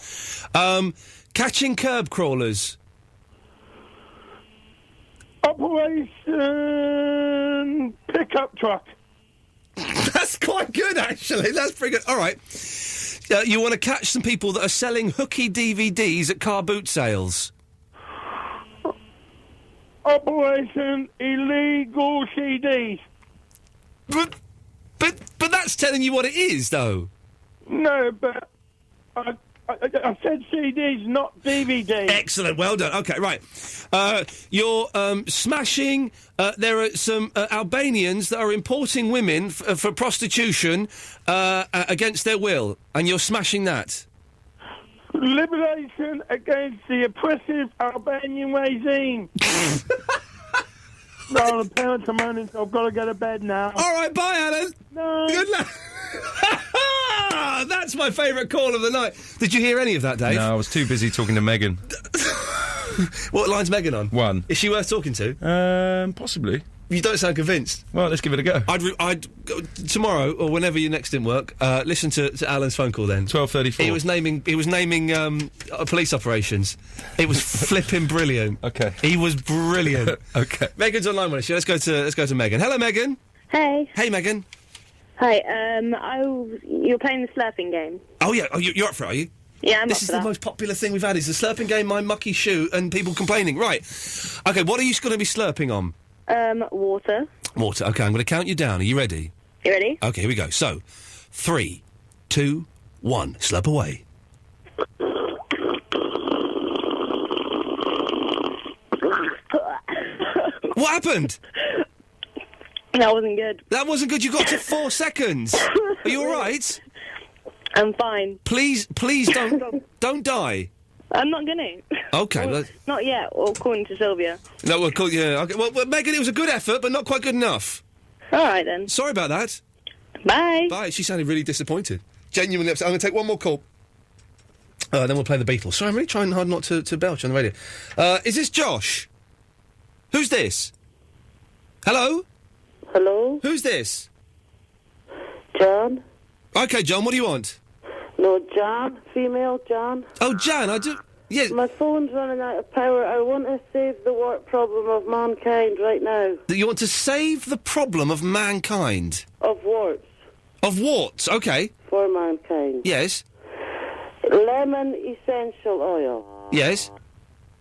Catching curb crawlers. Operation Pickup Truck. That's quite good, actually. That's pretty good. All right. You want to catch some people that are selling hooky DVDs at car boot sales. Operation Illegal CDs. But that's telling you what it is, though. No, but I said CDs, not DVDs. Excellent, well done. OK, right. You're smashing... there are some Albanians that are importing women for prostitution against their will, and you're smashing that. Liberation against the oppressive Albanian regime. No, the parents are moaning, so I've got to go to bed now. All right, bye, Alan. No. Good luck. That's my favourite call of the night. Did you hear any of that, Dave? No, I was too busy talking to Megan. What line's Megan on? 1. Is she worth talking to? Possibly. You don't sound convinced. Well, let's give it a go. I'd tomorrow or whenever you're next in work, listen to Alan's phone call then. 12:34. He was naming police operations. It was flipping brilliant. Okay. He was brilliant. Okay. Megan's online with us. Let's go to Megan. Hello, Megan. Hey. Hey, Megan. Hi. You're playing the slurping game. Oh yeah. Oh, you're up for it, are you? Yeah, I'm This up is for the that. most popular thing we've had. Is the slurping game, my mucky shoe, and people complaining. Right. Okay. What are you going to be slurping on? Water. Water. Okay, I'm going to count you down. Are you ready? You ready? Okay, here we go. So, 3, 2, 1. Slurp away. What happened? That wasn't good. That wasn't good. You got to 4 seconds. Are you all right? I'm fine. Please don't die. I'm not gonna. Okay. Well, not yet, according to Sylvia. No, well, cool, yeah. Okay. Well, Megan, it was a good effort, but not quite good enough. All right, then. Sorry about that. Bye. Bye. She sounded really disappointed. Genuinely upset. I'm going to take one more call. Then we'll play the Beatles. Sorry, I'm really trying hard not to belch on the radio. Is this Josh? Who's this? Hello? Hello? Who's this? Jan? Okay, John, what do you want? No, Jan. Female Jan. Oh, Jan, I do... Yes. My phone's running out of power. I want to save the work problem of mankind right now. You want to save the problem of mankind? Of warts. Of warts, okay. For mankind. Yes. Lemon essential oil. Yes.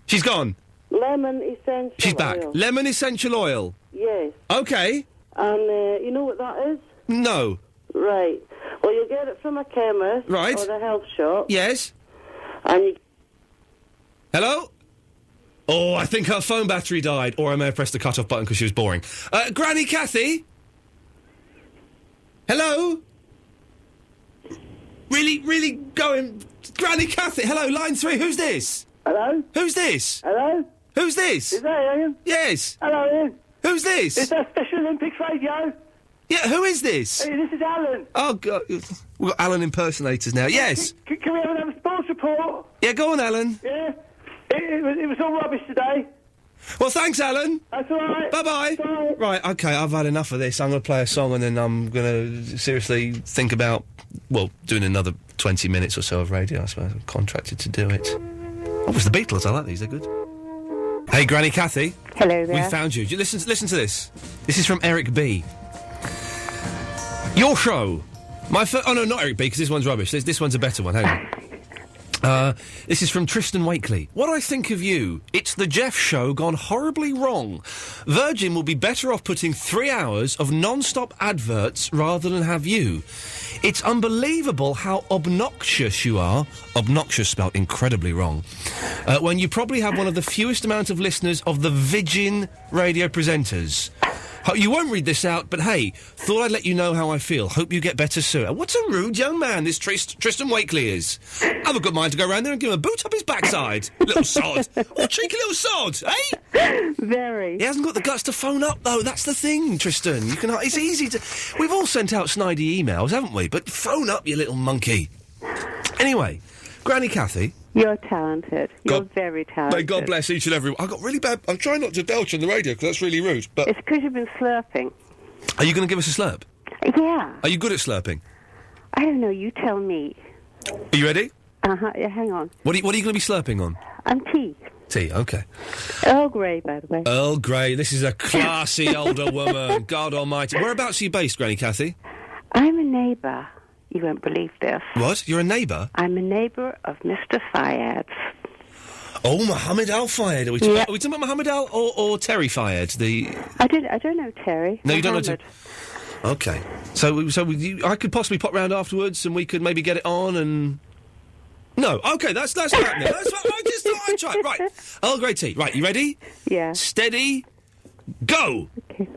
She's gone. Lemon essential She's back. oil. Lemon essential oil. Yes. Okay. And you know what that is? No. Right. Well, you get it from a chemist. Right. Or the health shop. Yes. And you... Hello? Oh, I think her phone battery died. Or I may have pressed the cut-off button because she was boring. Granny Cathy? Hello? Really going... Granny Cathy, hello, line 3, who's this? Hello? Who's this? Hello? Who's this? Is that Ian? Yes. Hello, Ian. Who's this? It's that Special Olympics radio. Yeah, who is this? Hey, this is Alan. Oh, God. We've got Alan impersonators now. Yes. Can we have a sports report? Yeah, go on, Alan. Yeah. It was all rubbish today. Well, thanks, Alan. That's all right. Bye-bye. Bye. Right, OK, I've had enough of this. I'm going to play a song and then I'm going to seriously think about, well, doing another 20 minutes or so of radio, I suppose. I'm contracted to do it. Oh, it was the Beatles. I like these. They're good. Hey, Granny Cathy. Hello there. We found you. Listen to this. This is from Eric B. Your show. Oh, no, not Eric B, because this one's rubbish. This one's a better one. Hang on. This is from Tristan Wakely. What I think of you, it's the Jeff Show gone horribly wrong. Virgin will be better off putting 3 hours of non-stop adverts rather than have you. It's unbelievable how obnoxious you are, obnoxious spelt incredibly wrong, when you probably have one of the fewest amount of listeners of the Virgin radio presenters. You won't read this out, but hey, thought I'd let you know how I feel. Hope you get better soon. What a rude young man this Tristan Wakely is. I've a good mind to go round there and give him a boot up his backside. Little sod. Oh, cheeky little sod, eh? Very. He hasn't got the guts to phone up, though. That's the thing, Tristan. It's easy to... We've all sent out snidey emails, haven't we? But phone up, you little monkey. Anyway, Granny Cathy... You're talented. You're very talented. May God bless each and every one. I got really bad... I'm trying not to belch on the radio, because that's really rude, but... It's because you've been slurping. Are you going to give us a slurp? Yeah. Are you good at slurping? I don't know, you tell me. Are you ready? Uh-huh, yeah, hang on. What are you going to be slurping on? Tea. Tea, OK. Earl Grey, by the way. Earl Grey, this is a classy older woman. God almighty. Whereabouts are you based, Granny Cathy? I'm a neighbour. You won't believe this. What? You're a neighbour? I'm a neighbour of Mr. Fayyad's. Oh, Mohammed Al Fayyad. Are we talking about Mohammed Al or Terry Fayyad? I don't know Terry. No, Mohammed. you don't know Terry. OK. I could possibly pop round afterwards and we could maybe get it on and... No, OK, that's not happening. That's what I just thought I'd try. Right. Earl Grey tea. Right, you ready? Yeah. Steady. Go! OK.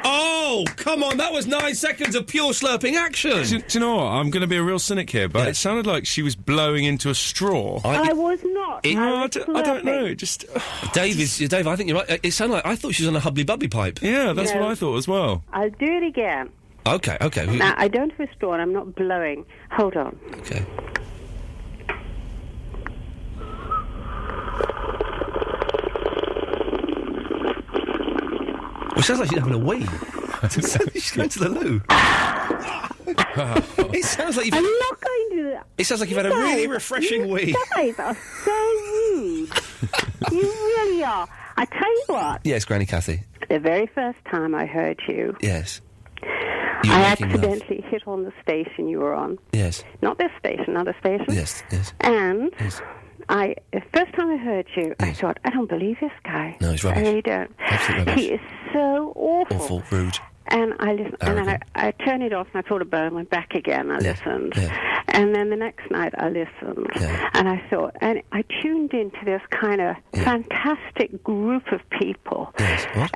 Oh, come on, that was 9 seconds of pure slurping action. Do you know what? I'm going to be a real cynic here, but it sounded like she was blowing into a straw. I was not. I don't know. It just... Dave, I think you're right. It sounded like... I thought she was on a hubbly-bubby pipe. Yeah, that's what I thought as well. I'll do it again. OK. Now, I don't have a straw and I'm not blowing. Hold on. OK. Well, it sounds like she's having a wee. She's going to the loo. It sounds like you've... I'm not going to do that. It sounds like you've had a really refreshing wee. You guys are so rude. You really are. I tell you what. Yes, Granny Cathy. The very first time I heard you... Yes. I accidentally hit on the station you were on. Yes. Not this station, another station. Yes. And... Yes. The first time I heard you, I thought, I don't believe this guy. No, he's rubbish. I really don't. Absolutely rubbish. He is so awful. Awful, rude. And I listened, and then I turned it off, and I thought about it, went back again, I listened. And then the next night I listened, and I thought, and I tuned into this kind of fantastic group of people.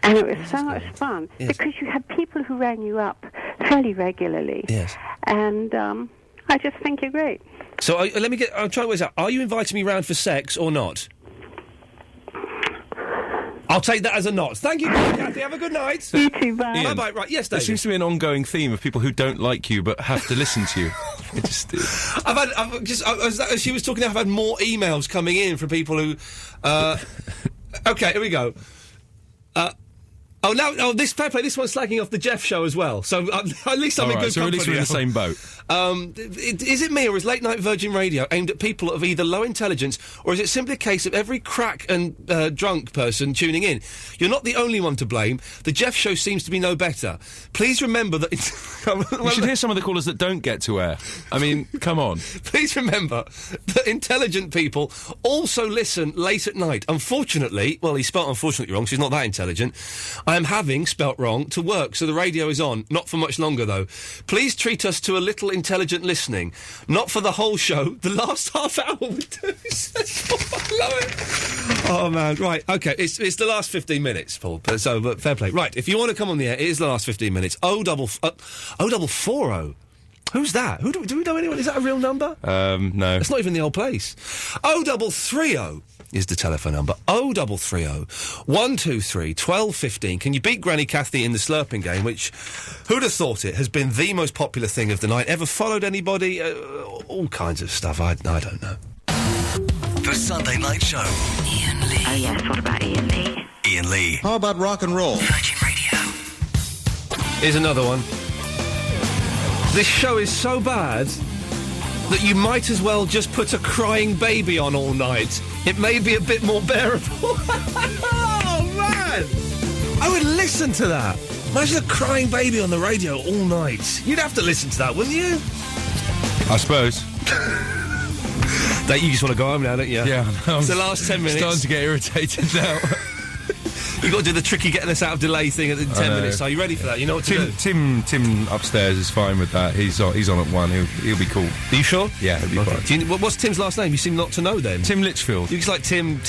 And it was so much fun, because you had people who rang you up fairly regularly. And I just think you're great. So I'll try to work this out. Are you inviting me round for sex or not? I'll take that as a not. Thank you, Kathy. Have a good night. You too, bye. Bye-bye. Right, yes, David. There seems to be an ongoing theme of people who don't like you but have to listen to you. It just... as she was talking, I've had more emails coming in from people who... OK, here we go. This fair play. This one's slagging off the Jeff show as well. So at least I'm in good company. So at least we're in the same boat. Is it me, or is late night Virgin Radio aimed at people of either low intelligence, or is it simply a case of every crack and drunk person tuning in? You're not the only one to blame. The Jeff show seems to be no better. Please remember that. You should hear some of the callers that don't get to air. I mean, come on. Please remember that intelligent people also listen late at night. Unfortunately, well, he spelt unfortunately wrong, so he's not that intelligent. I am having, spelt wrong, to work, so the radio is on. Not for much longer, though. Please treat us to a little intelligent listening. Not for the whole show. The last half hour would do. I love it. Oh, man. Right, OK, it's the last 15 minutes, Paul. But fair play. Right, if you want to come on the air, it is the last 15 minutes. 0440. Who's that? Do we know anyone? Is that a real number? No. It's not even the old place. 0330 is the telephone number. 0330 123 1215. Can you beat Granny Cathy in the slurping game, which, who'd have thought it, has been the most popular thing of the night? Ever followed anybody? All kinds of stuff. I don't know. The Sunday Night Show. Iain Lee. Oh, yes, what about Iain Lee? Iain Lee. How about rock and roll? Virgin Radio. Here's another one. This show is so bad that you might as well just put a crying baby on all night. It may be a bit more bearable. Oh, man! I would listen to that. Imagine a crying baby on the radio all night. You'd have to listen to that, wouldn't you? I suppose. You just want to go home now, don't you? Yeah. It's the last 10 minutes. Starting to get irritated now. You've got to do the tricky getting us out of delay thing in 10 minutes. Are you ready for that? You know what to do? Tim upstairs is fine with that. He's on at 1. He'll be cool. Are you sure? Yeah, he'll be fine. What's Tim's last name? You seem not to know then. Tim Litchfield. You just like Tim.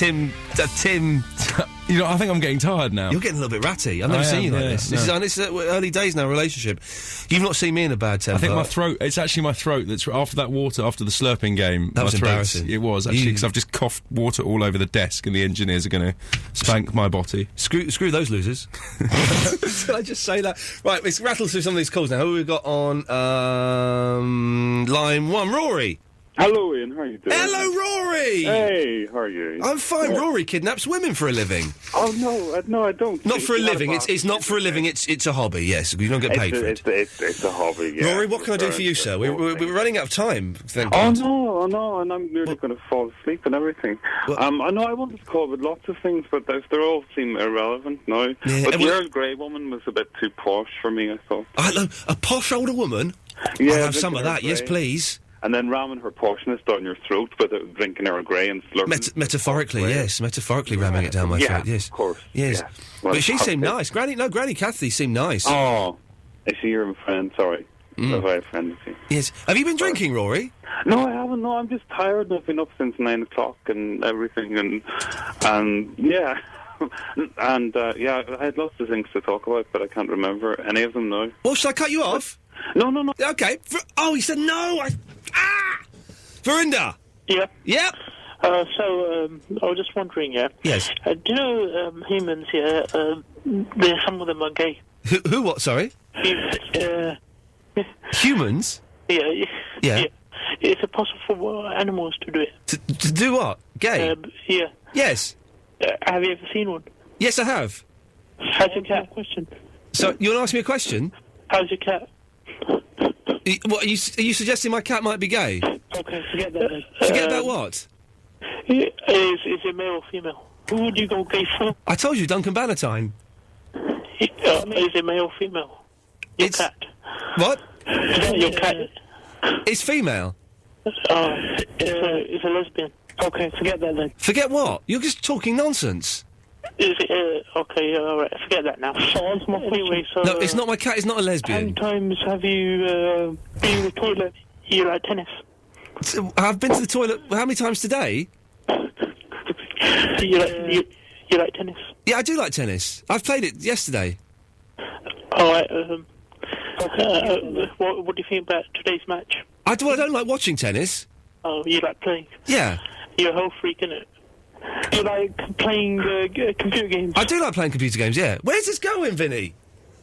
You know, I think I'm getting tired now. You're getting a little bit ratty. I've never seen you like this. No. This is early days now, relationship. You've not seen me in a bad temper. I think my throat, it's actually my throat that's after that water, after the slurping game. That was embarrassing. It was, actually, because I've just coughed water all over the desk and the engineers are going to spank my body. Screw those losers. Did I just say that? Right, let's rattle through some of these calls now. Who have we got on line 1? Rory. Hello, Ian. How are you doing? Hello, Rory! Hey, how are you? I'm fine. Yeah. Rory kidnaps women for a living. Oh, no, I don't. Not for a living. It's not for a living. It's a hobby, yes. You don't get paid for it. It's a hobby, yeah. Rory, what can I do for you, sir? We're running out of time, thank God. Oh, no, and I'm nearly going to fall asleep and everything. I know I wanted to call with lots of things, but they all seem irrelevant now. Yeah, but the Earl Grey woman was a bit too posh for me, I thought. A posh older woman? Yeah. I'll have some of that, yes, please. And then ramming her poshness down your throat with drinking Earl Grey and slurping. Metaphorically, yes. Metaphorically ramming it down my throat, yes. Of course. Yes. Yeah. Well, but she seemed nice. Granny Cathy seemed nice. Oh, is she your friend? Sorry. Have I offended you? Yes. Have you been drinking, Rory? No, I haven't. No, I'm just tired. I've been up since 9 o'clock and everything, and yeah. And, I had lots of things to talk about, but I can't remember any of them now. Well, should I cut you off? No. Okay. He said no! Verinda! Yeah. Yep. I was just wondering, Yes. Do you know humans, some of them are gay. Who what, sorry? Humans? Yeah. Yeah. Is it possible for animals to do it? To do what? Gay? Yeah. Yes. Have you ever seen one? Yes, I have. How's your cat? Question. So, you want to ask me a question? How's your cat? Are you suggesting my cat might be gay? Okay, forget that then. Forget about what? Is it male or female? Who would you go gay for? I told you, Duncan Bannatyne. Is it male or female? Your cat. What? Your cat. It's female. It's a lesbian. Okay, forget that then. Forget what? You're just talking nonsense. Is it, okay, alright, forget that now. Anyway, so... No, it's not my cat, it's not a lesbian. How many times have you, been in the toilet? You like tennis? I've been to the toilet how many times today? You like tennis? Yeah, I do like tennis. I've played it yesterday. Alright, what do you think about today's match? I don't like watching tennis. Oh, you like playing? Yeah. You're a whole freak, innit? You like playing computer games? I do like playing computer games, yeah. Where's this going, Vinny?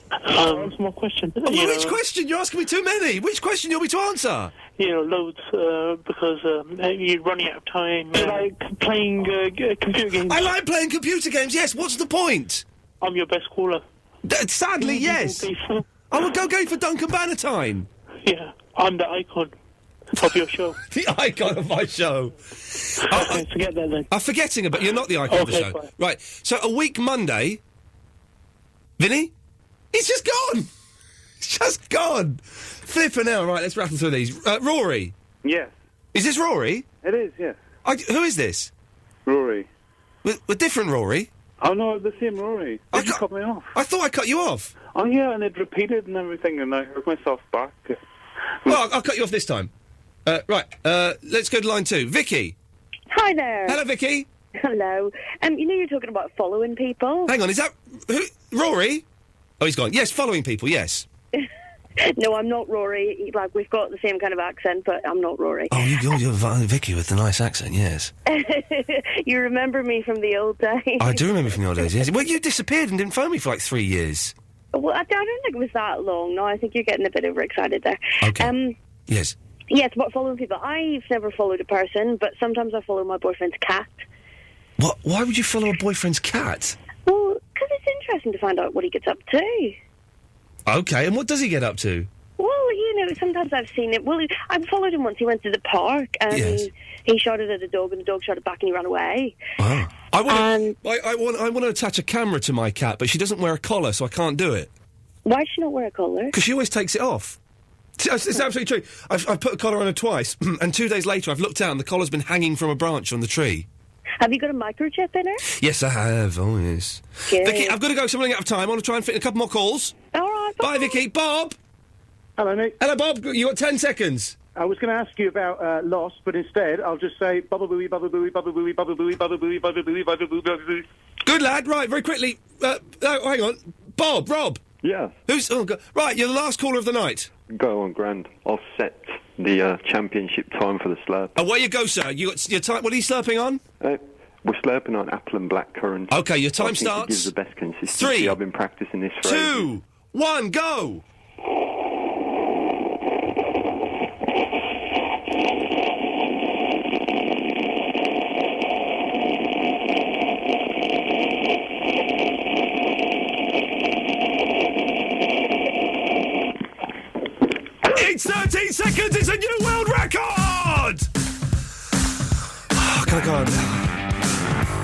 That's my question. Which question? You're asking me too many. Which question you want me to answer? Loads, because you're running out of time. You like playing computer games? I like playing computer games, yes. What's the point? I'm your best caller. Sadly, yes. I would go for Duncan Bannatyne. Yeah, I'm the icon of your show. The icon of my show. Okay, forget that then. I'm forgetting it, but you're not the icon of the show. Fine. Right, so a week Monday... Vinny? He's just gone! It's just gone! Flippin' hell, right, let's rattle through these. Rory? Yes. Is this Rory? It is, yes. Who is this? Rory. With different Rory? Oh, no, the same Rory. You cut me off. I thought I cut you off. Oh, yeah, and it repeated and everything, and I heard myself back. Well, I'll cut you off this time. Right, let's go to line 2. Vicky? Hi there. Hello, Vicky. Hello. You're talking about following people. Hang on, is that... Rory? Oh, he's gone. Yes, following people, yes. No, I'm not Rory. We've got the same kind of accent, but I'm not Rory. Oh, you're Vicky with the nice accent, yes. You remember me from the old days. I do remember from the old days, yes. Well, you disappeared and didn't phone me for like 3 years. Well, I don't think it was that long. No, I think you're getting a bit overexcited there. Okay. Yes. Yes, about following people. I've never followed a person, but sometimes I follow my boyfriend's cat. What? Why would you follow a boyfriend's cat? Well, because it's interesting to find out what he gets up to. Okay, and what does he get up to? Well, sometimes I've seen it. Well, I followed him once. He went to the park and he shouted at a dog and the dog shouted back and he ran away. Oh. I want to attach a camera to my cat, but she doesn't wear a collar, so I can't do it. Why does she not wear a collar? Because she always takes it off. It's absolutely true. I've put a collar on her twice, and 2 days later I've looked down and the collar's been hanging from a branch on the tree. Have you got a microchip in her? Yes, I have. Oh, yes. Good. Vicky, I've got to go, so I'm running out of time. I want to try and fit in a couple more calls. All right. Bye, Vicky. Bob? Hello, Nick. Hello, Bob. You got 10 seconds. I was going to ask you about Lost, but instead I'll just say bubble booey, bubble booey, bubble booey, bubble booey, bubble booey, bubble booey, bubble booey, bubble booey. Good lad. Right, very quickly. No, hang on. Rob. Yeah. Who's... Oh, God. Right, you're the last caller of the night. Go on, Grand. I'll set the championship time for the slurp. Away you go, sir. You got your time... What are you slurping on? We're slurping on apple and blackcurrant. Okay, your time starts... It gives the best consistency. 3. I've been practicing this for 2, 1, go! It's 13 seconds! It's a new world record! Oh, can I go on?